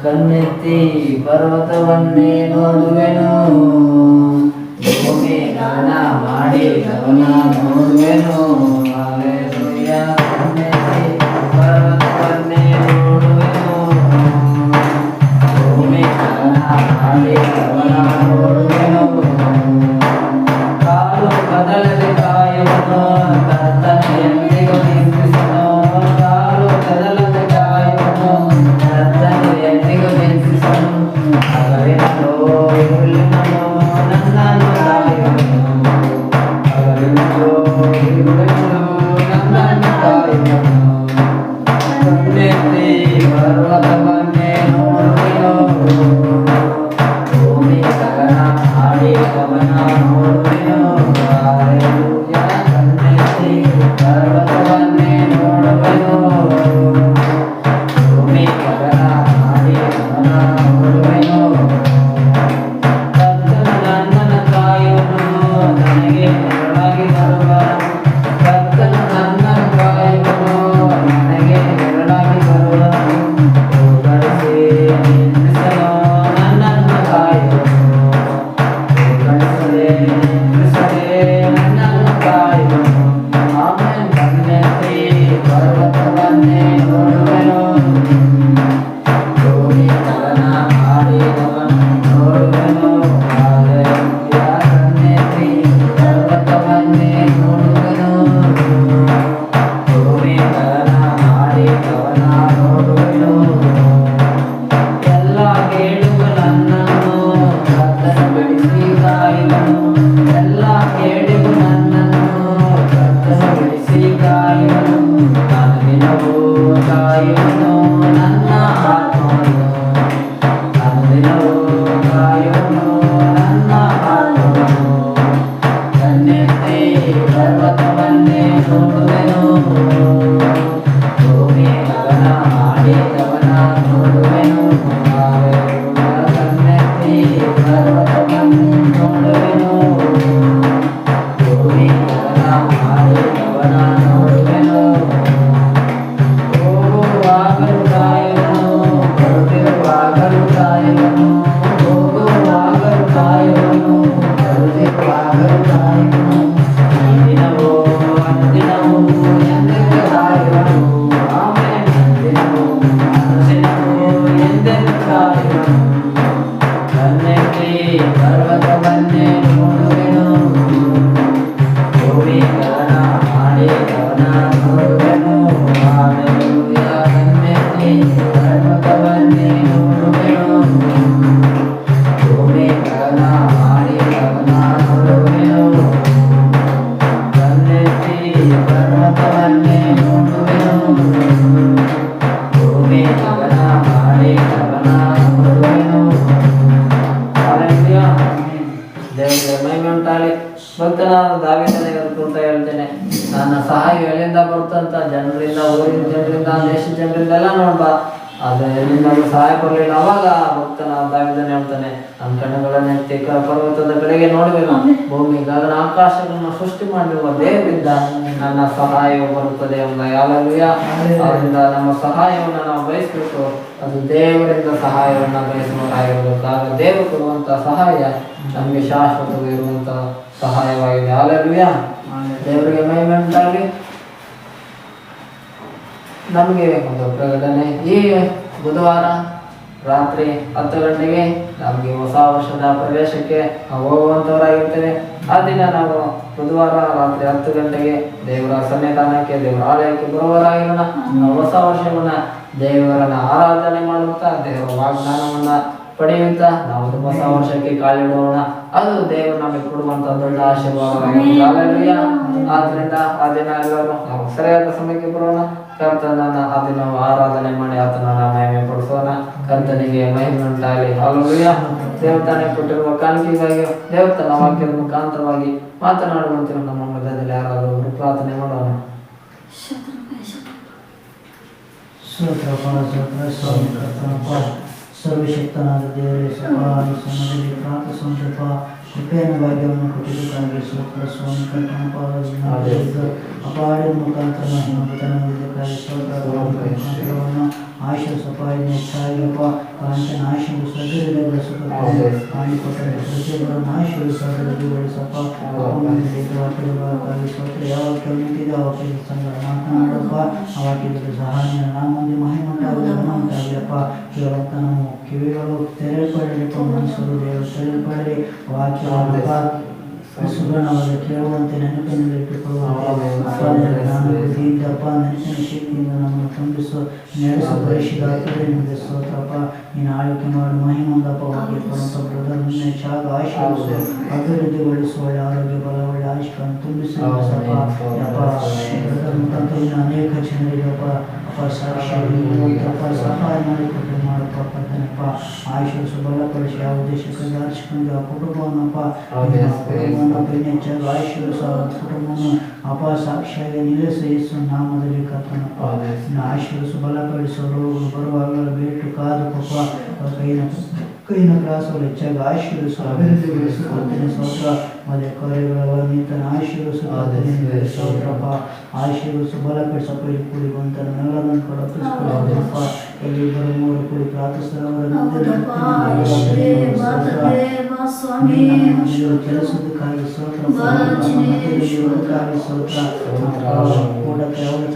ಕಣ್ಣೆತ್ತಿ ಪರ್ವತವನ್ನೇ ನೋಡುವೆನು, ಭೂಮಿ ಗಮನ ಮಾಡಿ ಗಮನ ನೋಡುವೆನು. ಹಲ್ಲೆಲೂಯಾ. ಕಣ್ಣೆತ್ತಿ ಪರ್ವತವನ್ನೇ ನೋಡುವೆನು, ಭೂಮಿ ಗಮನ ಮಾಡಿ ಗಮನ ನೋಡುವೆನು. ಕಾಲು ಕದಲದೆ ಕಾಯುವನು, ಕರ್ತನು ಎಂದಿಗೂ ನಿಂದಿಸನು. ಕಾಲು ಕದಲದೆ ಕಾಯುವನು, ಕರ್ತನು ಎಂದಿಗೂ ನಿಂದಿಸನು. ಹಗಲಿನಲ್ಲೂ ಇರುಳಿನಲ್ಲೂ ನನ್ನನ್ನು ಕಾಯುವನು, ಹಗಲಿನಲ್ಲೂ ಇರುಳಿನಲ್ಲೂ ನನ್ನನ್ನು ಕಾಯುವನು. ಕಣ್ಣೆತ್ತಿ ಪರ್ವತವನ್ನೇ ನೋಡುವೆನು, ಭೂಮಿ ಗಗನ ಮಾಡಿ ಗಮನ ನೋಡುವೆನು. ಹಲ್ಲೆಲೂಯಾ. ಕಣ್ಣೆತ್ತಿ ಪರ್ವತವನ್ನೇ ನೋಡುವೆನು, ಭೂಮಿ ಗಗನ ಮಾಡಿ ಗಮನ ನೋಡುವೆನು. ಕರ್ತನು ನನ್ನನ್ನು ಕಾಯುವನು, ನನಗೆ ನೆರಳಾಗಿ ಬರುವನು. ಕರ್ತನು ನನ್ನನ್ನು ಕಾಯುವನು, ನನಗೆ ನೆರಳಾಗಿ ಬರುವನು. ಹೋಗಡಿಸಿ ನಿಲ್ಲಿಸಲು ನನ್ನನ್ನು ಕಾಯುವನು, ಹೋಗಡಿಸದೆ ನಿಲ್ಲಿಸದೆ ನನ್ನನ್ನು ಕಾಯುವನು. ಆಮೆನ್. ಕಣ್ಣೆತ್ತಿ ಪರ್ವತವನ್ನೇ ನೋಡುವೆನು, ಭೂಮಿ ಗಗನ ಮಾಡಿ ಗಮನ ನೋಡುವೆನು. ಹಲ್ಲೆಲೂಯಾ. ಕಣ್ಣೆತ್ತಿ ಪರ್ವತವನ್ನೇ ನೋಡುವೆನು, ಭೂಮಿ ಗಗನ ಮಾಡಿ ಗಮನ ನೋಡುವೆನು. ಎಲ್ಲ ಕೇಡುಗಳು ನನ್ನನ್ನು ಕರ್ತನು ಬಿಡಿಸಿ ಕಾಯುವನು, ಎಲ್ಲ ಕೇಡುಗಳು ನನ್ನನ್ನು ಕರ್ತನು ಬಿಡಿಸಿ ಕಾಯುವನು. ನಾನು ದಿನವೂ ಕಾಯುವನು ನನ್ನ ಆತ್ಮವನ್ನು, ನಾನು ದಿನವೂ ಕಾಯುವನು ನನ್ನ ಆತ್ಮವನ್ನು. ಕಣ್ಣೆತ್ತಿ ಪರ್ವತವನ್ನೇ ನೋಡುವೆನು, ಭೂಮಿ ಗಗನ ಮಾಡಿ ಗಮನ ನೋಡುವೆನು. ಹಲ್ಲೆಲೂಯಾ. ಕಣ್ಣೆತ್ತಿ ಪರ್ವತವನ್ನೇ ನೋಡುವೆನು, ಭೂಮಿ ಗಗನ ಮಾಡಿ ಗಮನ ನೋಡುವೆನು. ಹೋಗುವಾಗಲೂ ಕಾಯುವನು, ಬರುತ್ತಿರುವಾಗಲೂ ಕಾಯುವನು. ಹೋಗುವಾಗಲೂ ಕಾಯುವನು, ಬರುತ್ತಿರುವಾಗಲೂ ಕಾಯುವನು. ಈ ದಿನವೂ ಅನುದಿನವೂ ಎಂದೆಂದು ಕಾಯುವನು. ಆಮೆನ್. ದಿನವೂ ಅನುದಿನವೂ ಎಂದೆಂದು ಕಾಯುವನು. ಕಣ್ಣೆತ್ತಿ ಪರ್ವತವನ್ನೇ ನೋಡುವೆನು, ಭೂಮಿ ಗಗನ ಮಾಡಿ ಗಮನ ನೋಡುವೆನು. ಹಲ್ಲೆಲೂಯಾ. ಕಣ್ಣೆತ್ತಿ ಪರ್ವತವನ್ನೇ ನೋಡುವೆನು, ಭೂಮಿ ಗಗನ ಮಾಡಿ ಗಮನ ನೋಡುವೆನು. ಕಣ್ಣೆತ್ತಿ ಪರ್ವತವನ್ನೇ ನೋಡುವೆನು, ಭೂಮಿ ಗಗನ ಮಾಡಿ ಗಮನ ನೋಡುವೆನು. ಹಲ್ಲೆಲೂಯಾ. ದೇವರಿಗೆ ಮಹಿಮೆ ಉಂಟಾಗಲಿ. ಭಕ್ತನಾದ ದಾವೀದನಿಗೆ ಅಂತ ಹೇಳ್ತೇನೆ, ನನ್ನ ಸಹಾಯ ಎಲ್ಲಿಂದ ಬರುತ್ತಂತ ಜನರಿಂದ, ಊರಿನ ಜನರಿಂದ, ದೇಶದ ಜನರಿಂದೆಲ್ಲ ನೋಡ್ಬಾ, ಆದರೆ ಎಲ್ಲಿಂದ ಸಹಾಯ ಬರಲಿಲ್ಲ. ಅವಾಗ ಭಕ್ತನಾದ ದಾವೀದನು ಹೇಳ್ತಾನೆ, ನನ್ನ ಕಣ್ಣುಗಳನ್ನು ಎತ್ತಿ ಪರ್ವತದ ಕಡೆಗೆ ನೋಡುವೆನು, ಭೂಮಿ ಗಗನ ಆಕಾಶಗಳನ್ನು ಸೃಷ್ಟಿ ಮಾಡಿರುವ ದೇವರಿಂದ ನನ್ನ ಸಹಾಯವು ಬರುತ್ತದೆ ಎಂಬ. ಹಲ್ಲೆಲೂಯಾ. ಆದ್ದರಿಂದ ನಮ್ಮ ಸಹಾಯವನ್ನು ನಾವು ಬಯಸಬೇಕು, ಅದು ದೇವರಿಂದ ಸಹಾಯವನ್ನು ಬಯಸುವವರಾಗಿರಬೇಕು. ಆಗ ದೇವರು ಕೊಡುವಂಥ ಸಹಾಯ ನಮಗೆ ಶಾಶ್ವತವಿರುವಂಥ ಸಹಾಯವಾಗಿದೆ. ಹಲ್ಲೆಲೂಯಾ. ದೇವರಿಗೆ ಮಹಿಮೆ ಉಂಟಾಗಲಿ. ನಮಗೆ ಒಂದು ಪ್ರಕಟಣೆ. ಈ ಬುಧವಾರ ರಾತ್ರಿ 10 ಗಂಟೆಗೆ ನಮಗೆ ಹೊಸ ವರ್ಷದ ಪ್ರವೇಶಕ್ಕೆ ನಾವು ಹೋಗುವಂಥವರಾಗಿರ್ತೇವೆ. ಆ ದಿನ ನಾವು ಬುಧವಾರ ರಾತ್ರಿ 10 ಗಂಟೆಗೆ ದೇವರ ಸನ್ನಿಧಾನಕ್ಕೆ, ದೇವರ ಆಲಯಕ್ಕೆ ಬರುವವರಾಗಿರೋಣ. ನಾವು ಹೊಸ ವರ್ಷವನ್ನ ದೇವರನ್ನ ಆರಾಧನೆ ಮಾಡುತ್ತಾ, ದೇವರ ವಾಗ್ದಾನವನ್ನ ಪಡೆಯುತ್ತಾ ನಾವು ಹೊಸ ವರ್ಷಕ್ಕೆ ಕಾಲಿಡೋಣ. ಅದು ದೇವರು ನಮಗೆ ಕೊಡುವಂತ ದೊಡ್ಡ ಆಶೀರ್ವಾದವಾಗಿದೆ. ಆದ್ರಿಂದ ಆ ದಿನ ಎಲ್ಲರೂ ನಾವು ಸರಿಯಾದ ಸಮಯಕ್ಕೆ ಬರೋಣ. ಕರ್ತನನ್ನ ಆ ದಿನ ಆರಾಧನೆ ಮಾಡಿ ಆತನನ್ನ ಮಹಿಮೆ ಪಡಿಸೋಣ. ಕರ್ತನಿಗೆ ಮಹಿಮೆ ಉಂಟಾಗಲಿ. ಹಲ್ಲೆಲೂಯಾ. ದೇವತಾನೆ ಕೊಟ್ಟಿರುವ ಕಾಣಿಕೆಗಾಗಿ ದೇವತನ ವಾಕ್ಯದ ಮುಖಾಂತರವಾಗಿ ಮಾತನಾಡುವಂತೆ ನಮ್ಮ ಮಧ್ಯದಲ್ಲಿ ಯಾರಾದರೂ ಒಬ್ಬರು ಪ್ರಾರ್ಥನೆ ಮಾಡೋಣ. ಸರ್ವಶಕ್ತನಾದ ದೇವರೇ, ಸಭಾವಿ ಸಮಯದಲ್ಲಿ ಪ್ರಾರ್ಥಿಸುವಂತಪ್ಪ ಕೃಪೆಯನ್ನು ಭಾಗ್ಯವನ್ನು ಕೊಟ್ಟಿದ್ದಕ್ಕಾಗಿ ಸ್ತೋತ್ರ ಸ್ವಾಮಿ. ಕರ್ತನಪ್ಪ ಅಪಾಡಿನ ಮುಖಾಂತರ ಮಹಿಮಾ ಸ್ತೋತ್ರವನ್ನು ಆಶೀರ್ವಸಪ್ಪ. ಇನ್ನು ಹೆಚ್ಚಾಗಿಯಪ್ಪ ಕಾಂಚನ ಆಶೀರ್ವದಿಸು, ಅಭಿವೃದ್ಧಿಗೊಳಿಸಪ್ಪ. ಮಾಡಿಕೊಟ್ಟರೆ ಪ್ರತಿಯೊಬ್ಬರನ್ನು ಆಶೀರ್ವದಿಸಪ್ಪ. ವಾಕ್ಯವಾಗಿ ಸ್ತೋತ್ರ. ಯಾವ ವಾಕ್ಯ ನಿಂತಿದೆ ಆ ವಾಕ್ಯದ ಸಂಗಡ ಮಾತನಾಡಪ್ಪ. ಆ ವಾಕ್ಯದ ಸಹಾಯ ನಮ್ಮ ಮುಂದೆ ಮಹಿಮಂಟಾಗಲಿ, ಗಮನಂಟಾಗಲಿಯಪ್ಪ. ಕೇಳುವಂತ ನಾವು ಕಿವಿಗಳು ತೆರೆಯಲ್ಪಡಲಿಪ್ಪ, ಮನಸ್ಸು ದೇವರು ತೆರೆಯಲ್ಪಡಲಿ. ವಾಕ್ಯವಾದಪ್ಪ ಸುಗಣವಾದ ಕೇಳುವಂತೆ ನೆನಪಿನಲ್ಲಿ ಇಟ್ಟುಕೊಳ್ಳುವಂತೆ ನಾನು ಬುದ್ಧಿಯಿಂದಪ್ಪ ನೆನಪಿನ ಶಕ್ತಿಯಿಂದ ನಮ್ಮನ್ನು ತುಂಬಿಸು, ನಡೆಸು, ಪರಿಶುದ್ಧಾತ್ಮದಿಂದ ಸ್ತೋತ್ರಪ್ಪ. ನೀನು ಆಳ್ವಿಕೆ ಮಾಡು, ಮಹಿಮಂದಪ್ಪ. ವಾಕ್ಯ ಕೊಡುವಂಥ ಬ್ರದರ್ ನಿನ್ನೆ ಚಾಗ ಆಶೀರ್ವಿಸು, ಅಭಿವೃದ್ಧಿಗೊಳಿಸು, ಒಳ್ಳೆ ಆರೋಗ್ಯ, ಬಲ, ಒಳ್ಳೆ ಆಶೀರ್ವಾದ ತುಂಬಿಸಿ ನಡೆಸಪ್ಪ. ಯಪ್ಪ ಬ್ರದರ್ ಮುಖಾಂತರ ಅನೇಕ ಜನರಿಗಪ್ಪ ಸಾಕ್ಷಿಯಾಗಿರುವಂತಪ್ಪ ಸಹಾಯ ಮಾಡಿಕೊಟ್ಟು ಮಾಡಪ್ಪ. ಕರ್ತನಪ್ಪ ಆಶೀರ್ವಿಸು, ಬಲಪಡಿಸಿ. ಯಾವ ಉದ್ದೇಶಕ್ಕಾಗಿ ಆರಿಸಿಕೊಂಡು ಆ ಕುಟುಂಬವನ್ನಪ್ಪ ಹೆಚ್ಚಾಗಿ ಆಶೀರ್ವಿಸ, ಕುಟುಂಬವನ್ನು ಅಪ ಸಾಕ್ಷಿಯಾಗಿ ನಿಲ್ಲಿಸು ಯೇಸು ನಾಮದಲ್ಲಿ ಕರ್ತನಪ್ಪ. ಇನ್ನು ಆಶೀರ್ವಿಸು, ಬಲಪಡಿಸು. ರೋಗಗಳು ಬರುವಾಗಲೂ ಬೇಟು ಕಾದು ಪಪ್ಪ ಕೈನ ಕ್ರಾಸಗಳು ಹೆಚ್ಚಾಗಿ ಆಶೀರ್ವಿಸು, ಅಭಿವೃದ್ಧಿಗೊಳಿಸು. ಕರ್ತನೆ ಸ್ತೋತ್ರ. ಮದುವೆ ಕಾರ್ಯಗಳ ನಿಂತನ ಆಶೀರ್ವಿಸು, ಕರ್ತನೆ ಸ್ತೋತ್ರಪ್ಪ. ಆಶೀರ್ವಿಸು, ಬಲಪಡಿಸಪ್ಪ. ಇಲ್ಲಿ ಕೂಡಿ ಬಂತನೆಲ್ಲದನ್ನು ಕೊಡಪ್ಪ. ಎಲ್ಲಿ ಇಬ್ಬರು ಮೂವರು ಕೂಡಿ ಕೆಲಸದಕ್ಕಾಗಿ ಸ್ತೋತ್ರ, ಸ್ತೋತ್ರ. ಕೂಡಕ್ಕೆ ಅವರು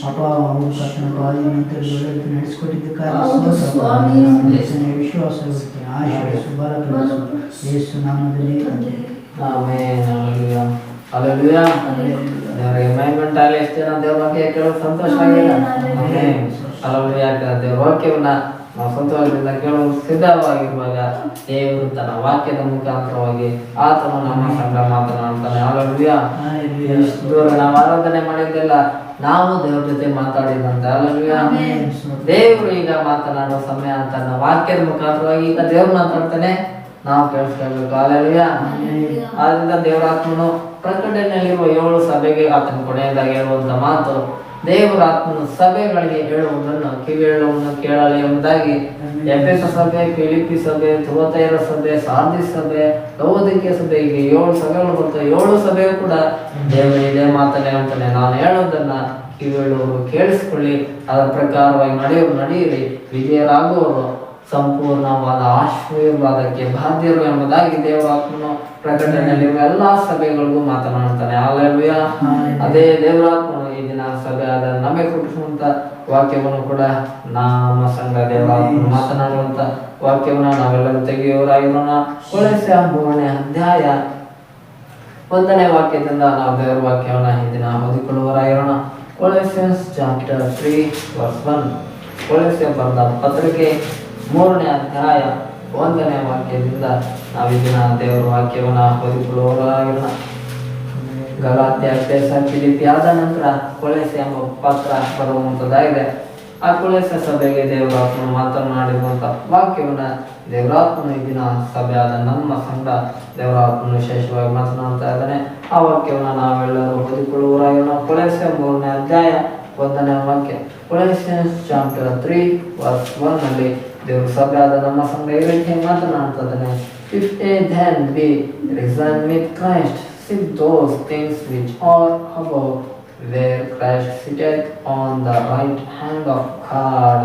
ಅಪ್ಪ ಅವರು ಕರ್ತನಪ್ಪ ನಡೆಸಿಕೊಟ್ಟಿದ್ದಕ್ಕಾಗಿ ವಿಶ್ವಾಸ ಇರುತ್ತೇನೆ. ಆಶೀರ್ವಿಸು, ಬಲಪಡಿಸು ಯೇಸು ನಾಮದಲ್ಲಿ. ದೇವರಿಗೆ ಮಹಿಮೆಂಟಾಗಲಿ. ಎಷ್ಟು ಜನ ದೇವ್ರ ವಾಕ್ಯ ಕೇಳೋದು ಸಂತೋಷ ಆಗಿಲ್ಲ? ದೇವ್ರ ವಾಕ್ಯವನ್ನ ನಾವು ಸಂತೋಷದಿಂದ ಕೇಳಲು ಸಿದ್ಧವಾಗಿರುವಾಗ ದೇವರು ತನ್ನ ವಾಕ್ಯದ ಮುಖಾಂತರವಾಗಿ ಆತನು ನಮ್ಮ ಸಂಘ ಮಾತನಾಡ್ತಾನೆ. ಹಲ್ಲೆಲೂಯಾ. ಎಷ್ಟು ದೂರ ನಾವು ಆರಾಧನೆ ಮಾಡಿದ್ದೆಲ್ಲ ನಾವು ದೇವ್ರ ಜೊತೆ ಮಾತಾಡಿದಂತೆ. ಹಲ್ಲೆಲೂಯಾ. ದೇವರು ಈಗ ಮಾತನಾಡುವ ಸಮಯ ಅಂತ ವಾಕ್ಯದ ಮುಖಾಂತರವಾಗಿ ಈಗ ದೇವ್ರು ಮಾತಾಡ್ತಾನೆ, ನಾವು ಕೇಳಿಸ್ಕೊಳ್ಬೇಕು. ಹಲ್ಲೆಲೂಯಾ. ಆದ್ರಿಂದ ದೇವರಾತ್ಮನು ಪ್ರಕಟಣೆಯಲ್ಲಿರುವ 7 ಸಭೆಗೆ ಆತನ ಕೊನೆಯದಾಗಿ ಹೇಳುವಂತ ಮಾತು, ದೇವರಾತ್ಮನು ಸಭೆಗಳಿಗೆ ಹೇಳುವುದನ್ನು ಕಿವಿ ಹೇಳುವುದನ್ನು ಕೇಳಲಿ ಎಂಬುದಾಗಿ ಎಫೆಸ ಸಭೆ, ಫಿಲಿಪ್ಪಿ ಸಭೆ, ಥುವತೈರ ಸಭೆ, ಸಾರ್ದಿಸ್ ಸಭೆ, ಲವೋದಿಕೀಯ ಸಭೆ, ಈಗ 7 ಸಭೆಗಳು ಬರ್ತವೆ. 7 ಸಭೆಯು ಕೂಡ ದೇವರು ಇದೇ ಮಾತನ್ನೇ ಅಂತಾನೆ, ನಾನು ಹೇಳೋದನ್ನ ಕಿವಿ ಹೇಳುವವರು ಕೇಳಿಸ್ಕೊಳ್ಳಿ, ಅದರ ಪ್ರಕಾರವಾಗಿ ನಡೆಯಿರಿ, ವಿಜಯರಾಗುವವರು ಸಂಪೂರ್ಣವಾದ ಆಶೀರ್ವಾದಕ್ಕೆ ಬಾಧ್ಯರು ಎಂಬುದಾಗಿ ದೇವರಾತ್ಮನು ಪ್ರಕಟಣೆಯಲ್ಲಿರುವ ಎಲ್ಲಾ ಸಭೆಗಳಿಗೂ ಮಾತನಾಡ್ತಾನೆ. ಹಲ್ಲೆಲೂಯಾ. ಅದೇ ದೇವರಾತ್ಮನು ಈ ದಿನ ಸಭೆ ಆದ ನಮಗೆ ಕೊಟ್ಟಿರುವಂತ ವಾಕ್ಯವನ್ನು ಕೂಡ ನಮ್ಮ ಸಂಘ ದೇವರಾತ್ಮನು ಮಾತನಾಡುವಂತ ವಾಕ್ಯವನ್ನು ನಾವೆಲ್ಲರೂ ತೆಗೆಯುವವರಾಗಿರೋಣ. ಕೊಲೊಸ್ಸೆ 3ನೇ ಅಧ್ಯಾಯ 1ನೇ ವಾಕ್ಯದಿಂದ ನಾವು ದೇವರ ವಾಕ್ಯವನ್ನು ಈ ದಿನ ಓದಿಕೊಳ್ಳುವವರಾಗಿರೋಣ. ಕೊಲೊಸ್ಸೆನ್ಸ್ ಚಾಪ್ಟರ್ 3:1. ಕೊಲೊಸ್ಸೆ ಬರೆದ ಪತ್ರಿಕೆ 3ನೇ ಅಧ್ಯಾಯ 1ನೇ ವಾಕ್ಯದಿಂದ ನಾವು ಇದನ್ನ ದೇವರ ವಾಕ್ಯವನ್ನ ಓದಿಕೊಳ್ಳುವವರಾಗಿರೋಣ. ಗಲಾತ್ಯ, ಎಫೆಸ, ಫಿಲಿಪ್ಪಿ ಆದ ನಂತರ ಕೊಲೊಸ್ಸೆ ಎಂಬ ಪತ್ರ ಬರುವಂತದ್ದಾಗಿದೆ. ಆ ಕೊಲೊಸ್ಸೆ ಸಭೆಗೆ ದೇವರಾತ್ಮನು ಮಾತನಾಡಿರುವಂತ ವಾಕ್ಯವನ್ನ ದೇವರಾತ್ಮನು ಈ ದಿನ ಸಭೆಯಾದ ನಮ್ಮ ಸಂಘ ದೇವರಾತ್ಮನು ವಿಶೇಷವಾಗಿ ಮಾತನಾಡ್ತಾ ಇದ್ದಾನೆ. ಆ ವಾಕ್ಯವನ್ನ ನಾವೆಲ್ಲರೂ ಓದಿಕೊಳ್ಳುವವರಾಗಿರೋಣ. ಕೊಲೊಸ್ಸೆ 3ನೇ ಅಧ್ಯಾಯ 1ನೇ ವಾಕ್ಯ. ಕೊಲೊಸ್ಸೆನ್ಸ್ ಚಾಪ್ಟರ್ 3:1 ದೇವರು ಸಭೆಯಾದ ನಮ್ಮ ಸಂಘ ಈ ರೀತಿ ಮಾತನಾಡ್ತಾ ಇದ್ದಾನೆ. If they then be risen with Christ, seek those things which are above, where Christ sitteth on the right hand of God.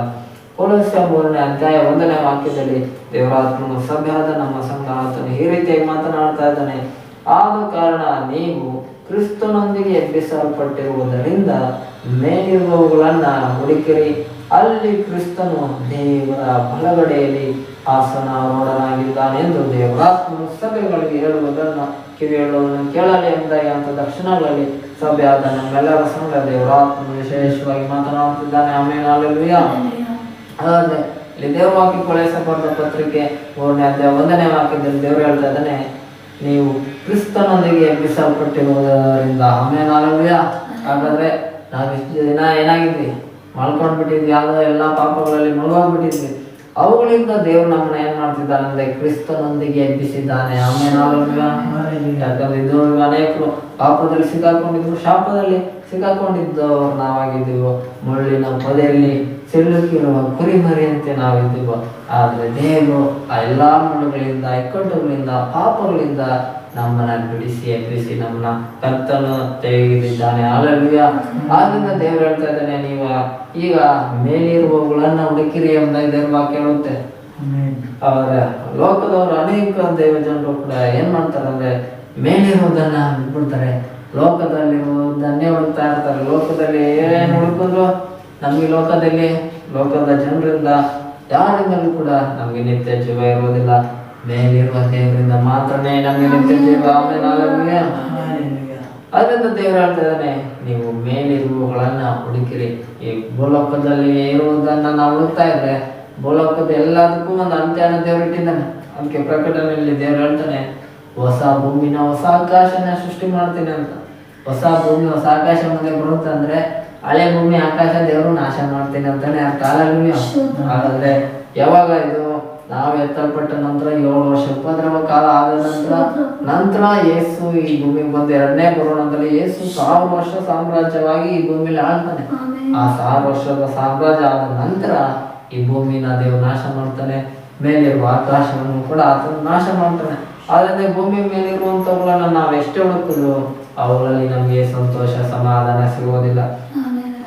ಕೊಲೊಸ್ಸೆ 3ನೇ ಅಧ್ಯಾಯ 1ನೇ ವಾಕ್ಯದಲ್ಲಿ ದೇವರಾತ್ಮನು ಸಭೆಯಾದ ನಮ್ಮ ಸಂಘ ಆತನು ಈ ರೀತಿಯಾಗಿ ಮಾತನಾಡ್ತಾ ಇದ್ದಾನೆ. ಆದ ಕಾರಣ ನೀವು ಕ್ರಿಸ್ತನೊಂದಿಗೆ ಎಬ್ಬಿಸಲ್ಪಟ್ಟಿರುವುದರಿಂದ ಮೇಲಿರುವವುಗಳನ್ನ ಹುಡುಕಿರಿ, ಅಲ್ಲಿ ಕ್ರಿಸ್ತನು ದೇವರ ಬಲಗಡೆಯಲ್ಲಿ ಆಸನಾರೂಢನಾಗಿದ್ದಾನೆ ಎಂದು ದೇವರಾತ್ಮನು ಸಭೆಗಳಿಗೆ ಹೇಳುವುದನ್ನು ಕಿವಿ ಹೇಳುವುದನ್ನು ಕೇಳಲಿ ಎಂಬುದಾಗಿ ಅಂತ ದರ್ಶನಗಳಲ್ಲಿ ಸಭೆಯಾದ ನಮ್ಮೆಲ್ಲರ ಸಂಘ ದೇವರಾತ್ಮನು ವಿಶೇಷವಾಗಿ ಮಾತನಾಡುತ್ತಿದ್ದಾನೆ. ಆಮೇಲೆ ಹಲ್ಲೆಲೂಯಾ. ಅದಾದ್ರೆ ಇಲ್ಲಿ ದೇವವಾಕ್ಯ ಕೊಲೊಸ್ಸೆ ಬರೆದ ಪತ್ರಿಕೆ 3ನೇ ಅಧ್ಯಾಯ 1ನೇ ವಾಕ್ಯದಲ್ಲಿ ದೇವರು ಹೇಳ್ತಾ ಇದ್ದಾನೆ, ನೀವು ಕ್ರಿಸ್ತನೊಂದಿಗೆ ಎಬ್ಬಿಸಲ್ಪಟ್ಟಿರುವುದರಿಂದ. ಆಮೇಲೆ ಹಲ್ಲೆಲೂಯಾ. ಹಾಗಾದ್ರೆ ನಾವು ಇಷ್ಟು ದಿನ ಏನಾಗಿದ್ವಿ? ಮಲ್ಕೊಂಡ್ಬಿಟ್ಟಿದ್ವಿ, ಯಾವುದೋ ಎಲ್ಲ ಪಾಪಗಳಲ್ಲಿ ಮುಳುಗೋಗ್ಬಿಟ್ಟಿದ್ವಿ. ಅವುಗಳಿಂದ ದೇವರು ನಮ್ಮನ್ನ ಏನ್ ಮಾಡ್ತಿದ್ದಾನೆ ಅಂದ್ರೆ ಕ್ರಿಸ್ತನೊಂದಿಗೆ ಎಬ್ಬಿಸಿದ್ದಾನೆ. ಆಮೇಲೆ ಯಾಕಂದ್ರೆ ಇದುವರೆಗೂ ಅನೇಕರು ಪಾಪದಲ್ಲಿ ಸಿಕ್ಕಾಕೊಂಡಿದ್ರು, ಶಾಪದಲ್ಲಿ ಸಿಕ್ಕಾಕೊಂಡಿದ್ದವರು ನಾವಾಗಿದ್ದೀವಿ, ಮುಳ್ಳಿನ ಪೊದೆಯಲ್ಲಿ ಸಿಳ್ಳುಕಿರುವ ಕುರಿಮರಿಯಂತೆ ನಾವಿದ್ದೀವೋ, ಆದರೆ ದೇವರು ಆ ಎಲ್ಲ ಮುಳುಗಳಿಂದ, ಇಕ್ಕಟ್ಟುಗಳಿಂದ, ಪಾಪಗಳಿಂದ ನಮ್ಮನ್ನು ಬಿಡಿಸಿ ಎಬ್ಬಿಸಿ ನಮ್ಮನ್ನ ಕರ್ತನು ತೆಗೆದಿದ್ದಾನೆ. ಹಲ್ಲೆಲೂಯಾ. ಆದ್ರಿಂದ ದೇವರು ಹೇಳ್ತಾ ಇದ್ದಾನೆ, ನೀವು ಈಗ ಮೇಲಿರುವವುಗಳನ್ನ ಹುಡುಕಿರಿ ಎಂಬುದಾಗಿ ದೇವ್ರ ವಾಕ್ಯ ಹೇಳುತ್ತೆ. ಅವರ ಲೋಕದವರು ಅನೇಕ ದೇವ ಜನರು ಕೂಡ ಏನ್ ಮಾಡ್ತಾರೆ ಅಂದ್ರೆ ಮೇಲಿರುವುದನ್ನ ಬಿಡ್ತಾರೆ, ಲೋಕದಲ್ಲಿರುವುದನ್ನೇ ಹುಡುಕ್ತಾ ಇರ್ತಾರೆ. ಲೋಕದಲ್ಲಿ ಏನ್ ಹುಡುಕಿದ್ರು ನಮ್ಗೆ ಲೋಕದ ಜನರಿಂದ ಯಾರಿಂದಲೂ ಕೂಡ ನಮ್ಗೆ ನಿತ್ಯ ಜೀವ ಇರುವುದಿಲ್ಲ. ಮೇಲಿರುವ ದೇವರಿಂದ ಮಾತ್ರನೇ ನಮ್ಗೆ ನಿತ್ಯ ಜೀವ. ಆಮೇಲೆ ಅದರಿಂದ ದೇವರು ಹೇಳ್ತಾ ಇದ್ದಾನೆ, ನೀವು ಮೇಲಿರುವುಗಳನ್ನ ಹುಡುಕಿರಿ. ಈ ಭೂಲೋಕದಲ್ಲಿ ಇರುವುದನ್ನ ನಾವು ಹುಡುಕ್ತಾ ಇದ್ರೆ ಭೂಲೋಕದ ಎಲ್ಲದಕ್ಕೂ ಒಂದು ಅಂತ್ಯನ ದೇವರು ಇಟ್ಟಿದ್ದಾನೆ. ಅದಕ್ಕೆ ಪ್ರಕಟಣೆಯಲ್ಲಿ ದೇವರು ಹೇಳ್ತಾನೆ, ಹೊಸ ಭೂಮಿನ ಹೊಸ ಆಕಾಶನ ಸೃಷ್ಟಿ ಮಾಡ್ತೀನಿ ಅಂತ. ಹೊಸ ಭೂಮಿ ಹೊಸ ಆಕಾಶ ಮುಂದೆ ಬರುತ್ತೆ ಅಂದ್ರೆ ಹಳೆ ಭೂಮಿ ಆಕಾಶ ದೇವರು ನಾಶ ಮಾಡ್ತೀನಿ ಅಂತಾನೆ ಅರ್ಥ. ಹಾಗಾದ್ರೆ ಯಾವಾಗ ಇದು ನಾವು ಎತ್ತಲ್ಪಟ್ಟ ನಂತರ 7 ವರ್ಷ ಉಪದ್ರವ ಕಾಲ ಆದ ನಂತರ ಯೇಸು ಈ ಭೂಮಿಗೆ ಬಂದ 2ನೇ ಬರೋಣದಲ್ಲಿ ಯೇಸು 1000 ವರ್ಷ ಸಾಮ್ರಾಜ್ಯವಾಗಿ ಈ ಭೂಮಿಲಿ ಆಳ್ತಾನೆ. ಆ 1000 ವರ್ಷದ ಸಾಮ್ರಾಜ್ಯ ಆದ ನಂತರ ಈ ಭೂಮಿನ ದೇವರು ನಾಶ ಮಾಡ್ತಾನೆ, ಮೇಲಿರುವ ಆಕಾಶವನ್ನು ಕೂಡ ಆತನು ನಾಶ ಮಾಡ್ತಾನೆ. ಆದ್ರೆ ಭೂಮಿ ಮೇಲಿರುವಂತವುಗಳನ್ನ ನಾವು ಎಷ್ಟೇ ಹುಡುಕಿದ್ರು ಅವುಗಳಲ್ಲಿ ನಮಗೆ ಸಂತೋಷ ಸಮಾಧಾನ ಸಿಗೋದಿಲ್ಲ.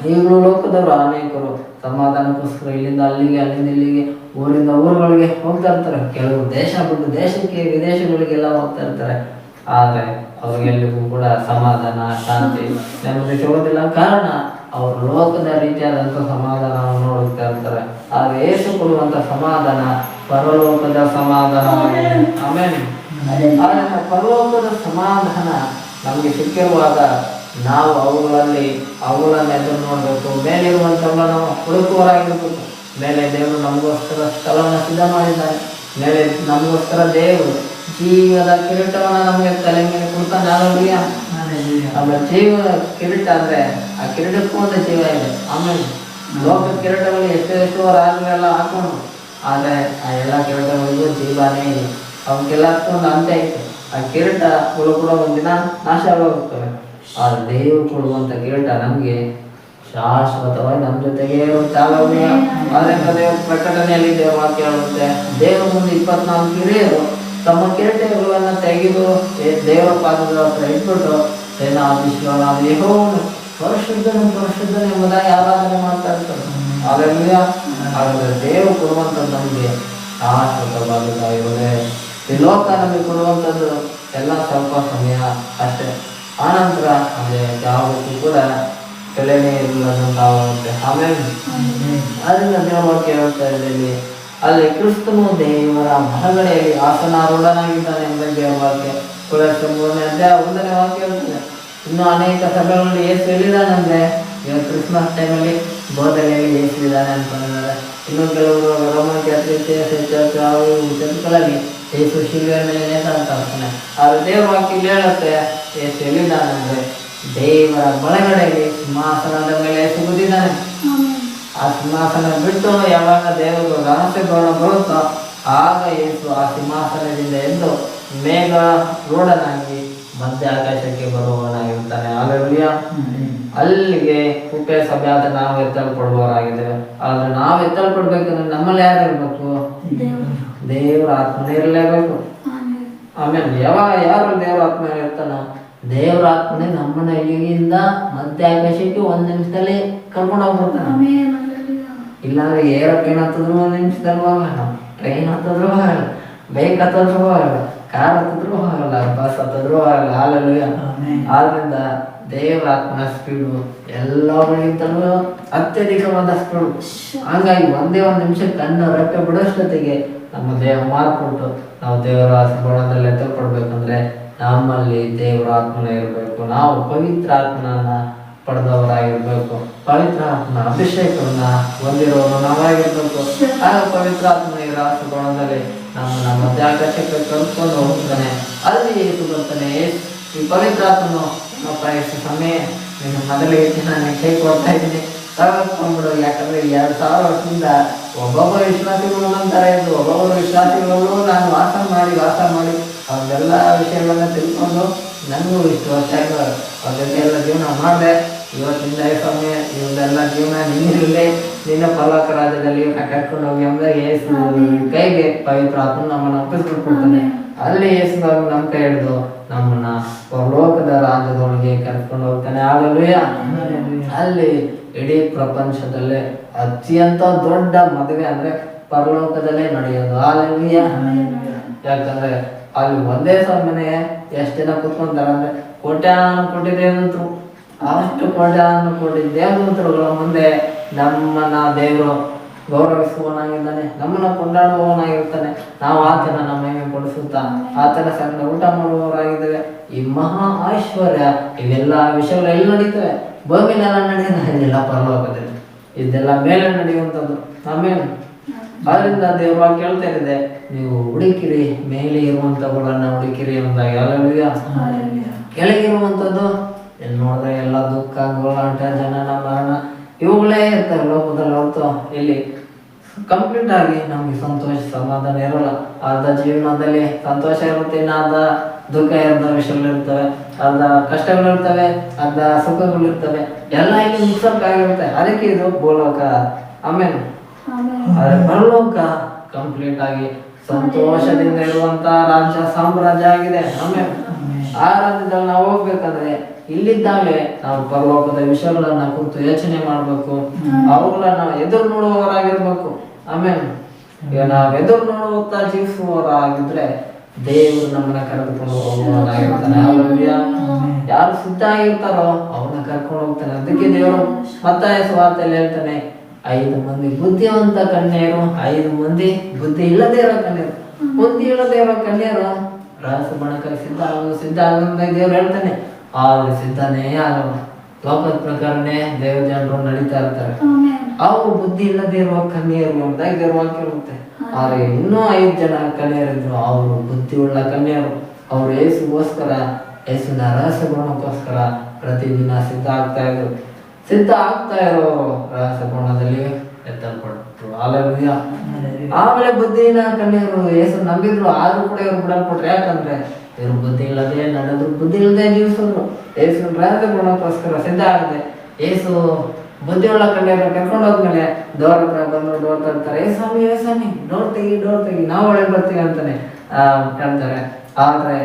ಈಗಲೂ ಲೋಕದವರು ಅನೇಕರು ಸಮಾಧಾನಕ್ಕೋಸ್ಕರ ಇಲ್ಲಿಂದ ಅಲ್ಲಿಗೆ, ಅಲ್ಲಿಂದ ಇಲ್ಲಿಗೆ, ಊರಿಂದ ಊರುಗಳಿಗೆ ಹೋಗ್ತಾ ಇರ್ತಾರೆ. ಕೆಲವರು ದೇಶ ಬಿಟ್ಟು ದೇಶಕ್ಕೆ, ವಿದೇಶಗಳಿಗೆಲ್ಲ ಹೋಗ್ತಾ ಇರ್ತಾರೆ. ಆದ್ರೆ ಅವ್ರಿಗೆಲ್ಲಿಗೂ ಕೂಡ ಸಮಾಧಾನ, ಶಾಂತಿ, ನೆಮ್ಮದಿ ಸಿಗೋದಿಲ್ಲ. ಕಾರಣ ಅವರು ಲೋಕದ ರೀತಿಯಾದಂಥ ಸಮಾಧಾನವನ್ನು ನೋಡುತ್ತಾ ಇರ್ತಾರೆ. ಆದ್ರೆ ಏಸು ಕೊಡುವಂತ ಸಮಾಧಾನ ಪರಲೋಕದ ಸಮಾಧಾನವಾಗಿದೆ. ಆಮೇಲೆ ಆದ್ರೆ ಪರಲೋಕದ ಸಮಾಧಾನ ನಮ್ಗೆ ಸಿಕ್ಕಿರುವಾಗ ನಾವು ಅವುಗಳನ್ನ ಎದುರು ನೋಡ್ಬೇಕು. ಮೇಲಿರುವಂಥವುಗಳನ್ನ ನಾವು ಹುಡುಕುವರಾಗಿರ್ಬೇಕು. ಮೇಲೆ ದೇವರು ನಮಗೋಸ್ಕರ ಸ್ಥಳವನ್ನು ಸಿದ್ಧ ಮಾಡಿದ್ದಾನೆ. ಮೇಲೆ ನಮಗೋಸ್ಕರ ದೇವರು ಜೀವದ ಕಿರೀಟವನ್ನ ನಮಗೆ ತಲೆ ಮೇಲೆ ಕೊಡ್ತಾನೆ. ಆಮೇಲೆ ಜೀವ ಕಿರೀಟ ಅಂದ್ರೆ ಆ ಕಿರೀಟಕ್ಕೂ ಒಂದು ಜೀವ ಇದೆ. ಆಮೇಲೆ ಲೋಕ ಕಿರೀಟಗಳು ಎಷ್ಟು ರಾಜಗಳೆಲ್ಲ ಹಾಕೊಂಡು, ಆದ್ರೆ ಆ ಎಲ್ಲ ಕಿರೀಟಗಳಿಗೂ ಜೀವನೇ ಇದೆ. ಅವಕ್ಕೆಲ್ಲಕ್ಕೂ ಒಂದು ಅಂತ್ಯ ಐತೆ. ಆ ಕಿರೀಟಗಳು ಕೂಡ ಒಂದಿನ ನಾಶವಾಗುತ್ತವೆ. ಆದ್ರೆ ದೇವರು ಕೊಡುವಂತ ಕಿರೀಟ ನಮ್ಗೆ ಶಾಶ್ವತವಾಗಿ ನಮ್ಮ ಜೊತೆಗೆ ಇರುತ್ತೆ. ಆದ್ರಿಂದ ದೇವರ ಪ್ರಕಟಣೆಯಲ್ಲಿ ದೇವರ ವಾಕ್ಯ ಹೇಳುತ್ತೆ, ದೇವರ ಮುಂದೆ 24 ಹಿರಿಯರು ತಮ್ಮ ಕಿರೀಟಗಳನ್ನು ತೆಗೆದು ದೇವರ ಪಾದದ ಹತ್ರ ಇಟ್ಬಿಟ್ಟು ಸೇನಾಧೀಶ್ವರನಾದ ಯೆಹೋವನು ಪರಿಶುದ್ಧನು ಎಂಬುದಾಗಿ ಆರಾಧನೆ ಮಾಡ್ತಾ ಇರ್ತಾರೆ. ಹಾಗಾದ್ರೆ ದೇವರು ಕೊಡುವಂಥದ್ದು ನಮಗೆ ಶಾಶ್ವತವಾದದ್ದಾಗಿರುತ್ತೆ. ಈ ಲೋಕ ನಮಗೆ ಕೊಡುವಂಥದ್ದು ಎಲ್ಲ ಸ್ವಲ್ಪ ಸಮಯ ಅಷ್ಟೇ. ಆನಂತರ ಅದೇ ಯಾವುದಕ್ಕೂ ಕೂಡ ಬೆಲೆನೇ ಇಲ್ಲದಂತಾಗುತ್ತೆ. ಆಮೇಲೆ ಅದರಿಂದ ದೇವರ ವಾಕ್ಯ ಹೇಳ್ತಾ ಇದ್ದಲ್ಲಿ ಅಲ್ಲಿ ಕ್ರಿಸ್ತನು ದೇವರ ಬಲಗಡೆಯಲ್ಲಿ ಆಸನಾರೂಢನಾಗಿದ್ದಾನೆ ಎಂಬ ದೇವರ ವಾಕ್ಯ. ಕೊಲೊಸ್ಸೆ 3ನೇ ಅಧ್ಯಾಯ 1ನೇ ವಾಕ್ಯ ಹೇಳ್ತದೆ. ಇನ್ನು ಅನೇಕ ಸಭೆಗಳಲ್ಲಿ ಯೇಸು ಎಲ್ಲಿದ್ದಾನಂದ್ರೆ ಇವಾಗ ಕ್ರಿಸ್ಮಸ್ ಟೈಮಲ್ಲಿ ಬೋಧನೆಯಲ್ಲಿ ಯೇಸು ಇದ್ದಾನೆ ಅಂತಂದಿದ್ದಾರೆ. ಇನ್ನು ಕೆಲವರು ರೋಮನ್ ಕ್ಯಾಥಲಿಕ್ ಚರ್ಚ್ಗಳಲ್ಲಿ ಯೇಸು ಶಿಲುವೆ ಮೇಲೆ ನೇತಾಡ್ತಾ ಇರ್ತಾನೆ. ಆದ್ರೆ ದೇವರ ವಾಕ್ಯ ಹೇಳುತ್ತೆ ಯೇಸು ಎಲ್ಲಿದ್ದಾನಂದ್ರೆ ದೇವರ ಬಲಗಡೆಯಲ್ಲಿ ಸಿಂಹಾಸನದ ಮೇಲೆ ಯೇಸು ಕೂತಿದ್ದಾನೆ. ಆ ಸಿಂಹಾಸನ ಬಿಟ್ಟು ಯಾವಾಗ ದೇವರು ರಹಸ್ಯ ಗೌರವ ಬರುತ್ತೋ ಆಗ ಯೇಸು ಆ ಸಿಂಹಾಸನದಿಂದ ಎದ್ದು ಮೇಘ ರೂಢನಾಗಿ ಮಧ್ಯ ಆಕಾಶಕ್ಕೆ ಬರುವವನಾಗಿರ್ತಾನೆ. ಹಲ್ಲೆಲೂಯಾ. ಅಲ್ಲಿಗೆ ಕೃಪೆ ಸಭೆಯಾದ ನಾವು ಎತ್ತಲ್ಪಡುವವರಾಗಿದ್ದೇವೆ. ಆದ್ರೆ ನಾವು ಎತ್ತಲ್ಪಡ್ಬೇಕಂದ್ರೆ ನಮ್ಮಲ್ಲಿ ಯಾರು ಇರ್ಬೇಕು? ದೇವರ ಆತ್ಮನೇ ಇರಲೇಬೇಕು. ಆಮೇಲೆ ಯಾರು ದೇವರ ಆತ್ಮ ಇರ್ತಾನೋ ದೇವರ ಆತ್ಮನೇ ನಮ್ಮನ್ನ ಇಲ್ಲಿಂದ ಮಧ್ಯ ಆಕಾಶಕ್ಕೆ 1 ನಿಮಿಷದಲ್ಲಿ ಕರ್ಕೊಂಡು ಹೋಗ್ಬಿಡ್ತಾನೆ. ಇಲ್ಲಾಂದ್ರೆ ಏರೋಪ್ಲೇನ್ ಹತ್ತಿದ್ರು 1 ನಿಮಿಷದಲ್ಲಿ ಹೋಗಲ್ಲ, ಟ್ರೈನ್ ಹತ್ತಿದ್ರು ಹೋಗಲ್ಲ, ಬೈಕ್ ಹತ್ತಿದ್ರು ಹೋಗಲ್ಲ, ಕಾರ್ ಹತ್ತಿದ್ರು ಹೋಗಲ್ಲ, ಬಸ್ ಹತ್ತಿದ್ರು ಹೋಗಲ್ಲ. ಹಲ್ಲೆಲೂಯಾ. ಆದ್ರಿಂದ ದೇವರ ಆತ್ಮನ ಸ್ಪೀಡು ಎಲ್ಲರಿಗಿಂತಲೂ ಅತ್ಯಧಿಕವಾದ ಸ್ಪೀಡು. ಹಂಗಾಗಿ 1 ನಿಮಿಷ ಕಣ್ಣು ರೆಪ್ಪೆ ಬಿಡೋಷ್ಟೊತ್ತಿಗೆ ನಮ್ಮ ದೇಹ ಮಾರ್ಕೊಟ್ಟು ನಾವು ದೇವರ ಗುಣದಲ್ಲಿ ಎತ್ತಲ್ಪಡ್ಬೇಕಂದ್ರೆ ನಮ್ಮಲ್ಲಿ ದೇವರ ಆತ್ಮನೇ ಇರಬೇಕು. ನಾವು ಪವಿತ್ರ ಆತ್ಮನ ಪಡೆದವರಾಗಿರ್ಬೇಕು. ಪವಿತ್ರ ಆತ್ಮನ ಅಭಿಷೇಕವನ್ನ ಹೊಂದಿರೋರು ನಾವಾಗಿರ್ಬೇಕು. ಆಗ ಪವಿತ್ರ ಆತ್ಮನ ಈ ರಾಷ್ಟ್ರ ಗುಣದಲ್ಲಿ ನಮ್ಮ ಮಧ್ಯಾಕಾಶಕ್ಕೆ ಕರ್ಕೊಂಡು ಹೋಗ್ತಾನೆ. ಅಲ್ಲಿ ಏಸು ಬರ್ತಾನೆ. ಈ ಪವಿತ್ರ ಆತ್ಮನು ಎಷ್ಟು ಸಮಯ ನೀನು ಮೊದಲಿಗೆ ನಾನು ಕೈ ಕೊಡ್ತಾ ಇದ್ದೀನಿ ತಗೊಂಡ್ಬಿಡು. ಯಾಕಂದ್ರೆ 2000 ವರ್ಷದಿಂದ ಒಬ್ಬೊಬ್ಬ ವಿಶ್ವಾಸಿಗಳು ನಂತರ ಇದ್ದು ಒಬ್ಬೊಬ್ಬರು ವಿಶ್ವಾಸಿಗಳು ನಾನು ವಾಸ ಮಾಡಿ ಅವ್ರನ್ನೆಲ್ಲ ವಿಷಯಗಳನ್ನ ತಿಳ್ಕೊಂಡು ನನಗೂ ಇಷ್ಟು ವರ್ಷ ಅವ್ರ ಜೊತೆ ಎಲ್ಲ ಜೀವನ ಮಾಡಿದೆ. ಇವತ್ತಿಂದ ಸಮಯ ಇವನ್ನೆಲ್ಲ ಜೀವನ ನಿನ್ನಿರಲಿ ನಿನ್ನ ಪರಲೋಕ ರಾಜ್ಯದಲ್ಲಿ ಕರ್ಕೊಂಡು ಹೋಗಿ ಅಂದ್ರೆ ಯೇಸು ಕೈಗೆ ಪವಿತ್ರ ಆತ್ಮ ನಮ್ಮನ್ನ ಒಪ್ಪಿಸ್ಬಿಡ್ತಾನೆ. ಅಲ್ಲಿ ಯೇಸು ನಮ್ಮ ಕೈ ಹಿಡಿದು ನಮ್ಮನ್ನ ಪರಲೋಕದ ರಾಜ್ಯದೊಳಗೆ ಕರ್ಕೊಂಡು ಹೋಗ್ತಾನೆ. ಹಲ್ಲೆಲೂಯಾ. ಅಲ್ಲಿ ಇಡೀ ಪ್ರಪಂಚದಲ್ಲೇ ಅತ್ಯಂತ ದೊಡ್ಡ ಮದುವೆ ಅಂದ್ರೆ ಪರಲೋಕದಲ್ಲೇ ನಡೆಯೋದು. ಹಲ್ಲೆಲೂಯಾ. ಯಾಕಂದ್ರೆ ಅಲ್ಲಿ ಒಂದೇ ಸಮನೆ ಎಷ್ಟು ಜನ ಕುತ್ಕೊಂತಾರ ಅಂದ್ರೆ ಕೋಟ್ಯಾನುಕೋಟಿ ದೇವದೂತರು, ಅಷ್ಟು ಕೋಟ್ಯಾನುಕೋಟಿ ದೇವದೂತರುಗಳ ಮುಂದೆ ನಮ್ಮನ್ನ ದೇವರು ಗೌರವಿಸುವವನಾಗಿದ್ದಾನೆ, ನಮ್ಮನ್ನ ಕೊಂಡಾಡುವವನಾಗಿರ್ತಾನೆ. ನಾವು ಆತನ ನಮ್ಮ ಮಹಿಮೆ ಪಡಿಸುತ್ತಾ ಆತನ ಸಂಗ ಊಟ ಮಾಡುವವರಾಗಿದ್ದೇವೆ. ಈ ಮಹಾ ಐಶ್ವರ್ಯ ಇವೆಲ್ಲ ವಿಷಯಗಳು ಎಲ್ಲಿ ನಡೀತವೆ? ಭೂಮಿನೆಲ್ಲ ನಡೆಯೋದಿಲ್ಲ, ಪರಲೋಕದಲ್ಲಿ ಇದೆಲ್ಲ ಮೇಲೆ ನಡೆಯುವಂಥದ್ದು. ಆಮೇಲೆ ಅದರಿಂದ ದೇವರು ಕೇಳ್ತಾ ಇದೆ, ನೀವು ಹುಡುಕಿರಿ ಮೇಲೆ ಇರುವಂತವುಗಳನ್ನ ಹುಡುಕಿರಿ ಎಂದಾಗ. ಹಲ್ಲೆಲೂಯಾ. ಕೆಳಗಿರುವಂಥದ್ದು ಎಲ್ಲಿ ನೋಡಿದ್ರೆ ಎಲ್ಲ ದುಃಖ, ಗೋಳಾಟ, ಜನನ ಮರಣ ಇವುಗಳೇ ಇರ್ತವೆ ಲೋಕದಲ್ಲಿ ಹೊರತು ಇಲ್ಲಿ ಕಂಪ್ಲೀಟ್ ಆಗಿ ನಮ್ಗೆ ಸಂತೋಷ ಸಮಾಧಾನ ಇರೋಲ್ಲ. ಅರ್ಧ ಜೀವನದಲ್ಲಿ ಸಂತೋಷ ಇರುತ್ತೆ, ಇನ್ನು ಅರ್ಧ ದುಃಖ ಇರ್ದ ವಿಷಯಗಳಿರ್ತವೆ, ಅರ್ಧ ಕಷ್ಟಗಳಿರ್ತವೆ, ಅರ್ಧ ಸುಖಗಳಿರ್ತವೆ, ಎಲ್ಲ ಇಲ್ಲಿ ಮಿಕ್ಸಪ್ ಆಗಿರುತ್ತೆ. ಅದಕ್ಕೆ ಇದು ಭೂಲೋಕ. ಆಮೇಲೆ ಆದ್ರೆ ಪರಲೋಕ ಕಂಪ್ಲೀಟ್ ಆಗಿ ಸಂತೋಷದಿಂದ ಇರುವಂತ ರಾಜ್ಯ ಸಾಮ್ರಾಜ್ಯ ಆಗಿದೆ. ಆಮೇಲೆ ಆ ರಾಜ್ಯದಲ್ಲಿ ನಾವು ಹೋಗ್ಬೇಕಂದ್ರೆ ಇಲ್ಲಿದ್ದಾವೆ ನಾವು ಪರಲೋಕದ ವಿಷಯಗಳನ್ನ ಕುರಿತು ಯೋಚನೆ ಮಾಡ್ಬೇಕು, ಅವುಗಳನ್ನ ಎದುರು ನೋಡುವವರಾಗಿರ್ಬೇಕು. ಆಮೇಲೆ ಈಗ ನಾವು ಎದುರು ನೋಡುತ್ತಾ ಜೀವಿಸುವವರಾಗಿದ್ರೆ ದೇವರು ನಮ್ಮನ್ನ ಕರೆದುಕೊಂಡು ಹೋಗುವವರಾಗಿರ್ತಾನೆ. ಯಾರು ಸಿದ್ಧ ಆಗಿರ್ತಾರೋ ಅವ್ರನ್ನ ಕರ್ಕೊಂಡು ಹೋಗ್ತಾನೆ. ಅದಕ್ಕೆ ದೇವರು ಮತ್ತಾಯ ಸುವಾರ್ತೆಯಲ್ಲಿ ಹೇಳ್ತಾನೆ, 5 ಮಂದಿ ಬುದ್ಧಿವಂತ ಕನ್ಯರು, 5 ಮಂದಿ ಬುದ್ಧಿ ಇಲ್ಲದೇ ಇರೋ ಕನ್ಯರು. ಬುದ್ಧಿ ಇಲ್ಲದೇ ಇರೋ ಕನ್ಯರು ರಹಸ್ಯ ಬಣಕ್ಕೆ ಸಿದ್ಧ ಆಗ ದೇವ್ರು ಹೇಳ್ತಾನೆ, ಆದ್ರೆ ಸಿದ್ಧನೇ ಆಗಲ್ಲ. ಲೋಕದ ಪ್ರಕಾರನೇ ದೇವ್ರ ಜನರು ನಡೀತಾ ಇರ್ತಾರೆ. ಅವರು ಬುದ್ಧಿ ಇಲ್ಲದೆ ಇರುವ ಕನ್ಯರು ಅಂತಾಗಿ ದೇವ್ರ ವಾಕ್ಯ ಇರುತ್ತೆ. ಆದ್ರೆ ಇನ್ನೂ 5 ಜನ ಕನ್ಯರಿದ್ರು, ಅವರು ಬುದ್ಧಿ ಉಳ್ಳ ಕನ್ಯರು. ಅವರು ಯೇಸುಗೋಸ್ಕರ, ಯೇಸುವಿನ ರಹಸ್ಯ ಗುಣಕ್ಕೋಸ್ಕರ ಪ್ರತಿದಿನ ಸಿದ್ಧ ಆಗ್ತಾ ಇದ್ರು. ಸಿದ್ಧ ಆಗ್ತಾ ಇರೋರು ರಹಸ್ಯ ಗುಣದಲ್ಲಿ ಎತ್ತಲ್ಪಟ್ರು. ಹಲ್ಲೆಲೂಯಾ. ಆಮೇಲೆ ಬುದ್ಧಿನ ಕನ್ಯರು ಯೇಸು ನಂಬಿದ್ರು, ಆದ್ರೂ ಕೂಡ ಇವ್ರು ಬಿಡಲ್ಪಟ್ರು. ಯಾಕಂದ್ರೆ ಇವ್ರು ಬುದ್ಧಿ ಇಲ್ಲದೆ ನಡೆದ್ರು, ಬುದ್ಧಿ ಇಲ್ಲದೆ ಜೀವಿಸಿದ್ರು. ಯೇಸು ರಹಸ್ಯ ಗುಣಕ್ಕೋಸ್ಕರ ಸಿದ್ಧ ಆಗದೆ ಯೇಸು ಬುದ್ಧಿ ಉಳ್ಳ ಕನ್ಯರು ಕರ್ಕೊಂಡು ಹೋದ್ಮೇಲೆ ಡೋರ್ ಹತ್ರ ಬಂದು ಡೋರ್ ತರ್ತಾರೆ, ಏ ಸ್ವಾಮಿ ಡೋರ್ ತೆಗಿ ನಾವು ಒಳಗೆ ಬರ್ತೀವಿ ಅಂತಾನೆ ಹೇಳ್ತಾರೆ. ಆದ್ರೆ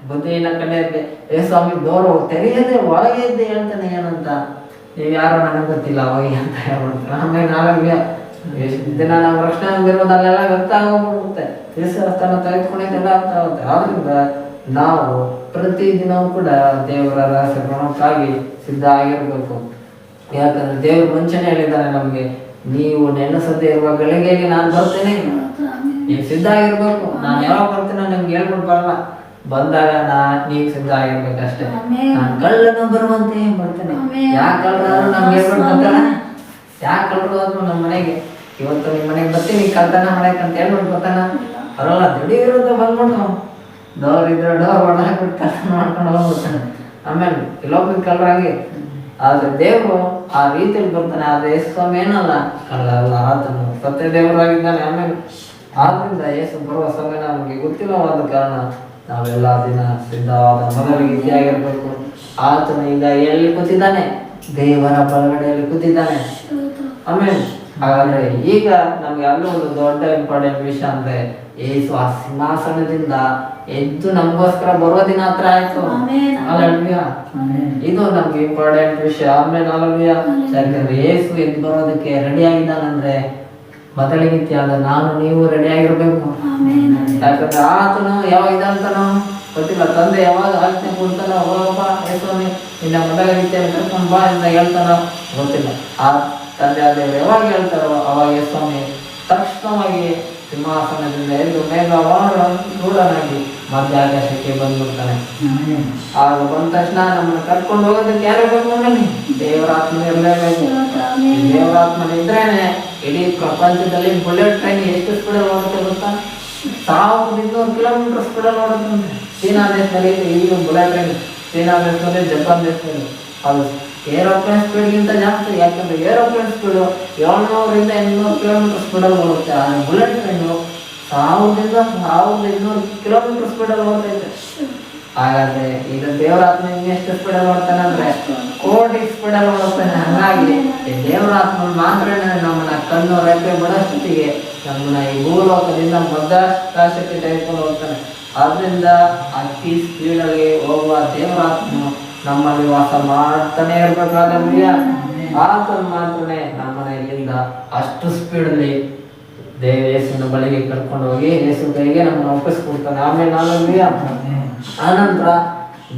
ಬುದ್ಧಿನ ಕನ್ಯರಿಗೆ, ಏ ಸ್ವಾಮಿ ಡೋರ್ ತೆರೆಯದೆ ಒಳಗೆ ಇದ್ದೆ ಹೇಳ್ತಾನೆ. ಏನಂತ? ನೀವು ಯಾರೋ ನನಗೆ ಗೊತ್ತಿಲ್ಲ ಹೋಗಿ ಅಂತ ಹೇಳ್ಬಿಡ್ತಾರೆ. ಆಮೇಲೆ ನಾಳೆ ಎಷ್ಟು ದಿನ ನಾವು ರಕ್ಷಣೆ ಹೊಂದಿರೋದಲ್ಲೆಲ್ಲ ವ್ಯರ್ಥ ಆಗೋಗ್ಬಿಡುತ್ತೆ. ದೇವಸ್ಥಾನ ತೆಗೆದುಕೊಂಡಿದ್ದೆಲ್ಲ ಅರ್ಥ ಆಗುತ್ತೆ. ಆದ್ರಿಂದ ನಾವು ಪ್ರತಿದಿನವೂ ಕೂಡ ದೇವರ ರಹಸ್ಯ ಗುಣಕ್ಕಾಗಿ ಸಿದ್ಧ ಆಗಿರ್ಬೇಕು. ಯಾಕಂದ್ರೆ ದೇವರು ಮುಂಚೆನೆ ಹೇಳಿದ್ದಾನೆ ನಮ್ಗೆ, ನೀವು ನೆನೆಸದೇ ಇರುವ ಗಳಿಗೆಗೆ ನಾನು ಬರ್ತೇನೆ, ನೀವು ಸಿದ್ಧ ಆಗಿರ್ಬೇಕು. ನಾನು ಯಾವಾಗ ಬರ್ತೀನೋ ನಿಮ್ಗೆ ಹೇಳ್ಬಿಟ್ಟು ಬರಲ್ಲ, ಬಂದಾಗ ನೀವು ಸಿದ್ಧ ಆಗಿರ್ಬೇಕಷ್ಟೇ. ನಾನು ಕಳ್ಳನ ಬರುವಂತೆ ಬರ್ತೇನೆ. ಯಾಕೆ ಕಳ್ಳರು ನಮ್ಗೆ ಹೇಳ್ಬಿಟ್ಟು ಬರ್ತಾನೆ? ಯಾಕೆ ಕಳ್ಳರು ಆದ್ರು ನಮ್ಮ ಮನೆಗೆ ಇವತ್ತು ನಿಮ್ಮ ಮನೆಗೆ ಬರ್ತೀನಿ ಕಳ್ತನ ಮಾಡಕ್ಕೆ ಅಂತ ಹೇಳ್ಬಿಟ್ಟು ಬರ್ತಾನ? ಬರಲ್ಲ. ದಿಢೀರಂತ ಬಂದ್ಬಿಟ್ಟು ಡೋರ್ ಇದ್ರೆ ಡೋರ್ ಹೊಡಾಕ್ಬಿಟ್ಟು ಕಳ್ತನ ಮಾಡ್ಕೊಂಡು ಹೋಗ್ಬಿಡ್ತಾನೆ. ಆಮೇಲೆ ಕೆಲವೊಬ್ಬರು ಕಳ್ಳರಾಗಿ. ಆದ್ರೆ ದೇವರು ಆ ರೀತಿಯಲ್ಲಿ ಬರ್ತಾನೆ. ಆದ್ರೆ ಯೇಸು ಸ್ವಾಮಿ ಏನಲ್ಲ, ಕಳ್ಳಲ್ಲ, ಆತನು ಸತ್ಯ ದೇವರಾಗಿದ್ದಾನೆ. ಆಮೇಲೆ ಆದ್ರಿಂದ ಯೇಸು ಬರುವ ಸಮಯ ನಮಗೆ ಗೊತ್ತಿಲ್ಲವಾದ ಕಾರಣ ನಾವೆಲ್ಲ ದಿನ ಸಿದ್ಧವಾದ ಮೊದಲಿಗೆ ಇದ್ದಿಯಾಗಿರ್ಬೇಕು. ಆತನು ಈಗ ಎಲ್ಲಿ ಕೂತಿದ್ದಾನೆ? ದೇವರ ಬಲಗಡೆಯಲ್ಲಿ ಕೂತಿದ್ದಾನೆ. ಆಮೇಲೆ ಹಾಗಾದ್ರೆ ಈಗ ನಮ್ಗೆ ಅಲ್ಲೂ ಒಂದು ದೊಡ್ಡ ಇಂಪಾರ್ಟೆಂಟ್ ವಿಷಯ ಅಂದ್ರೆ ಯೇಸು ಆ ಸಿಂಹಾಸನದಿಂದ ಎದ್ದು ನಮಗೋಸ್ಕರ ಬರುವ ದಿನ ಹತ್ರ ಆಯ್ತು. ಹಲ್ಲೆಲೂಯಾ. ಇದು ನಮ್ಗೆ ಇಂಪಾರ್ಟೆಂಟ್ ವಿಷಯ. ಆಮೇಲೆ ಹಲ್ಲೆಲೂಯಾ. ಯಾಕಂದ್ರೆ ಯೇಸು ಎದ್ದು ಬರೋದಕ್ಕೆ ರೆಡಿ ಆಗಿದ್ದಾನಂದ್ರೆ ಮೊದಲಿಗಿತ್ಯಾದ ನಾನು ನೀವು ರೆಡಿ ಆಗಿರ್ಬೇಕು. ಯಾಕಂದ್ರೆ ಆತನು ಯಾವಾಗ ಇದಂತಾನೋ ಗೊತ್ತಿಲ್ಲ. ತಂದೆ ಯಾವಾಗ ಆಜ್ಞೆ ಕೊಡ್ತಾನೋ, ಹೋಗಪ್ಪ ಯೇಸುವೇ ನಿನ್ನ ಮೊದಲಿಗಿತ್ಯಾದ ಕರ್ಕೊಂಡು ಬಾ ಅಂತ ಹೇಳ್ತಾನೋ ಗೊತ್ತಿಲ್ಲ. ಆ ತಂದೆ ಆದೇವರು ಯಾವಾಗ ಹೇಳ್ತಾರೋ ಅವಾಗ ಯೇಸುವೇ ತಕ್ಷಣವಾಗಿ ಸಿಂಹಾಸನದಿಂದ ಎದ್ದು ಮೇಘವಾಡನಾಗಿ ಮಧ್ಯ ಆಕಾಶಕ್ಕೆ ಬಂದ್ಬಿಡ್ತಾನೆ. ಆಗ ಬಂದ ತಕ್ಷಣ ನಮ್ಮನ್ನು ಕರ್ಕೊಂಡು ಹೋಗೋದಕ್ಕೆ ಯಾರು ಬೇಕು ನೋಡಿ? ದೇವರಾತ್ಮ ಇರಲೇಬೇಕು. ದೇವರಾತ್ಮನ ಇದ್ರೇನೆ ಇಡೀ ಪ್ರಪಂಚದಲ್ಲಿ ಬುಲೆಟ್ ಟ್ರೈನ್ ಎಷ್ಟು ಸ್ಪೀಡಲ್ಲಿ ಓಡುತ್ತೆ ಗೊತ್ತಾ? 1200 ಕಿಲೋಮೀಟರ್ ಸ್ಪೀಡಲ್ಲಿ ಓಡುತ್ತೆ. ಚೀನಾ ದೇಶದಲ್ಲಿ ಈಗ ಬುಲೆಟ್ ಟ್ರೈನ್, ಚೀನಾ ದೇಶದಲ್ಲಿ, ಜಪಾನ್ ದೇಶದಲ್ಲಿ ಅದು ಏರೋಪ್ಲೇನ್ ಸ್ಪೀಡ್ಗಿಂತ ಜಾಸ್ತಿ. ಯಾಕಂದ್ರೆ ಏರೋಪ್ಲೇನ್ ಸ್ಪೀಡು 700ರಿಂದ 800 ಕಿಲೋಮೀಟರ್ ಸ್ಪೀಡಲ್ಲಿ ಓಡುತ್ತೆ. ಆದರೆ ಬುಲೆಟ್ ಟ್ರೈನು 1000ರಿಂದ 1200 ಕಿಲೋಮೀಟರ್ ಸ್ಪೀಡಲ್ಲಿ ಓಡ್ತೈತೆ. ಹಾಗಾದ್ರೆ ಈಗ ದೇವರ ಆತ್ಮ ಎಷ್ಟು ಸ್ಪೀಡಲ್ಲಿ ಓಡ್ತಾನೆ ಅಂದ್ರೆ ಕೋಟಿ ಸ್ಪೀಡಲ್ಲಿ ಓಡ್ತಾನೆ. ಹಂಗಾಗಿ ಈ ದೇವರ ಆತ್ಮ ಮಾತ್ರ ನಮ್ಮನ್ನ ಕಣ್ಣು ರೆಪ್ಪೆ ಬಡಷ್ಟೊತ್ತಿಗೆ ನಮ್ಮನ್ನ ಈ ಭೂಲೋಕದಿಂದ ಮಧ್ಯಾಕಾಶಕ್ಕೆ ತೆಗೆದುಕೊಂಡು ಹೋಗ್ತಾನೆ. ಆದ್ರಿಂದ ಅತಿ ಸ್ಪೀಡಲ್ಲಿ ಹೋಗುವ ದೇವರ ಆತ್ಮ ನಮ್ಮಲ್ಲಿ ವಾಸ ಮಾಡ್ತಾನೆ ಇರ್ಬೇಕಾದ್ರೆ ಆತನ ಮಾತ್ರನೇ ನಮ್ಮನ್ನ ಇಲ್ಲಿಂದ ಅಷ್ಟು ಸ್ಪೀಡಲ್ಲಿ ಯೇಸುವಿನ ಬಳಿಗೆ ಕರ್ಕೊಂಡು ಹೋಗಿ ಯೇಸು ಕೈಗೆ ನಮ್ಮನ್ನು ಒಪ್ಪಿಸ್ಕೊಡ್ತಾನೆ. ಆಮೇಲೆ ಆನಂತರ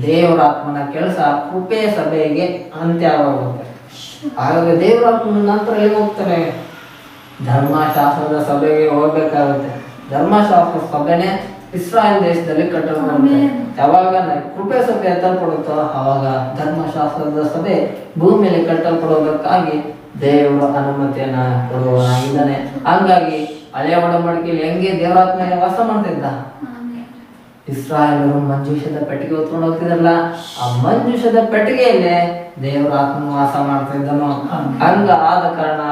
ದೇವರ ಆತ್ಮನ ಕೆಲಸ ಕೃಪೆ ಸಭೆಗೆ ಅಂತ್ಯವಾಗುತ್ತೆ. ಹಾಗಾಗಿ ದೇವರ ಆತ್ಮನ ನಂತರ ಎಲ್ಲಿ ಹೋಗ್ತಾರೆ? ಧರ್ಮಶಾಸ್ತ್ರದ ಸಭೆಗೆ ಹೋಗ್ಬೇಕಾಗುತ್ತೆ. ಧರ್ಮಶಾಸ್ತ್ರ ಸಭೆನೇ ಇಸ್ರಾಯೇಲ್ ದೇಶದಲ್ಲಿ ಕಟ್ಟಲ್ಪಡುತ್ತೆ. ಯಾವಾಗ ಕೃಪೆ ಸಭೆ ಎತ್ತಲ್ಪಡುತ್ತೋ ಅವಾಗ ಧರ್ಮಶಾಸ್ತ್ರದ ಸಭೆ ಭೂಮಿಯಲ್ಲಿ ಕಟ್ಟಲ್ಪಡೋದಕ್ಕಾಗಿ ದೇವರ ಅನುಮತಿಯನ್ನ ಕೊಡುವನಾಗಿದ್ದಾನೆ. ಹಂಗಾಗಿ ಹಳೆಯ ಒಡಂಬಡಿಕೆಯಲ್ಲಿ ಹೆಂಗೆ ದೇವರಾತ್ಮ ವಾಸ ಮಾಡ್ತಿದ್ದ? ಇಸ್ರಾಯೇಲರು ಮಂಜೂಷದ ಪೆಟ್ಟಿಗೆ ಹೊತ್ಕೊಂಡು ಹೋಗ್ತಿದ್ರಲ್ಲ, ಆ ಮಂಜೂಷದ ಪೆಟ್ಟಿಗೆಯಲ್ಲೇ ದೇವರ ಆತ್ಮ ವಾಸ ಮಾಡ್ತಾ ಇದ್ದನು. ಹಂಗ ಆದ ಕಾರಣ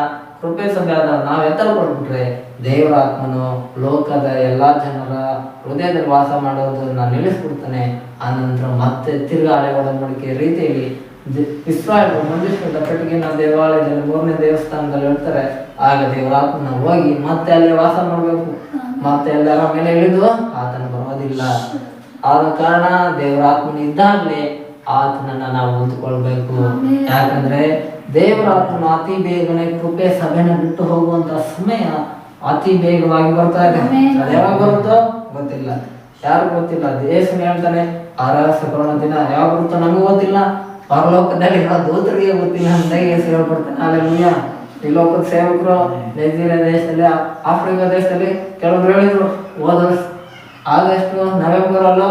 ಕೃಪೆ ಸಭೆ ಆದ ನಾವು ಎತ್ತಲ್ಪಡ್ಬಿಟ್ರೆ ದೇವರ ಆತ್ಮನು ಲೋಕದ ಎಲ್ಲಾ ಜನರ ಹೃದಯದಲ್ಲಿ ವಾಸ ಮಾಡೋದನ್ನ ನಿಲ್ಲಿಸ್ಬಿಡ್ತಾನೆ. ಆನಂತರ ಮತ್ತೆ ತಿರ್ಗಾ ಹಳೆ ಒಡಂಬಡಿಕೆ ರೀತಿಯಲ್ಲಿ ಇಸ್ರಾಯೇಲ್ ಮಂಜೂಷದ ಪೆಟ್ಟಿಗೆನ ದೇವಾಲಯದಲ್ಲಿ 3ನೇ ದೇವಸ್ಥಾನದಲ್ಲಿ ಹೇಳ್ತಾರೆ. ಆಗ ದೇವರ ಆತ್ಮನ ಹೋಗಿ ಮತ್ತೆ ಅಲ್ಲಿ ವಾಸ ಮಾಡ್ಬೇಕು. ಮತ್ತೆ ಎಲ್ಲರ ಮೇಲೆ ಇಳಿದು ಆತನ ಬರೋದಿಲ್ಲ. ಆದ ಕಾರಣ ದೇವರ ಆತ್ಮನ ಇದ್ದಾಗಲೇ ಆತನನ್ನ ನಾವು ಹೊಂದ್ಕೊಳ್ಬೇಕು. ಯಾಕಂದ್ರೆ ದೇವರ ಆತ್ಮನ ಅತಿ ಬೇಗನೆ ಕೃಪೆ ಸಭೆನ ಬಿಟ್ಟು ಹೋಗುವಂತ ಸಮಯ ಅತಿ ಬೇಗವಾಗಿ ಬರ್ತಾ ಇದೆ. ಅದು ಯಾವಾಗ ಬರುತ್ತೋ ಗೊತ್ತಿಲ್ಲ, ಯಾರು ಗೊತ್ತಿಲ್ಲ. ದೇಶನ ಹೇಳ್ತಾನೆ ಆ ರಹಸ್ಯ ಬರೋಣ ದಿನ ಯಾವಾಗ ಬರುತ್ತೋ ನಮಗೂ ಗೊತ್ತಿಲ್ಲ, ಪರಲೋಕದಲ್ಲಿ ದೂತರಿಗೆ ಗೊತ್ತಿಲ್ಲ ಅಂತ ಯೇಸು ಹೇಳ್ಬಿಡ್ತಾನೆ. ಅಲ್ಲೆಲ್ಲೂಯಾ. ಈ ಲೋಕದ ಸೇವಕರು ನೈಜೀರಿಯಾ ದೇಶದಲ್ಲಿ, ಆಫ್ರಿಕಾ ದೇಶದಲ್ಲಿ ಕೆಲವರು ಹೇಳಿದ್ರು ಹೋದ ಆಗಸ್ಟ್ ನವೆಂಬರ್ ಅಲ್ಲೋ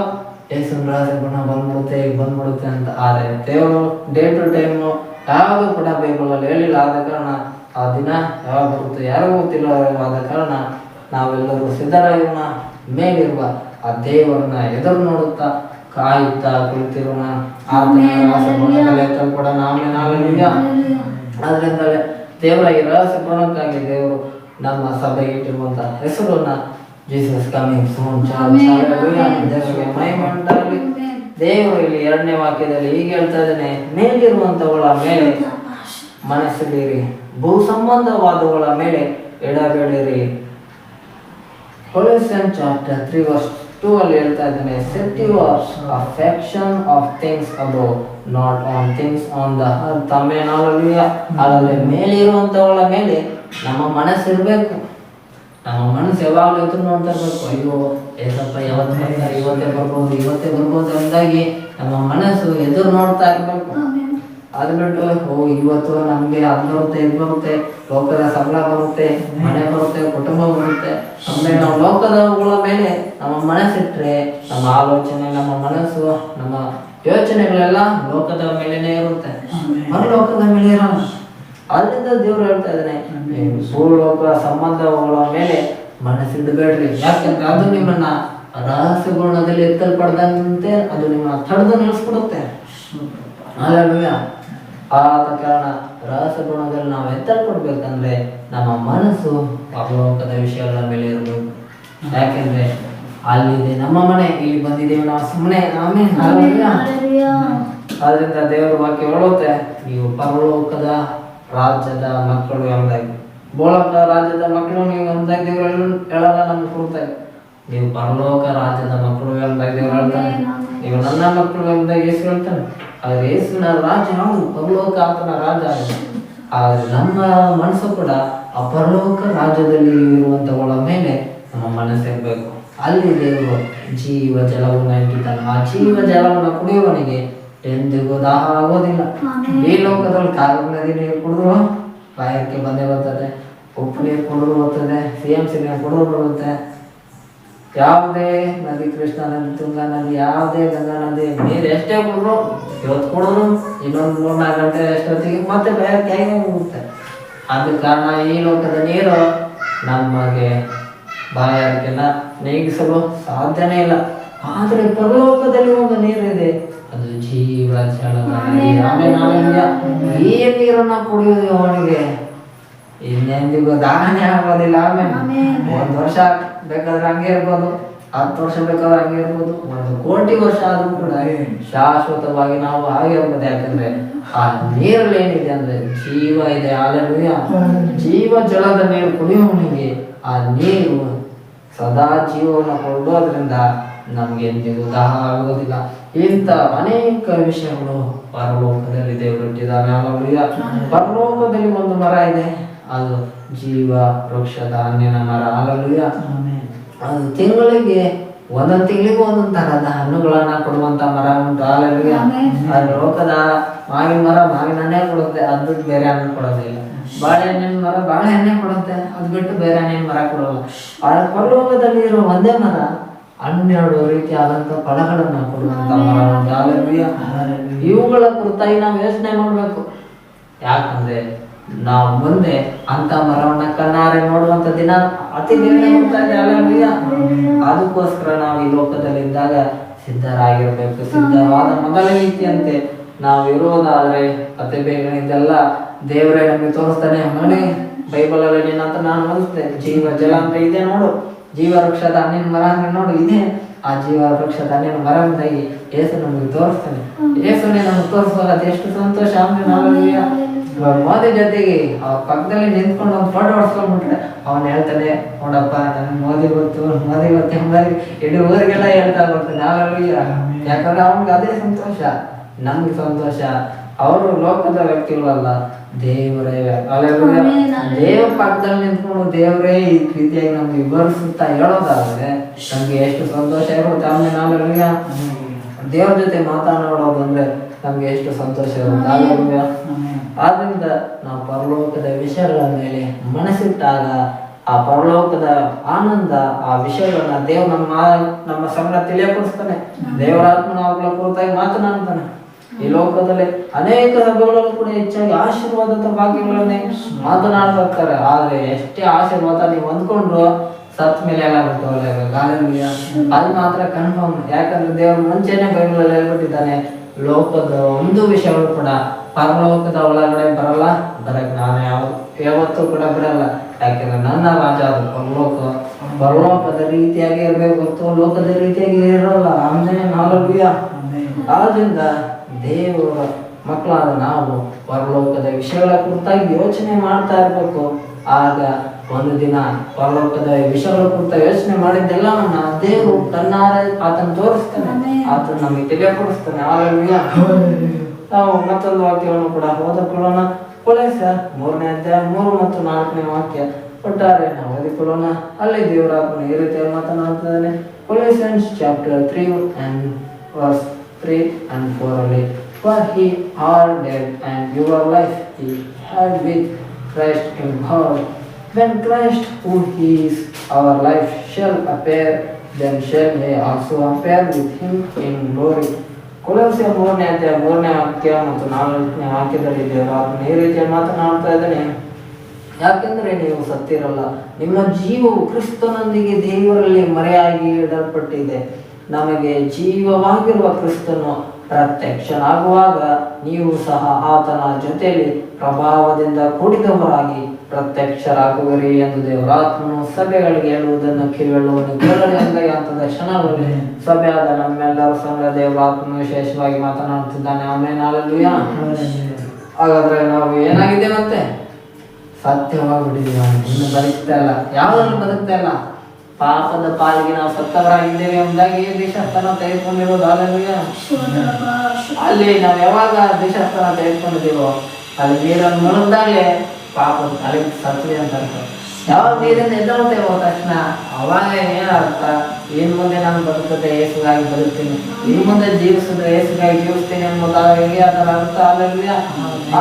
ಯೇಸುವಿನ ರಹಸ್ಯ ಗುಣ ಬಂದ್ಬಿಡುತ್ತೆ ಅಂತ. ಆದರೆ ದೇವರು ಡೇ ಟು ಟೈಮು ಯಾವುದು ಕೂಡ ಬೈಬಲಲ್ಲಿ ಹೇಳಿಲ್ಲ. ಆದ ಕಾರಣ ಆ ದಿನ ಯಾವಾಗ ಬರುತ್ತೆ ಯಾರಿಗೂ ಗೊತ್ತಿಲ್ಲ. ಆದ ಕಾರಣ ನಾವೆಲ್ಲರೂ ಸಿದ್ಧರಾಗಿರೋಣ, ಮೇಲಿರುವ ಆ ದೇವರನ್ನ ಎದುರು ನೋಡುತ್ತಾ ಕಾಯುತ್ತಾ ಕುಳಿತಿರೋಣ. ಆತನ ಆಮೇಲೆ ಆದ್ರಿಂದಲೇ ದೇವರ ಈ ರಹಸ್ಯ ಗುಣಕ್ಕಾಗಿ ದೇವರು ನಮ್ಮ ಸಭೆಗೆ ಇಟ್ಟಿರುವಂತ ಹೆಸರನ್ನ ಜೀಸಸ್ ಕಮಿಂಗ್ ಸೂನ್ ದೇವರಿಗೆ ಮಹಿಮೆ ಉಂಟಾಗಲಿ. ದೇವರು ಇಲ್ಲಿ 2ನೇ ವಾಕ್ಯದಲ್ಲಿ ಹೀಗೆ ಹೇಳ್ತಾ ಇದ್ದಾನೆ, ಮೇಲಿರುವಂತವುಗಳ ಮೇಲೆ ಮನಸ್ಸಿಡಿರಿ, ಭೂ ಸಂಬಂಧವಾದವುಗಳ ಮೇಲೆ ಎಡಬೇಡಿರಿ. ಕೊಲೊಸ್ಸೆನ್ ಚಾಪ್ಟರ್ 3:2 ಅಲ್ಲಿ ಹೇಳ್ತಾ ಇದ್ದಾನೆ, set your affection of things above, not on things on the earth. ಅದರಲ್ಲಿ ಮೇಲಿರುವಂತವುಗಳ ಮೇಲೆ ನಮ್ಮ ಮನಸ್ಸಿರ್ಬೇಕು. ನಮ್ಮ ಮನಸ್ಸು ಯಾವಾಗಲೂ ಎದುರು ನೋಡ್ತಾ ಇರ್ಬೇಕು. ಅಯ್ಯೋ ಏಸಪ್ಪ ಯಾವತ್ತು ಬರ್ತಾರೆ, ಇವತ್ತೇ ಬರ್ಬೋದು ಅಂದಾಗಿ ನಮ್ಮ ಮನಸ್ಸು ಎದುರು ನೋಡ್ತಾ ಇರ್ಬೇಕು. ಅದು ಬಿಟ್ಟು ಇವತ್ತು ನಮ್ಗೆ ಅದು ಬರುತ್ತೆ, ಇದು ಬರುತ್ತೆ, ಲೋಕದ ಸಂಬಳ ಬರುತ್ತೆ, ಮನೆ ಬರುತ್ತೆ, ಕುಟುಂಬ ಬರುತ್ತೆ, ಆಮೇಲೆ ನಾವು ಲೋಕದವುಗಳ ಮೇಲೆ ನಮ್ಮ ಮನಸ್ಸಿಟ್ರೆ ನಮ್ಮ ಆಲೋಚನೆ, ನಮ್ಮ ಮನಸ್ಸು, ನಮ್ಮ ಯೋಚನೆಗಳೆಲ್ಲ ಲೋಕದ ಮೇಲೇನೆ ಇರುತ್ತೆ, ಲೋಕದ ಮೇಲೆ ಇರೋಣ. ಅಲ್ಲಿಂದ ದೇವ್ರು ಹೇಳ್ತಾ ಇದ್ದಾನೆ, ಭೂಲೋಕ ಸಂಬಂಧಗಳ ಮೇಲೆ ಮನಸ್ಸಿಡಬೇಡ್ರಿ. ಯಾಕಂದ್ರೆ ಅದು ನಿಮ್ಮನ್ನ ರಹಸ್ಯ ಗುಣದಲ್ಲಿ ಎತ್ತಲ್ಪಡ್ದಂತೆ ಅದು ನಿಮ್ಮನ್ನ ತಡೆದು ನಿಲ್ಲಿಸ್ಬಿಡುತ್ತೆ. ಆದ ಕಾರಣ ರಹಸ್ಯ ಗುಣದಲ್ಲಿ ನಾವು ಎತ್ತಲ್ಪಡ್ಬೇಕಂದ್ರೆ ನಮ್ಮ ಮನಸ್ಸು ಪರಲೋಕದ ವಿಷಯಗಳ ಮೇಲೆ ಇರಬೇಕು. ಯಾಕೆಂದ್ರೆ ಅಲ್ಲಿದೆ ನಮ್ಮ ಮನೆ, ಇಲ್ಲಿ ಬಂದಿದ್ದೇವೆ ನಾವು ಸುಮ್ಮನೆ. ಆದ್ರಿಂದ ದೇವರ ವಾಕ್ಯ ಹೇಳುತ್ತೆ, ನೀವು ಪರಲೋಕದ ರಾಜ್ಯದ ಮಕ್ಕಳು ಎಂಬುದಾಗಿ. ಬೋಳಕ ರಾಜ್ಯದ ಮಕ್ಕಳು ನೀವು ಎಂಬುದಾಗಿ ದೇವರು ಹೇಳಲ್ಲ ನಮ್ಗೆ ಕೊಡ್ತಾರೆ. ನೀವು ಪರಲೋಕ ರಾಜ್ಯದ ಮಕ್ಕಳು ಎಂಬುದಾಗಿ ದೇವರು ಹೇಳ್ತಾನೆ. ನೀವು ನನ್ನ ಮಕ್ಕಳು ಎಂಬುದಾಗಿ ಯೇಸು ಹೇಳ್ತಾನೆ. ಆದ್ರೆ ಯೇಸುವಿನ ರಾಜ್ಯ ಯಾವುದು? ಪರಲೋಕ ಆತನ ರಾಜ್ಯ ಆಗಿದೆ. ಆದ್ರೆ ನಮ್ಮ ಮನಸ್ಸು ಕೂಡ ಆ ಪರಲೋಕ ರಾಜ್ಯದಲ್ಲಿ ಇರುವಂತವುಗಳ ಮೇಲೆ ನಮ್ಮ ಮನಸ್ಸಿರ್ಬೇಕು. ಅಲ್ಲಿ ದೇವರು ಜೀವ ಜಲವನ್ನು ಇಟ್ಟಿದ್ದಾನೆ. ಆ ಜೀವ ಜಲವನ್ನು ಕುಡಿಯುವವನಿಗೆ ಎಂದಿಗೂ ದಾಹ ಆಗೋದಿಲ್ಲ. ಈ ಲೋಕದಲ್ಲಿ ಕಾವೇರಿ ನದಿ ನೀರು ಕುಡಿದ್ರು ಬಾಯಕ್ಕೆ ಬಂದೇ ಬರ್ತದೆ, ಉಪ್ಪು ನೀರು ಕುಡಿದ್ರು ಬರ್ತದೆ, CMC ನೀರು ಕುಡಿದ್ರು ಬರುತ್ತೆ. ಯಾವುದೇ ನದಿ, ಕೃಷ್ಣ ನದಿ, ತುಂಗಾ ನದಿ, ಯಾವುದೇ ಗಂಗಾ ನದಿ ನೀರು ಎಷ್ಟೇ ಕುಡಿದ್ರು, ಇವತ್ತು ಕುಡಿದ್ರು ಇನ್ನೊಂದು 3-4 ಗಂಟೆ ಎಷ್ಟೊತ್ತಿಗೆ ಮತ್ತೆ ಬಾಯಕ್ಕೆ ಹೇಗೆ ಹೋಗುತ್ತೆ. ಆದ ಕಾರಣ ಈ ಲೋಕದ ನೀರು ನಮಗೆ ಬಾಯಾರಿಕೆನ ನೀಗಿಸಲು ಸಾಧ್ಯನೇ ಇಲ್ಲ. ಆದ್ರೆ ಪರಲೋಕದಲ್ಲಿ ಒಂದು ನೀರಿದೆ, ಅದು ಜೀವ ಜಲದ ನದಿ. ಈ ನೀರನ್ನ ಕುಡಿಯುವುದು ಅವನಿಗೆ ಇನ್ನೆಂದಿಗೂ ದಾಹನೆ ಆಗೋದಿಲ್ಲ. ಆಮೇಲೆ 1 ವರ್ಷ ಬೇಕಾದ್ರೆ ಹಂಗೆ ಇರ್ಬೋದು, 10 ವರ್ಷ ಬೇಕಾದ್ರೆ ಹಂಗೆ ಇರ್ಬೋದು, 1 ಕೋಟಿ ವರ್ಷ ಆದ್ರೂ ಕೂಡ ಶಾಶ್ವತವಾಗಿ ನಾವು ಹಾಗೆ ಇರ್ಬೋದು. ಯಾಕಂದ್ರೆ ಆ ನೀರಲ್ಲಿ ಏನಿದೆ ಅಂದ್ರೆ ಜೀವ ಇದೆ. ಹಾಲೆಲೂಯ. ಜೀವ ಜಲದ ನೀರು ಕುಡಿಯುವವನಿಗೆ ಆ ನೀರು ಸದಾ ಜೀವವನ್ನು ಕೊಡೋದ್ರಿಂದ ನಮ್ಗೆ ಎಂದಿಗೂ ದಾಹ ಆಗೋದಿಲ್ಲ. ಇಂಥ ಅನೇಕ ವಿಷಯಗಳು ಪರಲೋಕದಲ್ಲಿ ದೇವರು ಇಟ್ಟಿದ್ದಾನೆ. ಹಾಲೆಲೂಯ. ಪರಲೋಕದಲ್ಲಿ ಒಂದು ಮರ ಇದೆ, ಅದು ಜೀವ ವೃಕ್ಷದ ಹಣ್ಣಿನ ಮರ. ಹಾಲೆಲೂಯ. ಅದು ತಿಂಗಳಿಗೆ ಒಂದೊಂದು ತಿಂಗಳಿಗೂ ಒಂದೊಂದು ತರಹದ ಹಣ್ಣುಗಳನ್ನ ಕೊಡುವಂತ ಮರ ಉಂಟು. ಹಾಲೆಲೂಯ. ಅದು ಲೋಕದ ಮಾವಿನ ಮರ ಮಾವಿನ ಹಣ್ಣೆ ಕೊಡುತ್ತೆ, ಅದು ಬಿಟ್ಟು ಬೇರೆ ಹಣ್ಣು ಕೊಡೋದಿಲ್ಲ. ಬಾಳೆಹಣ್ಣಿನ ಮರ ಬಾಳೆಹಣ್ಣೆ ಕೊಡುತ್ತೆ, ಅದು ಬಿಟ್ಟು ಬೇರೆ ಹಣ್ಣಿನ ಮರ ಕೊಡೋಲ್ಲ. ಆದ್ರೆ ಪರಲೋಕದಲ್ಲಿ ಇರೋ ಒಂದೇ ಮರ 12 ರೀತಿಯಾದಂತ ಫಲಗಳನ್ನ ಕೊಡುವಂತ ಮರ ಉಂಟು. ಹಾಲೆಲೂಯ. ಇವುಗಳ ಕುರಿತಾಗಿ ನಾವು ಯೋಚನೆ ಮಾಡ್ಬೇಕು. ಯಾಕಂದ್ರೆ ನಾವು ಮುಂದೆ ಅಂತ ಮರವನ್ನ ಕಣ್ಣಾರೆ ನೋಡುವಂತ ದಿನ ಅತಿ ಬೇಗ ಬರ್ತಾ ಇದೆ. ಹಾಲೆಲೂಯ. ಅದಕ್ಕೋಸ್ಕರ ನಾವು ಈ ಲೋಕದಲ್ಲಿದ್ದಾಗ ಸಿದ್ಧರಾಗಿರ್ಬೇಕು. ಸಿದ್ಧವಾದ ಮೊದಲ ರೀತಿಯಂತೆ ನಾವು ಇರೋದಾದ್ರೆ ಅತಿ ಬೇಗ ಇದೆಲ್ಲ ದೇವರೇ ನಮಗೆ ತೋರಿಸ್ತಾನೆ. ಮನೆ ಬೈಬಲ್ ಅಲ್ಲಿ ಏನಂತ ನಾನು ಓದಿಸ್ತೇನೆ, ಜೀವ ಜಲ ಅಂದ್ರೆ ಇದೆ ನೋಡು, ಜೀವ ವೃಕ್ಷದ ಹಣ್ಣಿನ ಮರ ಅಂದ್ರೆ ನೋಡು ಇದೆ. ಆ ಜೀವ ವೃಕ್ಷದ ಹಣ್ಣಿನ ಮರ ಅಂತಾಗಿ ಯೇಸು ನಮಗೆ ತೋರಿಸ್ತಾನೆ. ಯೇಸುನೇ ನಮ್ಗೆ ತೋರಿಸುವಾಗ ಅದೆಷ್ಟು ಸಂತೋಷ. ಹಾಲೆಲೂಯ. ಮೋದಿ ಜೊತೆಗೆ ಅವ್ರ ಪಕ್ಕದಲ್ಲಿ ನಿಂತ್ಕೊಂಡು ಒಂದು ಫೋಟೋ ಹೊಡ್ಸ್ಕೊಂಡ್ಬಿಟ್ರೆ ಅವನು ಹೇಳ್ತಾನೆ, ನೋಡಪ್ಪ ನನ್ಗೆ ಮೋದಿ ಗೊತ್ತು ಎಂಬುದಾಗಿ ಇಡೀ ಊರಿಗೆಲ್ಲ ಹೇಳ್ತಾ ಬರ್ತಾನೆ. ಹಾಲೆಲೂಯ. ಯಾಕಂದ್ರೆ ಅವನಿಗೆ ಅದೇ ಸಂತೋಷ, ನಮ್ಗೆ ಸಂತೋಷ. ಅವರು ಲೋಕದ ವ್ಯಕ್ತಿಗಳಲ್ಲ, ದೇವರೇ. ಹಾಲೆಲೂಯ. ದೇವ್ರ ಪಕ್ಕದಲ್ಲಿ ನಿಂತ್ಕೊಂಡು ದೇವರೇ ಈ ರೀತಿಯಾಗಿ ನಮ್ಗೆ ವಿವರಿಸುತ್ತಾ ಹೇಳೋದಾದ್ರೆ ನಮ್ಗೆ ಎಷ್ಟು ಸಂತೋಷ ಇರುತ್ತೆ. ಆಮೇಲೆ ಹಾಲೆಲೂಯ. ದೇವ್ರ ಜೊತೆ ಮಾತನಾಡೋದು ಅಂದ್ರೆ ನಮ್ಗೆ ಎಷ್ಟು ಸಂತೋಷ ಇರುತ್ತೆ. ಹಾಲೆಲೂಯ. ಆದ್ರಿಂದ ನಾವು ಪರಲೋಕದ ವಿಷಯಗಳ ಮೇಲೆ ಮನಸ್ಸಿಟ್ಟಾಗ ಆ ಪರಲೋಕದ ಆನಂದ, ಆ ವಿಷಯಗಳನ್ನ ದೇವ್ರು ನಮ್ಮ ಸಂಗಡ ತಿಳಿಯಪಡಿಸ್ತಾನೆ. ದೇವರಾತ್ಮನ ಅವುಗಳ ಕುರಿತಾಗಿ ಮಾತನಾಡ್ತಾನೆ. ಈ ಲೋಕದಲ್ಲಿ ಅನೇಕ ಸಭೆಗಳಲ್ಲೂ ಕೂಡ ಹೆಚ್ಚಾಗಿ ಆಶೀರ್ವಾದದ ಭಾಗ್ಯಗಳನ್ನೇ ಮಾತನಾಡ್ತಾರೆ. ಆದ್ರೆ ಎಷ್ಟೇ ಆಶೀರ್ವಾದ ನೀವು ಅಂದ್ಕೊಂಡ್ರು ಸತ್ ಮೇಲೆ ಎಲ್ಲ ಬಿಟ್ಟವಲ್ಲ. ಹಾಲೆಲೂಯ. ಅದು ಮಾತ್ರ ಕನ್ಫರ್ಮ್. ಯಾಕಂದ್ರೆ ದೇವರು ಮುಂಚೆನೆ ಬೈಬಲ್ ಹೇಳ್ಬಿಟ್ಟಿದ್ದಾನೆ, ಲೋಕದ ಒಂದು ವಿಷಯಗಳು ಕೂಡ ಪರಲೋಕದ ಒಳಗಡೆ ಬರಲ್ಲ, ಬರಕ್ಕೆ ನಾನು ಯಾವತ್ತೂ ಕೂಡ ಬಿಡಲ್ಲ. ಯಾಕಂದ್ರೆ ನನ್ನ ರಾಜ ಅದು ಪರಲೋಕದ ರೀತಿಯಾಗಿ ಇರ್ಬೇಕು ಹೊರತು ಲೋಕದ ರೀತಿಯಾಗಿ ಇರೋಲ್ಲ. ಆಮೇಲೆ ಹಾಲೆಲೂಯ. ಆದ್ರಿಂದ ದೇವರ ಮಕ್ಕಳಾದ ನಾವು ಪರಲೋಕದ ವಿಷಯಗಳ ಕುರಿತಾಗಿ ಯೋಚನೆ ಮಾಡ್ತಾ ಇರ್ಬೇಕು. ಆಗ ಒಂದು ದಿನ ಪರಲೋಕದ ವಿಷಯಗಳ ಕುರಿತ ಯೋಚನೆ ಮಾಡಿದ್ದೆಲ್ಲವನ್ನ ದೇವರು ಕಣ್ಣಾರೆ ಆತನ ತೋರಿಸ್ತಾನೆ, ಆತನ ನಮಗೆ ತಿಳಿಯಪಡಿಸ್ತಾನೆ. ಹಾಲೆಲೂಯ. ನಾವು ಮತ್ತೊಂದು ವಾಕ್ಯವನ್ನು ಕೂಡ ಓದಿಕೊಳ್ಳೋಣ. ಕೊಲೊಸ್ಸೆ 3ನೇ ಅಧ್ಯಾಯ 3 ಮತ್ತು 4ನೇ ವಾಕ್ಯ ಒಟ್ಟಾರೆ ನಾವು ಓದಿಕೊಳ್ಳೋಣ. ಅಲ್ಲಿ ದೇವರಾತ್ಮನು ಈ ರೀತಿಯಾಗಿ ಮಾತನಾಡ್ತಿದ್ದಾನೆ. ಕೊಲೊಸ್ಸೆನ್ಸ್ ಚಾಪ್ಟರ್ 3 and verse 3 and 4 ಅಲ್ಲಿ, for he are dead and your life he had with Christ in God. When Christ, who is our life, shall appear, then shall we also appear with him in glory. ಕೊಲೊಸ್ಸೆ 3ನೇ ಅಧ್ಯಾಯ 3ನೇ ವಾಕ್ಯ ಮತ್ತು 4ನೇ ವಾಕ್ಯದಲ್ಲಿ ದೇವರಾತ್ಮನು ಈ ರೀತಿಯಾಗಿ ಮಾತನಾಡ್ತಾ ಇದ್ದಾನೆ. ಯಾಕೆಂದ್ರೆ ನೀವು ಸತ್ತಿರಲ್ಲ, ನಿಮ್ಮ ಜೀವವು ಕ್ರಿಸ್ತನೊಂದಿಗೆ ದೇವರಲ್ಲಿ ಮರೆಯಾಗಿ ಇಡಲ್ಪಟ್ಟಿದೆ. ನಮಗೆ ಜೀವವಾಗಿರುವ ಕ್ರಿಸ್ತನು ಪ್ರತ್ಯಕ್ಷನಾಗುವಾಗ ನೀವು ಸಹ ಆತನ ಜೊತೆಯಲ್ಲಿ ಪ್ರಭಾವದಿಂದ ಕೂಡಿದವರಾಗಿ ಪ್ರತ್ಯಕ್ಷರಾಗುವಿರಿ ಎಂದು ದೇವರಾತ್ಮನು ಸಭೆಗಳಿಗೆ ಹೇಳುವುದನ್ನು ಕೇಳುವನು ಕೇಳಲಿ ಅಂದಾಗ ಅಂತದ ಕ್ಷಣಗಳಲ್ಲಿ ಸಭೆಯಾದ ನಮ್ಮೆಲ್ಲರ ಸಂಘ ದೇವರಾತ್ಮನು ವಿಶೇಷವಾಗಿ ಮಾತನಾಡುತ್ತಿದ್ದಾನೆ. ಆಮೇಲೆ ಹಾಲೆಲೂಯ. ಹಾಗಾದ್ರೆ ನಾವು ಏನಾಗಿದೆ ಮತ್ತೆ ಸತ್ಯವಾಗಿಬಿಟ್ಟಿದ್ದೀವಿ, ಇನ್ನು ಬದುಕ್ತಾ ಇಲ್ಲ. ಯಾವಾಗಲೂ ಬದುಕ್ತಾ ಇಲ್ಲ. ಪಾಪದ ಪಾಲಿಗೆ ನಾವು ಸತ್ತವರಾಗಿದ್ದೇವೆ ಎಂಬುದಾಗಿ ದೇಶಸ್ಥಾನ ತೆಗೆದುಕೊಂಡಿರೋದು. ಹಾಲೆಲೂಯ. ಅಲ್ಲಿ ನಾವು ಯಾವಾಗ ದೇಶಸ್ಥಾನ ತೆಗೆದುಕೊಂಡಿದ್ದೀವೋ ಅಲ್ಲಿ ನೀರನ್ನು ಮುಳುಗ್ದಾಗಲೇ ಪಾಪದ ಪಾಲಿಗೆ ಸತ್ವಿ ಅಂತ ಅರ್ಥ. ಯಾವಾಗ ನೀರಿಂದ ಎದ್ದೇಳ್ತೇವೋ ತಕ್ಷಣ ಅವಾಗ ಏನರ್ಥ, ಇನ್ನು ಮುಂದೆ ನಾನು ಬದುಕುತ್ತೆ ಏಸುಗಾಗಿ ಬದುಕ್ತೀನಿ, ಇನ್ನು ಮುಂದೆ ಜೀವಿಸಿದ್ರೆ ಏಸುಗಾಗಿ ಜೀವಿಸ್ತೀನಿ ಎಂಬುದಾಗಿ ಅದರ ಅರ್ಥ. ಹಾಲೆಲೂಯ.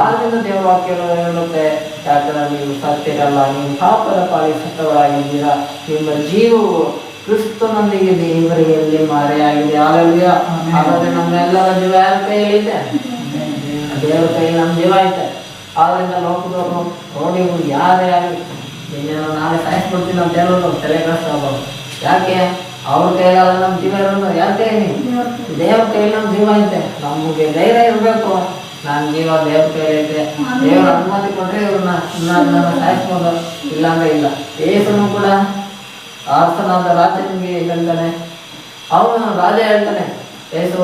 ಆದ್ರಿಂದ ದೇವರ ವಾಕ್ಯಗಳು ಹೇಳುತ್ತೆ, ಯಾಕಂದ್ರೆ ನೀವು ಸತ್ತಿರಲ್ಲ, ನೀವು ಪಾಪದ ಪಾಲಿಗೆ ಸತ್ತವರಾಗಿದ್ದೀರಾ, ನಿಮ್ಮ ಜೀವವು ಕ್ರಿಸ್ತನೊಂದಿಗೆ ದೇವರಿಗೆ ಮರೆಯಾಗಿದೆ. ಹಾಲೆಲೂಯ. ಹಾಗಾದ್ರೆ ನಮ್ಮೆಲ್ಲರ ಜೀವ ಯಾರ ಕೈಯಲ್ಲಿದೆ? ದೇವರ ಕೈಯಲ್ಲಿ ನಮ್ಮ ಜೀವ ಐತೆ. ಆದ್ರಿಂದ ಲೋಕದವರು ರೋಡಿಗಳು ಯಾರೇ ಆಗಲಿ ಇನ್ನೇನೋ ನಾಳೆ ಸಾಯಿಸ್ಬಿಡ್ತೀನಿ ಅಂತ ಹೇಳೋದು ತಲೆ ಕಷ್ಟ ಆಗ್ಬೋದು. ಯಾಕೆ? ಅವ್ರ ಕೈಯಲ್ಲ ನಮ್ಮ ಜೀವ ಇರೋದು. ಯಾರ ಕೈಲಿ? ದೇವ್ರ ಕೈಯಲ್ಲಿ ನಮ್ಮ ಜೀವ ಐತೆ. ನಮಗೆ ಧೈರ್ಯ ಇರಬೇಕು, ನನ್ನ ಜೀವ ದೇವ್ರ ಕೈಯಲ್ಲಿ ಐತೆ, ದೇವ್ರ ಅನುಮತಿ ಕೊಟ್ಟರೆ ಇವ್ರನ್ನ ಸಾಯಿಸ್ಬೋದು, ಇಲ್ಲಾಂದ್ರೆ ಇಲ್ಲ. ಏಸನು ಕೂಡ ಅರಸನಾದ ರಾಜನಿಗೆ ಹೇಳ್ತಾನೆ, ಅವನು ರಾಜ ಹೇಳ್ತಾನೆ, ಯೇಸು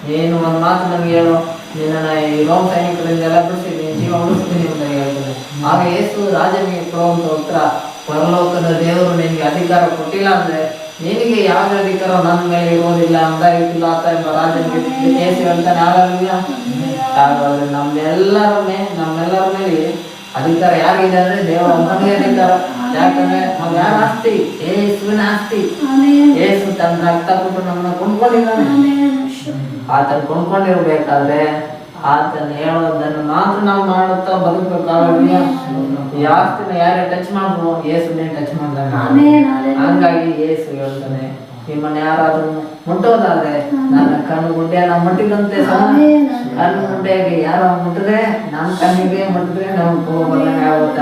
ನೀನು ಒಂದು ಮಾತು ನನಗೆ ಹೇಳು, ನಿನ್ನ ಈ ರೋಮ್ ಸೈನಿಕರಿಂದ ಎಲ್ಲ ಬಿಡಿಸಿ ನೀನು ಜೀವ ಉಳಿಸ್ತೀನಿ ಅಂತ ಹೇಳ್ತಾನೆ. ಆಗ ಯೇಸು ರಾಜನಿಗೆ ಕೊಡುವಂತ ಉತ್ತರ, ಪರಲೋಕದ ದೇವರು ನಿನಗೆ ಅಧಿಕಾರ ಕೊಟ್ಟಿಲ್ಲ ಅಂದ್ರೆ ನಿನಗೆ ಯಾವುದೇ ಅಧಿಕಾರ ನನ್ನ ಮೇಲೆ ಇರುವುದಿಲ್ಲ ಅಂತ ಪಿಲಾತ ಎಂಬ ರಾಜನಿಗೆ ಯೇಸು ಹೇಳ್ತಾನೆ. ಹಾಗಾದ್ರೆ ನಮ್ಮೆಲ್ಲರ ಮೇಲೆ ಅಧಿಕಾರ ಯಾರಿದೆ ಅಂದ್ರೆ ದೇವರ ಒಬ್ಬನಿಗೆ ಅಧಿಕಾರ. ಯಾಕಂದ್ರೆ ನಾವು ಯಾರ ಆಸ್ತಿ? ಯೇಸುವಿನ ಆಸ್ತಿ. ಯೇಸು ತನ್ನ ರಕ್ತ ಕೊಟ್ಟು ನಮ್ಮನ್ನ ಕೊಂಡ್ಕೊಂಡಿದ್ದಾನೆ. ಆತನ ಕೊಂಡ್ಕೊಂಡಿರ್ಬೇಕಾದ್ರೆ ಆತನ ಹೇಳೋದನ್ನು ಮಾತ್ರ ನಾವು ಮಾಡುತ್ತಾ ಬದುಕಬೇಕಾದ್ರೆ ಈ ಆಸ್ತಿನ ಯಾರೇ ಟಚ್ ಮಾಡಿದ್ರು ಯೇಸುನೇ ಟಚ್ ಮಾಡ್ದಂಗೆ. ಹಂಗಾಗಿ ಯೇಸು ಹೇಳ್ತಾನೆ, ನಿಮ್ಮನ್ನ ಯಾರಾದ್ರೂ ಮುಟ್ಟೋದಾದ್ರೆ ನನ್ನ ಕಣ್ಣು ಗುಡ್ಡೆಯನ್ನ ಮುಟ್ಟಿದಂತೆ ಕಣ್ಣು ಗುಡ್ಡೆಯಾಗಿ ಯಾರ ಮುಟ್ಟಿದ್ರೆ ನನ್ನ ಕಣ್ಣಿಗೆ ಮುಟ್ಟಿದ್ರೆ ನಾವು ಆಗುತ್ತೆ.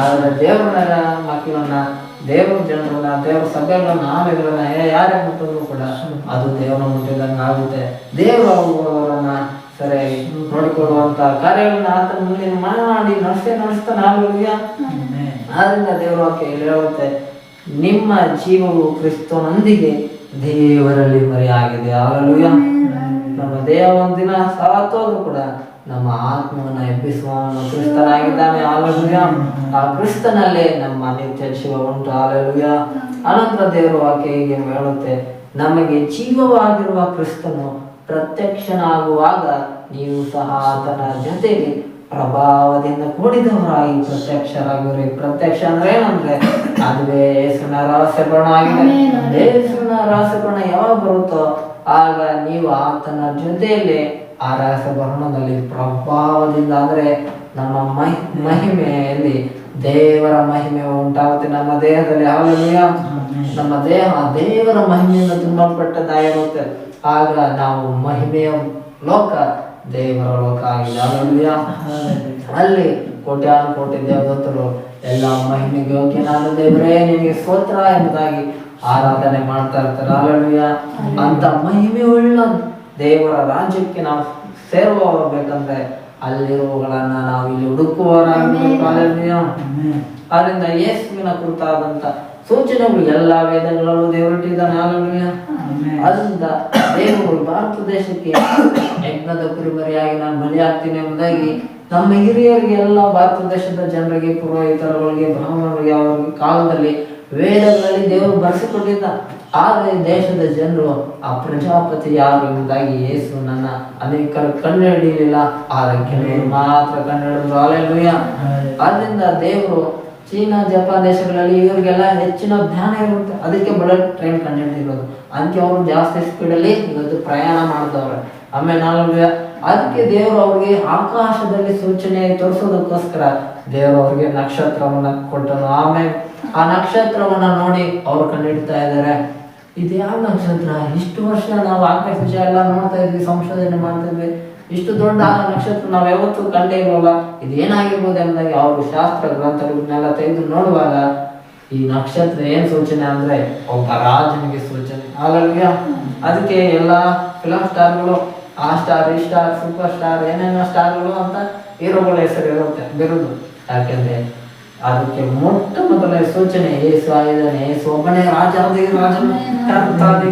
ಆದ್ರೆ ದೇವರ ಮಕ್ಕಳನ್ನ, ದೇವ್ರ ಜನರನ್ನ, ದೇವ್ರ ಸಭೆಗಳನ್ನ, ಆಮೆಗಳನ್ನ ಯಾರೇ ಮುಟ್ಟಿದ್ರು ಕೂಡ ಅದು ದೇವರ ಮುಟ್ಟಿದಂಗೆ ಆಗುತ್ತೆ. ದೇವರವರನ್ನ ಸರಿಯಾಗಿ ನೋಡಿಕೊಳ್ಳುವಂತ ಕಾರ್ಯಗಳನ್ನ ಆತನ ಮುಂದೆ ಮಾಡಿ ನಡೆಸ್ತಾನೆ. ಆದ್ರಿಂದ ದೇವರ ವಾಕ್ಯ ಹೇಳುತ್ತೆ, ನಿಮ್ಮ ಜೀವವು ಕ್ರಿಸ್ತನೊಂದಿಗೆ ದೇವರಲ್ಲಿ ಮರೆಯಾಗಿದೆ. ಹಲ್ಲೆಲೂಯಾ. ನಮ್ಮ ದೇಹ ಒಂದಿನ ಸಾತೋದ್ರು ಕೂಡ ನಮ್ಮ ಆತ್ಮವನ್ನ ಎಬ್ಬಿಸುವವನು ಕ್ರಿಸ್ತನಾಗಿದ್ದಾನೆ. ಹಲ್ಲೆಲೂಯಾ. ಆ ಕ್ರಿಸ್ತನಲ್ಲೇ ನಮ್ಮ ನಿತ್ಯ ಜೀವ ಉಂಟು. ಹಲ್ಲೆಲೂಯಾ. ಅನಂತರ ದೇವರ ವಾಕ್ಯ ಹೀಗೆ ಹೇಳುತ್ತೆ, ನಮಗೆ ಜೀವವಾಗಿರುವ ಕ್ರಿಸ್ತನು ಪ್ರತ್ಯಕ್ಷನಾಗುವಾಗ ನೀವು ಸಹ ಆತನ ಜೊತೆಗೆ ಪ್ರಭಾವದಿಂದ ಕೂಡಿದವರಾಗಿ ಪ್ರತ್ಯಕ್ಷರಾಗಿರಿ. ಪ್ರತ್ಯಕ್ಷ ಅಂದ್ರೆ ಏನಂದ್ರೆ ಅದುವೇ ಯೇಸುವಿನ ರಹಸ್ಯಪೂರ್ಣ ಆಗಿದೆ. ಯೇಸುವಿನ ರಹಸ್ಯಪೂರ್ಣ ಯಾವಾಗ ಬರುತ್ತೋ ಆಗ ನೀವು ಆತನ ಜೊತೆಯಲ್ಲಿ ಆ ರಹಸ್ಯಪೂರ್ಣದಲ್ಲಿ ಪ್ರಭಾವದಿಂದ ಅಂದ್ರೆ ನಮ್ಮ ಮಹಿಮೆಯಲ್ಲಿ ದೇವರ ಮಹಿಮೆ ಉಂಟಾಗುತ್ತೆ ನಮ್ಮ ದೇಹದಲ್ಲಿ. ಹಲ್ಲೆಲೂಯಾ. ನಮ್ಮ ದೇಹ ದೇವರ ಮಹಿಮೆಯಿಂದ ತುಂಬಲ್ಪಟ್ಟದ್ದಾಗಿರುತ್ತೆ. ಆಗ ನಾವು ಮಹಿಮೆಯ ಲೋಕ ದೇವರ ಲೋಕ ಆಗಿದೆ. ಹಲ್ಲೆಲೂಯಾ. ಅಲ್ಲಿ ಕೋಟ್ಯಾನುಕೋಟಿ ದೇವದೂತರು ಎಲ್ಲ ಮಹಿಮೆಗೆ ಯೋಗ್ಯನಾದ ದೇವರೇ ನಿನಗೆ ಸ್ತೋತ್ರ ಎಂಬುದಾಗಿ ಆರಾಧನೆ ಮಾಡ್ತಾ ಇರ್ತಾರೆ. ಹಲ್ಲೆಲೂಯಾ. ಅಂತ ಮಹಿಮೆಯುಳ್ಳ ದೇವರ ರಾಜ್ಯಕ್ಕೆ ನಾವು ಸೇರುವಬೇಕಂದ್ರೆ ಅಲ್ಲಿರುವಗಳನ್ನ ನಾವು ಇಲ್ಲಿ ಹುಡುಕುವವರಾಗಬೇಕು. ಹಲ್ಲೆಲೂಯಾ. ಆದ್ರಿಂದ ಯೇಸುವಿನ ಕುರಿತಾದಂತ ಸೂಚನೆಗಳು ಎಲ್ಲಾ ವೇದಗಳಲ್ಲೂ ದೇವರಿಟ್ಟಿದ್ದಾನೆ. ಹಲ್ಲೆಲೂಯಾ. ಅದರಿಂದ ದೇವರು ಭಾರತ ದೇಶಕ್ಕೆ ಯಜ್ಞದ ಕುರಿಮರಿಯಾಗಿ ನಾನು ಬಲಿಯಾಗ್ತೀನಿ ಎಂಬುದಾಗಿ ನಮ್ಮ ಹಿರಿಯರಿಗೆ ಎಲ್ಲ ಭಾರತ ದೇಶದ ಜನರಿಗೆ, ಪುರೋಹಿತರುಗಳಿಗೆ, ಬ್ರಾಹ್ಮಣರಿಗೆ ಅವರ ಕಾಲದಲ್ಲಿ ವೇದಗಳಲ್ಲಿ ದೇವರು ಬರೆಸಿಕೊಟ್ಟಿದ್ದ. ಆದರೆ ದೇಶದ ಜನರು ಆ ಪ್ರಜಾಪತಿ ಯಾರು ಎಂಬುದಾಗಿ ಯೇಸು ನನ್ನ ಅನೇಕರು ಕಂಡು ಹಿಡಿಯಲಿಲ್ಲ, ಆದರೆ ಕೆಲವರು ಮಾತ್ರ ಕಂಡು ಹಿಡಿದ್ರು. ಹಲ್ಲೆಲೂಯಾ. ಆದ್ರಿಂದ ದೇವರು ಚೀನಾ, ಜಪಾನ್ ದೇಶಗಳಲ್ಲಿ ಇವರಿಗೆಲ್ಲ ಹೆಚ್ಚಿನ ಜ್ಞಾನ ಇರುತ್ತೆ. ಅದಕ್ಕೆ ಬುಲೆಟ್ ಟ್ರೈನ್ ಕಂಡುಹಿಡಿದಿರೋದು. ಅದಕ್ಕೆ ಅವರು ಜಾಸ್ತಿ ಸ್ಪೀಡಲ್ಲಿ ಇವತ್ತು ಪ್ರಯಾಣ ಮಾಡ್ತವ್ರೆ. ಆಮೇಲೆ ಅದಕ್ಕೆ ದೇವರು ಅವ್ರಿಗೆ ಆಕಾಶದಲ್ಲಿ ಸೂಚನೆ ತೋರಿಸೋದಕ್ಕೋಸ್ಕರ ದೇವರು ಅವ್ರಿಗೆ ನಕ್ಷತ್ರವನ್ನ ಕೊಟ್ಟನು. ಆಮೇಲೆ ಆ ನಕ್ಷತ್ರವನ್ನ ನೋಡಿ ಅವ್ರು ಕಂಡುಹಿಡ್ತಾ ಇದ್ದಾರೆ, ಇದು ಯಾವ ನಕ್ಷತ್ರ? ಇಷ್ಟು ವರ್ಷ ನಾವು ಆಕಾಶ ಎಲ್ಲ ನೋಡ್ತಾ ಇದ್ವಿ, ಸಂಶೋಧನೆ ಮಾಡ್ತಾ ಇದ್ವಿ, ಇಷ್ಟು ದೊಡ್ಡ ನಕ್ಷತ್ರ ನಾವು ಯಾವತ್ತೂ ಕಂಡೇ ಇರೋಲ್ಲ, ಇದೇನಾಗಿರ್ಬೋದು ಎಂಬುದಾಗಿ ಅವರು ಶಾಸ್ತ್ರ ಗ್ರಂಥಗಳನ್ನೆಲ್ಲ ತೆಗೆದು ನೋಡುವಾಗ ಈ ನಕ್ಷತ್ರ ಏನ್ ಸೂಚನೆ ಅಂದ್ರೆ ಒಬ್ಬ ರಾಜನಿಗೆ ಸೂಚನೆ. ಹಾಗಾಗಿ ಅದಕ್ಕೆ ಎಲ್ಲ ಫಿಲಂ ಸ್ಟಾರ್ಗಳು ಆ ಸ್ಟಾರ್, ಈ ಸ್ಟಾರ್, ಸೂಪರ್ ಸ್ಟಾರ್, ಏನೇನೋ ಸ್ಟಾರ್ಗಳು ಅಂತ ಹೀರೋಗಳ ಹೆಸರು ಇರುತ್ತೆ, ಬಿರುದು. ಯಾಕೆಂದ್ರೆ ಅದಕ್ಕೆ ಮೊಟ್ಟ ಮೊದಲ ಸೂಚನೆ ಯೇಸು ಆಗಿದ್ದಾನೆ, ಯೇಸು ಒಬ್ಬನೇ ರಾಜಾದಿ ರಾಜನು,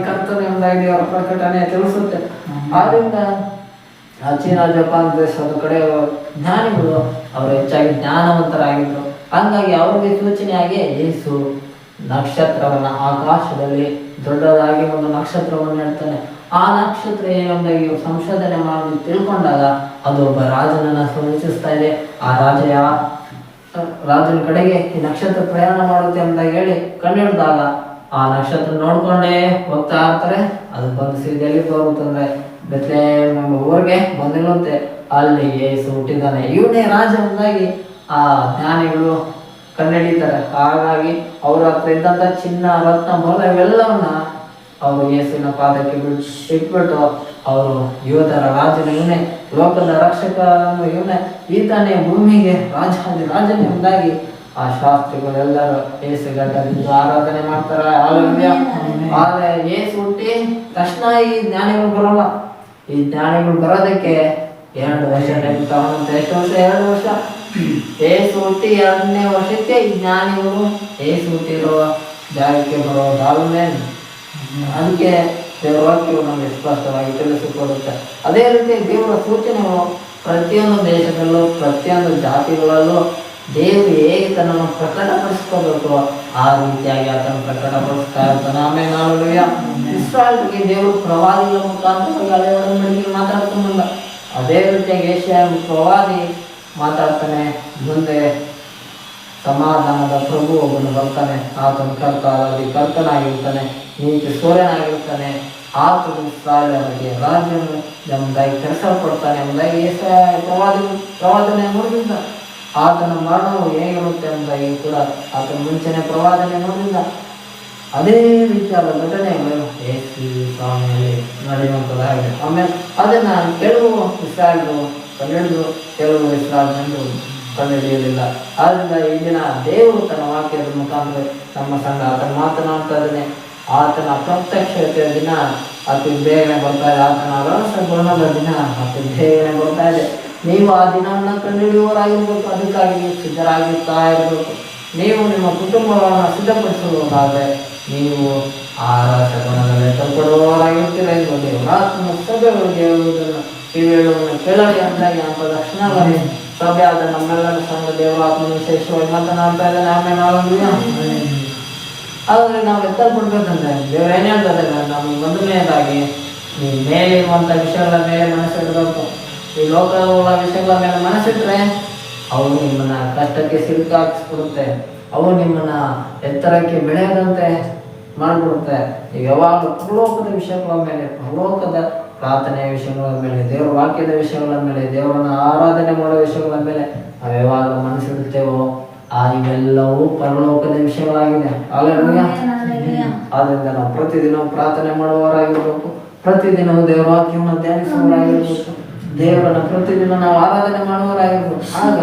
ಕರ್ತನೆ ಎಂಬುದಾಗಿ ಅವರ ಪ್ರಕಟಣೆ ತಿಳಿಸುತ್ತೆ. ಆದ್ರಿಂದ ಚೀನಾ, ಜಪಾನ್ ದೇಶದ ಕಡೆ ಜ್ಞಾನಿಗಳು ಅವರು ಹೆಚ್ಚಾಗಿ ಜ್ಞಾನವಂತರಾಗಿದ್ರು. ಹಂಗಾಗಿ ಅವ್ರಿಗೆ ಸೂಚನೆಯಾಗಿ ಯೇಸು ನಕ್ಷತ್ರವನ್ನ ಆಕಾಶದಲ್ಲಿ ದೊಡ್ಡದಾಗಿ ಒಂದು ನಕ್ಷತ್ರವನ್ನು ಹೇಳ್ತಾನೆ. ಆ ನಕ್ಷತ್ರ ಏನೊಂದಾಗಿ ಸಂಶೋಧನೆ ಮಾಡಿ ತಿಳ್ಕೊಂಡಾಗ ಅದು ಒಬ್ಬ ರಾಜನನ್ನ ಸೂಚಿಸ್ತಾ ಇದೆ. ಆ ರಾಜನ ಕಡೆಗೆ ಈ ನಕ್ಷತ್ರ ಪ್ರಯಾಣ ಮಾಡುತ್ತೆ ಅಂತ ಹೇಳಿ ಕಂಡುಹಿಡಿದಾಗ ಆ ನಕ್ಷತ್ರ ನೋಡ್ಕೊಂಡೇ ಹೋಗ್ತಾ ಇರ್ತಾರೆ. ಅದು ಬಂದು ಸೀದೆಯಲ್ಲಿ ಬರುತ್ತಂದ್ರೆ ಬೆತ್ಲೆಹೇಮ್ ಎಂಬ ಊರಿಗೆ ಬಂದಿರುತ್ತೆ. ಅಲ್ಲಿ ಯೇಸು ಹುಟ್ಟಿದ್ದಾನೆ, ಇವನೇ ರಾಜ ಎಂಬುದಾಗಿ ಆ ಜ್ಞಾನಿಗಳು ಕಂಡುಹಿಡಿತಾರೆ. ಹಾಗಾಗಿ ಅವ್ರ ಹತ್ರ ಇದ್ದಂತ ಚಿನ್ನ, ರತ್ನ, ಮೊಲ ಇವೆಲ್ಲವನ್ನ ಅವರು ಯೇಸುವಿನ ಪಾದಕ್ಕೆ ಇಟ್ಬಿಟ್ಟು ಅವರು ಯೋಧರ ರಾಜನ ಇವನೇ, ಲೋಕದ ರಕ್ಷಕನು ಇವನೇ, ಈತನೇ ಭೂಮಿಗೆ ರಾಜನೇ ಎಂಬುದಾಗಿ ಆ ಶಾಸ್ತ್ರಿಗಳೆಲ್ಲರೂ ಯೇಸು ಗಡ್ಡದಿಂದ ಆರಾಧನೆ ಮಾಡ್ತಾರೆ. ಆದ್ರೆ ಯೇಸು ಹುಟ್ಟಿ ತಕ್ಷಣ ಈ ಜ್ಞಾನಿಗಳು ಬರೋಲ್ಲ. ಈ ಜ್ಞಾನಿಗಳು ಬರೋದಕ್ಕೆ 2 ವರ್ಷ ಟೈಮ್ ತಗೊಂಡಂತೆ. ಎಷ್ಟು ವರ್ಷ? 2 ವರ್ಷ. ಯೇಸು ಹುಟ್ಟಿ 2ನೇ ವರ್ಷಕ್ಕೆ ಈ ಜ್ಞಾನಿಗಳು ಯೇಸು ಹುಟ್ಟಿರೋ ಜಾಗಕ್ಕೆ ಬರೋ ತಾಳ್ಮೆ. ಅದಕ್ಕೆ ದೇವರ ವಾಕ್ಯವು ನಮಗೆ ಸ್ಪಷ್ಟವಾಗಿ ತಿಳಿಸಿಕೊಡುತ್ತೆ. ಅದೇ ರೀತಿ ದೇವರ ಸೂಚನೆಗಳು ಪ್ರತಿಯೊಂದು ದೇಶದಲ್ಲೂ ಪ್ರತಿಯೊಂದು ಜಾತಿಗಳಲ್ಲೂ ದೇವರು ಹೇಗೆ ತನ್ನನ್ನು ಪ್ರಕಟಪಡಿಸ್ಕೋಬೇಕು ಆ ರೀತಿಯಾಗಿ ಆತನು ಪ್ರಕಟಪಡಿಸ್ತಾ ಇರ್ತಾನೆ. ಆಮೇಲೆ ನಾವು ಇಸ್ರಾಯೇಲ್ಗೆ ದೇವರು ಪ್ರವಾದಿಗಳ ಮುಖಾಂತರವಾಗಿ ಹಳೆಯ ಒಡಂಬಡಿಕೆಯಲ್ಲಿ ಮಾತಾಡ್ಕೊಂಡು ಬಂದ. ಅದೇ ರೀತಿಯಾಗಿ ಯೆಶಾಯ ಪ್ರವಾದಿ ಮಾತಾಡ್ತಾನೆ, ಮುಂದೆ ಸಮಾಧಾನದ ಪ್ರಭು ಒಬ್ಬನು ಬರ್ತಾನೆ, ಆತನು ಕರ್ತನಾಗಿರ್ತಾನೆ, ನೀತಿ ಸೂರ್ಯನಾಗಿರ್ತಾನೆ, ಆತನು ಇಸ್ರಾಯೇಲರಿಗೆ ರಾಜ್ಯವನ್ನು ಎಂಬುದಾಗಿ ಕೆಲಸಪಡ್ತಾನೆ ಎಂಬುದಾಗಿ ಯೆಶಾಯ ಪ್ರವಾದನೆ ನೋಡಿದ್ದ. ಆತನ ಮರಣವು ಹೇಗಿರುತ್ತೆ ಎಂಬುದಾಗಿ ಕೂಡ ಆತನ ಮುಂಚೆನೆ ಪ್ರವಾದನೆ ನೋಡಿದ್ದ. ಅದೇ ರೀತಿಯಾದ ಘಟನೆಗಳು ಯೇಸು ಸ್ವಾಮಿಯಲ್ಲಿ ನಡೆಯುವಂಥದ್ದಾಗಿದೆ. ಆಮೇಲೆ ಅದನ್ನು ಕೆಲವು ಇಸ್ರಾಯೇಲ್ರು ಕಂಡುಹಿಡಿದು ಕೆಲವು ಇಸ್ರಾಯೇಲ್ ಜನರು ಕಂಡುಹಿಡಿಯಲಿಲ್ಲ. ಆದ್ದರಿಂದ ಈ ದಿನ ದೇವರು ತನ್ನ ವಾಕ್ಯದ ಮುಖಾಂತರ ನಮ್ಮ ಸಂಘ ಆತನ ಮಾತನಾಡ್ತಾ ಇದ್ದಾನೆ. ಆತನ ಪ್ರತ್ಯಕ್ಷತೆಯ ದಿನ ಅತಿ ಬೇಗನೆ ಬರ್ತಾ ಇದೆ. ಆತನ ರಹಸ್ಯ ಗುಣದ ದಿನ ಅತಿ ಬೇಗನೆ ಬರ್ತಾ ಇದೆ. ನೀವು ಆ ದಿನವನ್ನು ಕಂಡುಹಿಡಿಯುವವರಾಗಿರ್ಬೇಕು. ಅದಕ್ಕಾಗಿ ನೀವು ಸಿದ್ಧರಾಗಿರ್ತಾ ಇರಬೇಕು. ನೀವು ನಿಮ್ಮ ಕುಟುಂಬವನ್ನು ಸಿದ್ಧಪಡಿಸುವುದಾದರೆ ನೀವು ಆ ರಹಸ್ಯ ಗುಣದಲ್ಲಿ ತಲುಪಡುವವರಾಗಿರ್ತೀರ ಎಂದು ದೇವರಾತ್ಮ ಸಭೆಗಳಿಗೆ ಹೇಳುವುದನ್ನು ಕಿವಿಯನ್ನು ಕೇಳಲಿ ಅಂದಾಗಿ ನಮ್ಮ ಲಕ್ಷಣವಾಗಿ ಸಭೆ ಆದ ನಮ್ಮೆಲ್ಲರ ಸಂಘ ದೇವರಾತ್ಮ ವಿಶೇಷವಾಗಿ ಮಾತನಾಡ್ತಾ ಇದ್ದಾನೆ. ಆಮೇಲೆ ಆದರೆ ನಾವು ಎತ್ತಲ್ಪಡ್ಬೇಕಂದ್ರೆ ದೇವರು ಏನು ಹೇಳ್ತಾರೆ, ನಮಗೆ ಮೊದಲನೇದಾಗಿ ನೀವು ಮೇಲಿರುವಂಥ ವಿಷಯಗಳ ಮೇಲೆ ಮನಸ್ಸಿಡಬೇಕು. ಈ ಲೋಕಗಳ ವಿಷಯಗಳ ಮೇಲೆ ಮನಸ್ಸಿಟ್ರೆ ಅವು ನಿಮ್ಮನ್ನ ಕಷ್ಟಕ್ಕೆ ಸಿಲುಕಾಕಿಸ್ಬಿಡುತ್ತೆ. ಅವು ನಿಮ್ಮನ್ನ ಎತ್ತರಕ್ಕೆ ಬೆಳೆಯದಂತೆ ಮಾಡಿಬಿಡುತ್ತೆ. ಈಗ ಯಾವಾಗಲೂ ಪರಲೋಕದ ವಿಷಯಗಳ ಮೇಲೆ, ಪರಲೋಕದ ಪ್ರಾರ್ಥನೆಯ ವಿಷಯಗಳ ಮೇಲೆ, ದೇವರ ವಾಕ್ಯದ ವಿಷಯಗಳ ಮೇಲೆ, ದೇವರನ್ನ ಆರಾಧನೆ ಮಾಡೋ ವಿಷಯಗಳ ಮೇಲೆ ನಾವು ಯಾವಾಗ ಮನಸ್ಸಿಡುತ್ತೇವೋ ಇವೆಲ್ಲವೂ ಪರಲೋಕದ ವಿಷಯಗಳಾಗಿದೆ. ಆದ್ದರಿಂದ ನಾವು ಪ್ರತಿದಿನ ಪ್ರಾರ್ಥನೆ ಮಾಡುವವರಾಗಿರ್ಬೇಕು. ಪ್ರತಿದಿನವೂ ದೇವರ ವಾಕ್ಯವನ್ನು ಧ್ಯಾನಿಸುವವರಾಗಿರ್ಬೇಕು. ದೇವರನ್ನು ಪ್ರತಿದಿನ ನಾವು ಆರಾಧನೆ ಮಾಡುವವರಾಗಿರ್ಬೇಕು. ಆಗ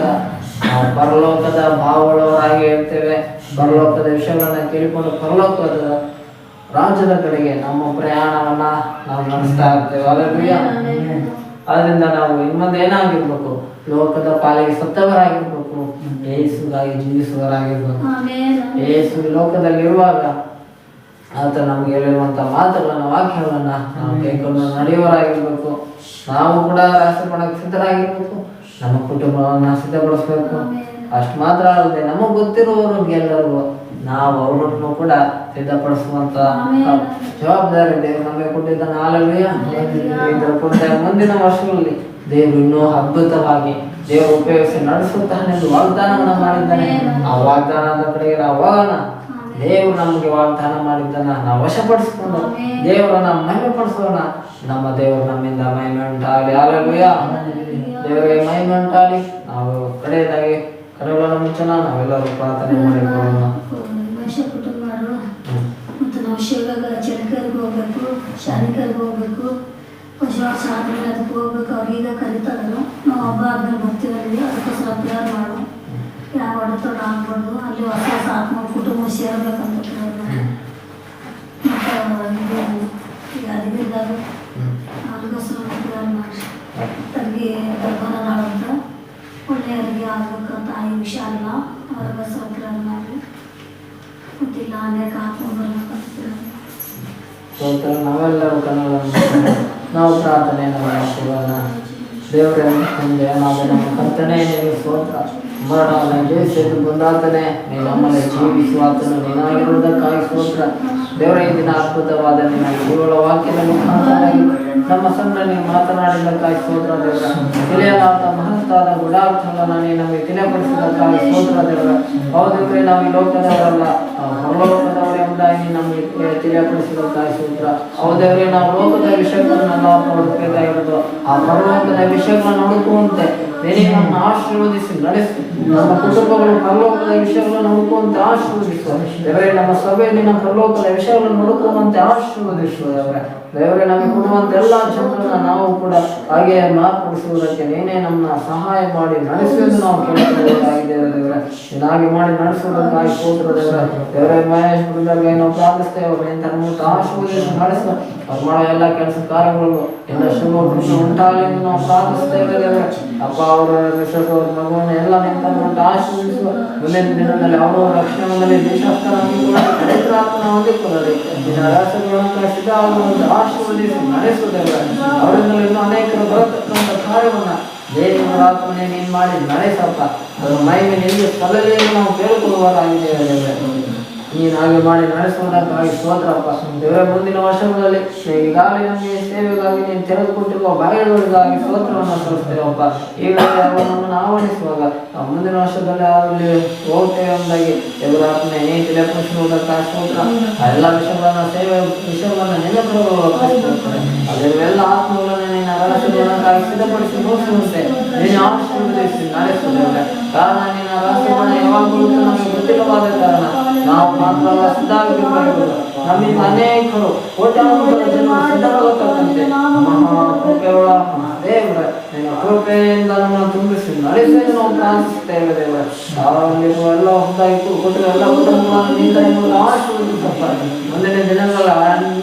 ನಾವು ಪರಲೋಕದ ಭಾವಗಳವರಾಗಿ ಇರ್ತೇವೆ. ಪರಲೋಕದ ವಿಷಯಗಳನ್ನ ಕೇಳಿಕೊಂಡು ಪರಲೋಕದ ರಾಜ್ಯದ ಕಡೆಗೆ ನಮ್ಮ ಪ್ರಯಾಣವನ್ನ ನಾವು ನಡೆಸ್ತಾ ಇರ್ತೇವೆ. ಅದರಿಂದ ನಾವು ಇನ್ನೊಂದು ಏನಾಗಿರ್ಬೇಕು, ಲೋಕದ ಪಾಲಿಗೆ ಸತ್ತವರಾಗಿರ್ಬೇಕು, ಯೇಸುಗಾಗಿ ಜೀವಿಸುವವರಾಗಿರ್ಬೇಕು. ಯೇಸು ಲೋಕದಲ್ಲಿರುವಾಗ ಆತ ನಮ್ಗೆ ಹೇಳಿರುವಂತ ಮಾತುಗಳನ್ನ, ವಾಕ್ಯಗಳನ್ನ ನಾವು ಕೈಕೊಂಡು ನಡೆಯುವವರಾಗಿರ್ಬೇಕು. ನಾವು ಕೂಡ ರಾಷ್ಟ್ರಪಡಕ್ಕೆ ಸಿದ್ಧರಾಗಿರ್ಬೇಕು. ನಮ್ಮ ಕುಟುಂಬವನ್ನ ಸಿದ್ಧಪಡಿಸ್ಬೇಕು. ಅಷ್ಟು ಮಾತ್ರ ಅಲ್ಲದೆ ನಮಗೆ ಗೊತ್ತಿರುವವರಿಗೆಲ್ಲರಿಗೂ ನಾವು ಅವರನ್ನು ಕೂಡ ಸಿದ್ಧಪಡಿಸುವಂತ ಜವಾಬ್ದಾರಿ ದೇವರು ನಮಗೆ ಕೊಟ್ಟಿದ್ದಾನೆ. ಇದರ ಕೊಟ್ಟ ಮುಂದಿನ ವರ್ಷಗಳಲ್ಲಿ ದೇವರು ಇನ್ನೂ ಅದ್ಭುತವಾಗಿ ದೇವರು ಉಪಯೋಗಿಸಿ ನಡೆಸುತ್ತಾನೆ ಎಂದು ವಾಗ್ದಾನವನ್ನು ಮಾಡಿದ್ದಾನೆ. ಆ ವಾಗ್ದಾನದ ಕಡೆಗೆ ನಾವು ಹೋಗೋಣ. ದೇವರು ನಮಗೆ ವಾಗ್ದಾನ ಮಾಡಿದ್ದನ್ನ ನಾವು ವಶಪಡಿಸಿಕೊಂಡು ದೇವರನ್ನ ಮಹಿಮೆ ಪಡಿಸೋಣ. ನಮ್ಮ ದೇವರು ನಮ್ಮಿಂದ ಮಹಿಮೆ ಉಂಟಾಗಲಿ. ಹಲ್ಲೆಲೂಯಾ. ದೇವರಿಗೆ ಮಹಿಮೆ ಉಂಟಾಗಲಿ. ನಾವು ಕಡೆಯದಾಗಿ ಕರೆಗಳ ಮುಂಚೆನ ನಾವೆಲ್ಲರೂ ಪ್ರಾರ್ಥನೆ ಮಾಡಿಕೊಳ್ಳೋಣ. ಮತ್ತು ನಾವು ಶಿವಾಗ ಚಳಿಕರಿಗೆ ಹೋಗ್ಬೇಕು, ಶಾಲಿಕರಿಗೆ ಹೋಗ್ಬೇಕು, ಸಾಧನೆ ಅದಕ್ಕೆ ಹೋಗ್ಬೇಕು. ಅವ್ರೀಗ ಕರೀತಾರಲ್ಲ, ನಾವು ಹಬ್ಬ ಆದ್ಮೇಲೆ ಬರ್ತೀವಿ. ಅದಕ್ಕೋಸ್ಕರ ಪ್ರೇಯರ್ ಮಾಡು. ಯಾವ ಅಡೆತಡೆ ಆಗ್ಬಾರ್ದು. ಅಲ್ಲಿ ಹೊಸ ಆತ್ಮ ಕುಟುಂಬ ಸೇರಬೇಕಂತ ಪ್ರೇಯರ್ ಮಾಡಿ. ಮತ್ತು ಇದು ಅದಿದ್ದಾಗ ಅದಕ್ಕೋಸ್ಕರ ಪ್ರೇಯರ್ ಮಾಡಿ. ತಂಗಿ ಗರ್ಭನ ನಾಳಂತ ಒಳ್ಳೆಯವರಿಗೆ ಆಗ್ಬೇಕಂತ ಈ ವಿಷಯ ಅಲ್ಲ. ಅವ್ರಿಗೋಸ್ಕರ ಪ್ರೇಯರ್ ಮಾಡಿ. ಮತ್ತಿಲ್ಲ ಅನೇಕ ಆತ್ಮ ಬರ್ಬೇಕಂತ ಪ್ರೇಯರ್ ಮಾಡಿ. ನಾವೆಲ್ಲರೂ ನಾವು ಪ್ರಾರ್ಥನೆಯನ್ನು ಮಾಡಿಕೊಳ್ಳೋಣ. ದೇವರೇ ತಂದೆ, ನಾವು ನಮ್ಮ ಕರ್ತನೇ ನಿಮಗೆ ಸ್ತೋತ್ರ. ಮರಣವನ್ನು ಜಯಿಸಿದ್ದು ಬಂದಾತನೇ ನೀನು ನಮ್ಮಲ್ಲಿ ಜೀವಿಸುವಾತನು ನೀನಾಗಿರುವುದಕ್ಕಾಗಿ ಸ್ತೋತ್ರ. ದೇವರ ಈ ದಿನ ಅದ್ಭುತವಾದ ನಿನ್ನ ಜೀವಳ ವಾಕ್ಯದ ಮುಖಾಂತರವಾಗಿ ನಮ್ಮ ಸಂಘ ನೀವು ಮಾತನಾಡಿದ್ದಕ್ಕಾಗಿ ಸ್ತೋತ್ರ ದೇವರ. ತಿಳಿಯಲಾದ ಮಹತ್ತಾದ ಗುಡಾರ್ಥಗಳನ್ನು ನೀನು ನಮಗೆ ತಿಳಿಯಪಡಿಸಿದ್ದಕ್ಕಾಗಿ ಸ್ತೋತ್ರ ದೇವರ. ಹೌದೇವ್ರೆ, ನಾವು ಈ ಲೋಕದವರಲ್ಲ, ಪರಲೋಕದವರೇ ಎಂಬುದಾಗಿ ನಮಗೆ ತಿಳಿಯಪಡಿಸಿದ್ದಕ್ಕಾಗಿ ಸ್ತೋತ್ರ. ಹೌದೇವ್ರೆ, ನಾವು ಲೋಕದ ವಿಷಯಗಳನ್ನು ನಾವು ನೋಡಬೇಕಾಗಿರೋದು ಆ ಪರಲೋಕದ ವಿಷಯಗಳನ್ನು ಹುಡುಕುವಂತೆ ನೀನು ನಮ್ಮನ್ನು ಆಶೀರ್ವದಿಸಿ ನಡೆಸಿ. ನಮ್ಮ ಕುಟುಂಬಗಳು ಪರಲೋಕದ ವಿಷಯಗಳನ್ನು ಹುಡುಕುವಂತೆ ಆಶೀರ್ವದಿಸುವ ದೇವರೇ. ನಮ್ಮ ಸಭೆಯಲ್ಲಿ ನಮ್ಮ ಪರಲೋಕದ ವಿಷಯಗಳನ್ನು ಹುಡುಕುವಂತೆ ಆಶೀರ್ವದಿಸುವ ದೇವರೇ. ದೇವರೇ, ನಮಗೆ ಕೊಡುವಂತ ಎಲ್ಲ ಜನರನ್ನ ನಾವು ಕೂಡ ಹಾಗೆ ಮಾರ್ಪಡಿಸುವುದಕ್ಕೆ ನೀನೇ ನಮ್ಮನ್ನ ಸಹಾಯ ಮಾಡಿ ನಡೆಸುವುದು ನಾವು ಕೇಳಬಹುದಾಗಿದ್ದೇವೆ ದೇವರೇ. ನೀನಾಗಿ ಮಾಡಿ ನಡೆಸುವುದಕ್ಕಾಗಿ ಸ್ತೋತ್ರ ದೇವರೇ. ದೇವರೇ, ಮಹೇಶ್ ಬಿಡುಗಡೆ ನಾವು ಪ್ರಾರ್ಥಿಸ್ತೇವೆ. ಅವರು ಇಂಥ ಆಶೀರ್ವದಿಸಿ ನಡೆಸುವ ಅವ್ರು ಮಾಡೋ ಎಲ್ಲ ಕೆಲಸ ಕಾರ್ಯಗಳು ಎಲ್ಲ ಶುಭ ಉಂಟಾಗಲಿ ಎಂದು ನಾವು ಪ್ರಾರ್ಥಿಸ್ತೇವೆ ದೇವರೇ. ಅಪ್ಪ ಅವರ ಮಿಸ್ಸಸ್ ಅವ್ರ ಮಗುವನ್ನು ಎಲ್ಲ ನಿಂತು ಆಶೀರ್ವದಿಸುವ. ಮುಂದಿನ ದಿನದಲ್ಲಿ ಅವರು ರಕ್ಷಣೆ ಹೊಂದಲಿ, ದೇಶಾಸ್ತ್ರವಾಗಿ ಪವಿತ್ರ ಆತ್ಮನ ಹೊಂದಿಕೊಳ್ಳಲಿ. ನಿನ್ನ ರಹಸ್ಯಗಳನ್ನು ಸಿದ್ಧವಾಗುವಂತೆ ಆಶೀರ್ವದಿಸಿ ನಡೆಸುವುದಿಲ್ಲ. ಅವರಿಂದಲೂ ಇನ್ನೂ ಅನೇಕರು ಬರತಕ್ಕಂಥ ಕಾರ್ಯವನ್ನ ದೇವರ ಆತ್ಮನೇ ನೀನು ಮಾಡಿ ನಡೆಸಪ್ಪ. ಅದರ ಮಹಿಮೆ ನಿಮಗೆ ಸಲ್ಲಲಿ ಎಂದು ನಾವು ಕೇಳಿಕೊಳ್ಳುವಾರಾಗಿದ್ದೇವೆ. ನೀನು ಹಾಗೆ ಮಾಡಿ ನಡೆಸುವುದಕ್ಕಾಗಿ ಸ್ತೋತ್ರಪ್ಪ. ದೇವರ ಮುಂದಿನ ವರ್ಷಗಳಲ್ಲಿ ಈಗಾಗಲೇ ನಮಗೆ ಸೇವೆಗಾಗಿ ನೀನು ತೆರೆದುಕೊಟ್ಟಿರುವ ಬಾಗಿಲುಗಳಿಗಾಗಿ ಸ್ತೋತ್ರವನ್ನು ಸಲ್ಲಿಸ್ತೇವಪ್ಪ. ಈಗಾಗಲೇ ಅವನನ್ನು ಆಹ್ವಾನಿಸುವಾಗ ಮುಂದಿನ ವರ್ಷದಲ್ಲಿ ಅಲ್ಲಿ ಹೋಗ್ತೇವೆ ಎಂಬುದಾಗಿ ದೇವರ ಆತ್ಮನೆ ನೀನು ತಿಳಿಯಪಡಿಸುವುದಕ್ಕಾಗಿ ಸ್ತೋತ್ರ. ಆ ಎಲ್ಲ ವಿಷಯವನ್ನು ನೆನಪಿರುತ್ತಾರೆ. ಅದೆಲ್ಲ ಆತ್ಮಗಳನ್ನು ನಿನ್ನ ರಹಸ್ಯಗಳಕ್ಕಾಗಿ ಸಿದ್ಧಪಡಿಸಿ ಮುಗಿಸುವಂತೆ ನೀನು ಆಶೀರ್ವದಿಸಿ ನಡೆಸುತ್ತೇವೆ. ಕಾರಣ ನಿನ್ನ ರಹಸ್ಯಗಳನ್ನು ಯಾವಾಗಲೂ ನಮಗೆ ಗೊತ್ತಿಲ್ಲವಾದ ಕಾರಣ ನಾವು ಮಾತ್ರ ಸಿದ್ಧವಾಗಿರಬೇಕು. ನಮ್ಮಿಂದ ಅನೇಕರು ಕೋಟ್ಯಾಂತರ ಜನರು ಸಿದ್ಧವಾಗುತ್ತಂತೆ ಮಹಾಕೃಪೆಯುಳ್ಳ ದೇವರ ನಿನ್ನ ಕೃಪೆಯಿಂದ ನಮ್ಮನ್ನು ತುಂಬಿಸಿ ನಡೆಸಿ ನಾವು ಪ್ರಾರ್ಥಿಸುತ್ತೇವೆ. ದೇವರ ಅವರಲ್ಲಿರುವ ಎಲ್ಲ ಹೊಂದಾಗಿ ಕೊಟ್ಟಿರುವ ಎಲ್ಲ ಕುಟುಂಬಗಳನ್ನು ನಿಂದ ಆಶೀರ್ವದಿಸಪ್ಪ. ಮುಂದಿನ ದಿನಗಳ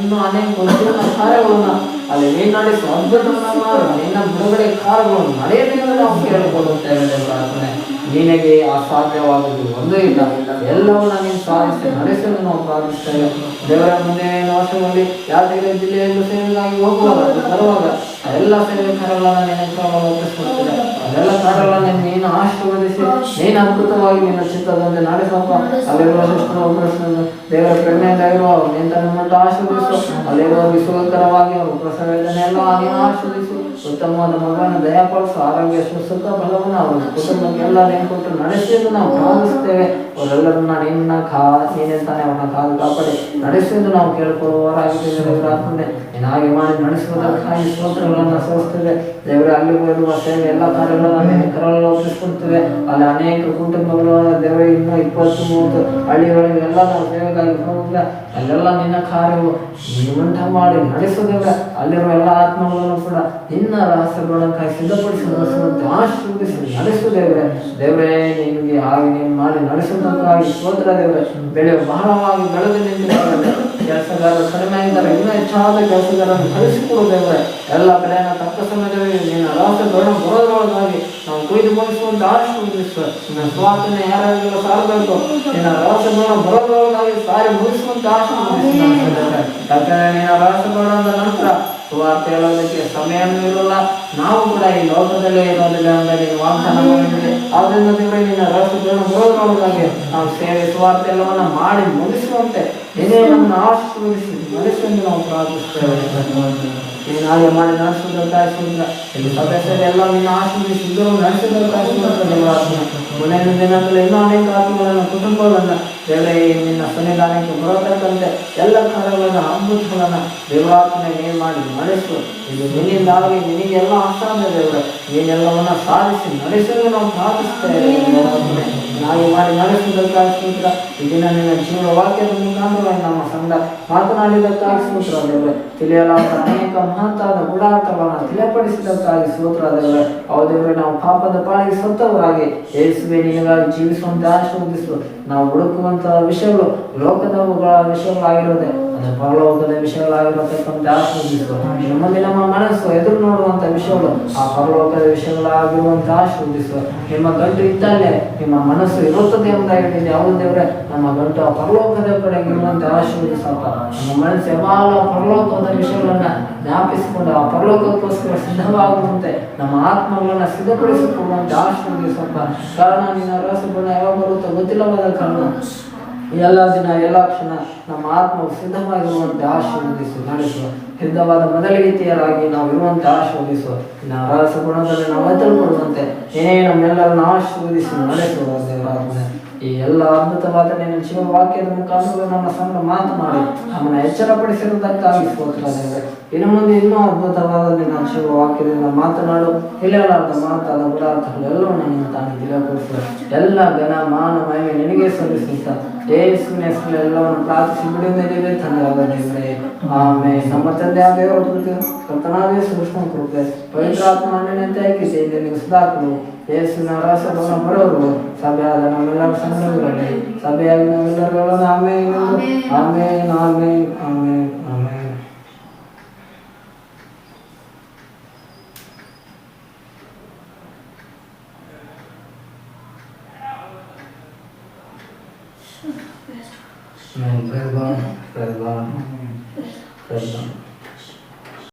ಇನ್ನೂ ಅನೇಕ ಜೀವನ ಕಾರ್ಯಗಳನ್ನು ಅಲ್ಲಿ ನೀನು ನಡೆಸುವ ಅದ್ಭುತವನ್ನು ನಿನ್ನ ಬಿಡುಗಡೆ ಕಾರ್ಯಗಳನ್ನು ನಡೆಯಬೇಕೆಂದು ನಾವು ಕೇಳಿಕೊಳ್ಳುತ್ತೇವೆ. ದೇವರ ನಿನಗೆ ಅಸಾಧ್ಯವಾಗುವುದು ಒಂದೂ ಇಲ್ಲ. ಎಲ್ಲವನ್ನ ನೀನು ಸಾಧಿಸಿ ನಡೆಸಲು ನಾವು ಪ್ರಾರ್ಥಿಸ್ತೇವೆ. ದೇವರ ಮುಂದಿನ ವರ್ಷದಲ್ಲಿ ಯಾದಗಿರಿ ಜಿಲ್ಲೆಯಲ್ಲೂ ಸೇವೆಗಾಗಿ ಹೋಗುವಾಗ ಬರುವಾಗ ಎಲ್ಲ ಸೇವೆ ಕಾರ್ಯಗಳನ್ನು ನಿನ್ನ ಒಪ್ಪಿಸ್ಕೊಡ್ತೇವೆ. ಅದೆಲ್ಲ ಕಾರ್ಯಗಳನ್ನು ನೀನು ಆಶೀರ್ವದಿಸಿ ನೀನು ಅದ್ಭುತವಾಗಿ ನಿನ್ನ ಚಿತ್ತದಂತೆ ನಡೆಸಪ್ಪ. ಅಲ್ಲಿರುವ ಶಿಷ್ಟರು ದೇವರ ಪ್ರೇರಣೆಯಾಗಿರುವ ನಿಂತ ನಮ್ಮನ್ನು ಆಶೀರ್ವದಿಸು. ಅಲ್ಲಿರುವ ವಿಶ್ವಕರವಾಗಿ ಪ್ರಸವ ವೇದನೆ ಎಲ್ಲ ನೀನು ಆಶೀರ್ವದಿಸು. ಉತ್ತಮವಾದ ಮಗವನ್ನು ದಯಪಾಲಿಸು. ಆರೋಗ್ಯ ಸುಖ ಬಲವನ್ನು ಅವರ ಕುಟುಂಬಕ್ಕೆಲ್ಲ ನೀನು ಕೊಟ್ಟು ನಡೆಸಿಎಂದು ನಾವು ಪ್ರಾರ್ಥಿಸ್ತೇವೆ. ಅವರೆಲ್ಲರನ್ನ ನೀನೇ ತಾನೇ ಅವನ ಕಾಪಾಡಿ ನಡೆಸುವುದು ನಾವು ಕೇಳಿಕೊಳ್ಳುವವರಾಗಿದ್ದೇವೆ. ಪ್ರಾರ್ಥನೆ ನೀನು ಹಾಗೆ ಮಾಡಿ ನಡೆಸುವುದಕ್ಕಾಗಿ ಸ್ತೋತ್ರಗಳನ್ನು ಸಲ್ಲಿಸ್ತೇವೆ. ದೇವರ ಅಲ್ಲಿ ಇರುವ ಸೇವೆ ಎಲ್ಲ ಕಾರ್ಯಗಳನ್ನು ಕರಳು ಒಪ್ಪಿಸ್ಕೊಳ್ತೇವೆ. ಅಲ್ಲಿ ಅನೇಕ ಕುಟುಂಬಗಳು ದೇವರ ಇನ್ನೂ 20-30 ಹಳ್ಳಿಗಳಿಗೆ ಎಲ್ಲ ನಾವು ಸೇವೆಗಾಗಿ ಹೋಗಿಲ್ಲ. ಅಲ್ಲೆಲ್ಲ ನಿನ್ನ ಕಾರ್ಯವು ಉಂಟ ಮಾಡಿ ನಡೆಸುವುದಿಲ್ಲ. ಅಲ್ಲಿರುವ ಎಲ್ಲ ಆತ್ಮಗಳನ್ನು ಕೂಡ ನಿನ್ನ ರಹಸ್ಯಗಳಕ್ಕಾಗಿ ಸಿದ್ಧಪಡಿಸಿ ನಡೆಸುವಂತೆ ಆಶೀರ್ವದಿಸಿ ನಡೆಸುವುದೇವ್ರೆ. ದೇವರೇ ನಿನಗೆ ಹಾಗೆ ನೀನು ಮಾಡಿ ನಡೆಸುವುದಕ್ಕಾಗಿ ಸ್ತೋತ್ರ. ದೇವರೇ ಬೆಳೆ ಬಹಳವಾಗಿ ಬೆಳೆದು ನಿಂತಿದ್ದಾರೆ. ಕೆಲಸಗಾರರು ಕಡಿಮೆ ಆಗಿದ್ದಾರೆ. ಇನ್ನೂ ಹೆಚ್ಚಾದ ಕೆಲಸಗಾರರನ್ನು ಕಳಿಸಿಕೊಡುತ್ತೇವೆ. ಎಲ್ಲ ಬೆಳೆಯನ್ನು ತಕ್ಕ ಸಮಯದಲ್ಲಿ ನಿನ್ನ ರಹಸ್ಯಗಳನ್ನು ಬರೋದ್ರೊಳಗಾಗಿ ನಾವು ಕೊಯ್ದು ಮುಗಿಸುವಂತೆ ಆಶೀರ್ವದಿಸುವ. ನಿನ್ನ ಸ್ವಾತನ ಯಾರೆಲ್ಲ ಸಾರಬೇಕು ನಿನ್ನ ರಹಸ್ಯಗಳನ್ನು ಬರೋದ್ರೊಳಗಾಗಿ ಸಾರಿ ಮುಗಿಸುವಂತೆ ಆಶೀರ್ವದಿಸುವ. ಯಾಕಂದರೆ ನಿನ್ನ ರಹಸ್ಯಗಳಾದ ನಂತರ ಸುವಾರ್ತೆ ಹೇಳೋದಕ್ಕೆ ಸಮಯನೂ ಇರೋಲ್ಲ. ನಾವು ಕೂಡ ಈ ಲೋಕದಲ್ಲೇ ಇರೋದಿಲ್ಲ ಅಂತ ನೀನು ವಾಗ್ದಾನ ಮಾಡಿದ್ದೆ. ಆದ್ದರಿಂದ ದೇವರೇ ನಿನ್ನ ರಹಸ್ಯಗಳನ್ನು ಬರೋದ್ರೊಳಗಾಗಿ ನಾವು ಸೇವೆ ಸುವಾರ್ತೆ ಎಲ್ಲವನ್ನ ಮಾಡಿ ಮುಗಿಸುವಂತೆ ನೀನೇ ನಮ್ಮನ್ನು ಆಶೀರ್ವದಿಸಿ ನಡೆಸುವಂತೆ ನಾವು ಪ್ರಾರ್ಥಿಸ್ತೇವೆ. ನೀನು ಹಾಗೆ ಮಾಡಿ ನಡೆಸುವುದಕ್ಕಾಗಿ ಇಲ್ಲಿ ಸದಸ್ಯರು ಎಲ್ಲ ನಿನ್ನ ಆಶೀರ್ವದಿಸಿ ಇದ್ದರೂ ನಡೆಸುವುದಕ್ಕಾಗಿ ಮುಂದಿನ ದಿನದಲ್ಲಿ ಇನ್ನೂ ಅನೇಕ ಆತ್ಮಗಳನ್ನು ಕುಟುಂಬಗಳನ್ನು ದೇವರೇ ನಿನ್ನ ಸನ್ನಿಧಾನಕ್ಕೆ ಬರತಕ್ಕಂತೆ ಎಲ್ಲ ಕಾರ್ಯಗಳನ್ನು ಅದ್ಭುತಗಳನ್ನು ದೇವರಾತ್ಮನೆ ನೀನು ಮಾಡಿ ನಡೆಸು. ಇದು ನಿನ್ನಿಂದಾಗಲಿ ನಿನಗೆಲ್ಲ ಅಸಾಧ್ಯ. ದೇವರೇ ನೀನೆಲ್ಲವನ್ನ ಸಾಧಿಸಿ ನಡೆಸಲು ನಾವು ಪ್ರಾರ್ಥಿಸ್ತೇವೆ. ಹಾಗೆ ಮಾಡಿ ನಡೆಸುವುದಕ್ಕಾಗಿ ಸೂತ್ರ. ಈ ದಿನ ನಿನ್ನ ಜೀವ ವಾಕ್ಯದ ಮುಖಾಂತರ ನಮ್ಮ ಸಂಘ ಮಾತನಾಡಿದಕ್ಕಾಗಿ ಸೂತ್ರ. ದೇವರೇ ತಿಳಿಯಲಾದ ಅನೇಕ ಮಹತ್ತಾದ ಗುಣಾರ್ಥಗಳನ್ನು ತಿಳಿಯಪಡಿಸಿದಕ್ಕಾಗಿ ಸೂತ್ರ. ದೇವರೇ ದೇವರೇ ನಾವು ಪಾಪದ ಪಾಳಿಗೆ ಸತ್ತವರಾಗಿ ಯೇಸುವೆ ನಿನಗಾಗಿ ಜೀವಿಸುವಂತೆ ಆಶೀರ್ವದಿಸು. ನಾವು ಹುಡುಕುವಂತಹ ವಿಷಯಗಳು ಲೋಕದವುಗಳ ವಿಷಯಗಳಾಗಿರೋದೆ ಅದು ಪರಲೋಕದ ವಿಷಯಗಳಾಗಿರತಕ್ಕಂತೆ ಆಶೀರ್ವದಿಸು. ನಮ್ಮಲ್ಲಿ ನಮ್ಮ ಮನಸ್ಸು ಎದುರು ನೋಡುವಂಥ ವಿಷಯಗಳು ಆ ಪರಲೋಕದ ವಿಷಯಗಳಾಗಿರುವಂತೆ ಆಶೀರ್ವದಿಸು. ನಿಮ್ಮ ಗಂಟು ಇದ್ದಲ್ಲೇ ನಿಮ್ಮ ಮನಸ್ಸು ಇರುತ್ತದೆ ಎಂಬುದಾಗಿ ಯಾವುದು ದೇವರೇ ನಮ್ಮ ಗಂಟು ಆ ಪರಲೋಕದ ಕಡೆಗೆ ಇರುವಂತೆ ಆಶೀರ್ವದಿಸಪ್ಪ. ನಮ್ಮ ಮನಸ್ಸು ಯಾವಾಗ ಪರಲೋಕದ ವಿಷಯಗಳನ್ನ ಜ್ಞಾಪಿಸಿಕೊಂಡು ಆ ಪರಲೋಕಕ್ಕೋಸ್ಕರ ಸಿದ್ಧವಾಗುವಂತೆ ನಮ್ಮ ಆತ್ಮಗಳನ್ನು ಸಿದ್ಧಪಡಿಸಿಕೊಳ್ಳುವಂತೆ ಆಶೀರ್ವದಿಸಪ್ಪ. ಕಾರಣ ನಿನ್ನ ರಹಸ್ಯಗಳನ್ನ ಯಾವಾಗ ಬರುತ್ತೋ ಗೊತ್ತಿಲ್ಲವಾದ ಕಾರಣ ಎಲ್ಲ ದಿನ ಎಲ್ಲ ಕ್ಷಣ ನಮ್ಮ ಆತ್ಮವು ಸಿದ್ಧವಾಗಿರುವಂತೆ ಆಶೀರ್ವದಿಸು ನಡೆಸುವ. ಸಿದ್ಧವಾದ ಮೊದಲಿಗೆತೆಯರಾಗಿ ನಾವು ಇರುವಂತೆ ಆಶೀರ್ವದಿಸುವ. ನಿನ್ನ ರಹಸ್ಯ ಗುಣದಲ್ಲಿ ನಾವು ಎತ್ತಲ್ಪಡುವಂತೆ ಏನೇ ನಮ್ಮೆಲ್ಲರನ್ನು ಆಶೀರ್ವದಿಸಿ ನಡೆಸುವ. ದೇವರಾತ್ಮನೆ ಈ ಎಲ್ಲ ಅದ್ಭುತವಾದ ನಿನ್ನ ಜೀವ ವಾಕ್ಯದ ಮುಖಾಂತರ ನಮ್ಮ ಸಂಘ ಮಾತನಾಡಿ ನಮ್ಮನ್ನು ಎಚ್ಚರಪಡಿಸಿರುವುದಕ್ಕಾಗಿ ಸ್ತೋತ್ರ. ದೇವರೇ ಇನ್ನು ಮುಂದೆ ಇನ್ನೂ ಅದ್ಭುತವಾದ ನಿನ್ನ ಜೀವ ವಾಕ್ಯದಿಂದ ಮಾತನಾಡು. ತಿಳಿಯಲಾರ್ದ ಮಾತಾದ ಗುಣಾರ್ಥಗಳು ಎಲ್ಲವನ್ನು ನೀನು ತಾನು ತಿಳಿಯಪಡಿಸುವ. ಎಲ್ಲ ಘನ ಮಾನ ಮಹಿಮೆ ನಿನಗೆ ಸಲ್ಲಿಸುತ್ತ ಯೇಸುವಿನ ಹೆಸರಲ್ಲಿ ಎಲ್ಲವನ್ನು ಪ್ರಾರ್ಥಿಸಿ ಬಿಡುವುದೇ ತಂದೆಯಾದ ದೇವರೇ ಆಮೇಲೆ. ನಮ್ಮ ತಂದೆಯ ದೇವರ ಕೃಪೆ ಕರ್ತನಾದ ಯೇಸು ಕೃಷ್ಣನ ಕೃಪೆ ಪವಿತ್ರಾತ್ಮ ಅನ್ಯನಂತೆ ಐಕ್ಯತೆಯಿಂದ ನೀವು ಸದಾಕರು ಯೇಸುವಿನ ರಹಸ್ಯವನ್ನು ಬರೋರು ಸಭೆಯಾದ ನಮ್ಮೆಲ್ಲರ ಸಂಘಗಳಲ್ಲಿ ಸಭೆಯಾಗಿ ನಾವೆಲ್ಲರೂ ಆಮೇಲೆ ಆಮೇಲೆ ಆಮೇಲೆ ಆಮೇಲೆ ಆಮೇಲೆ. Praise God. Praise God. Praise God.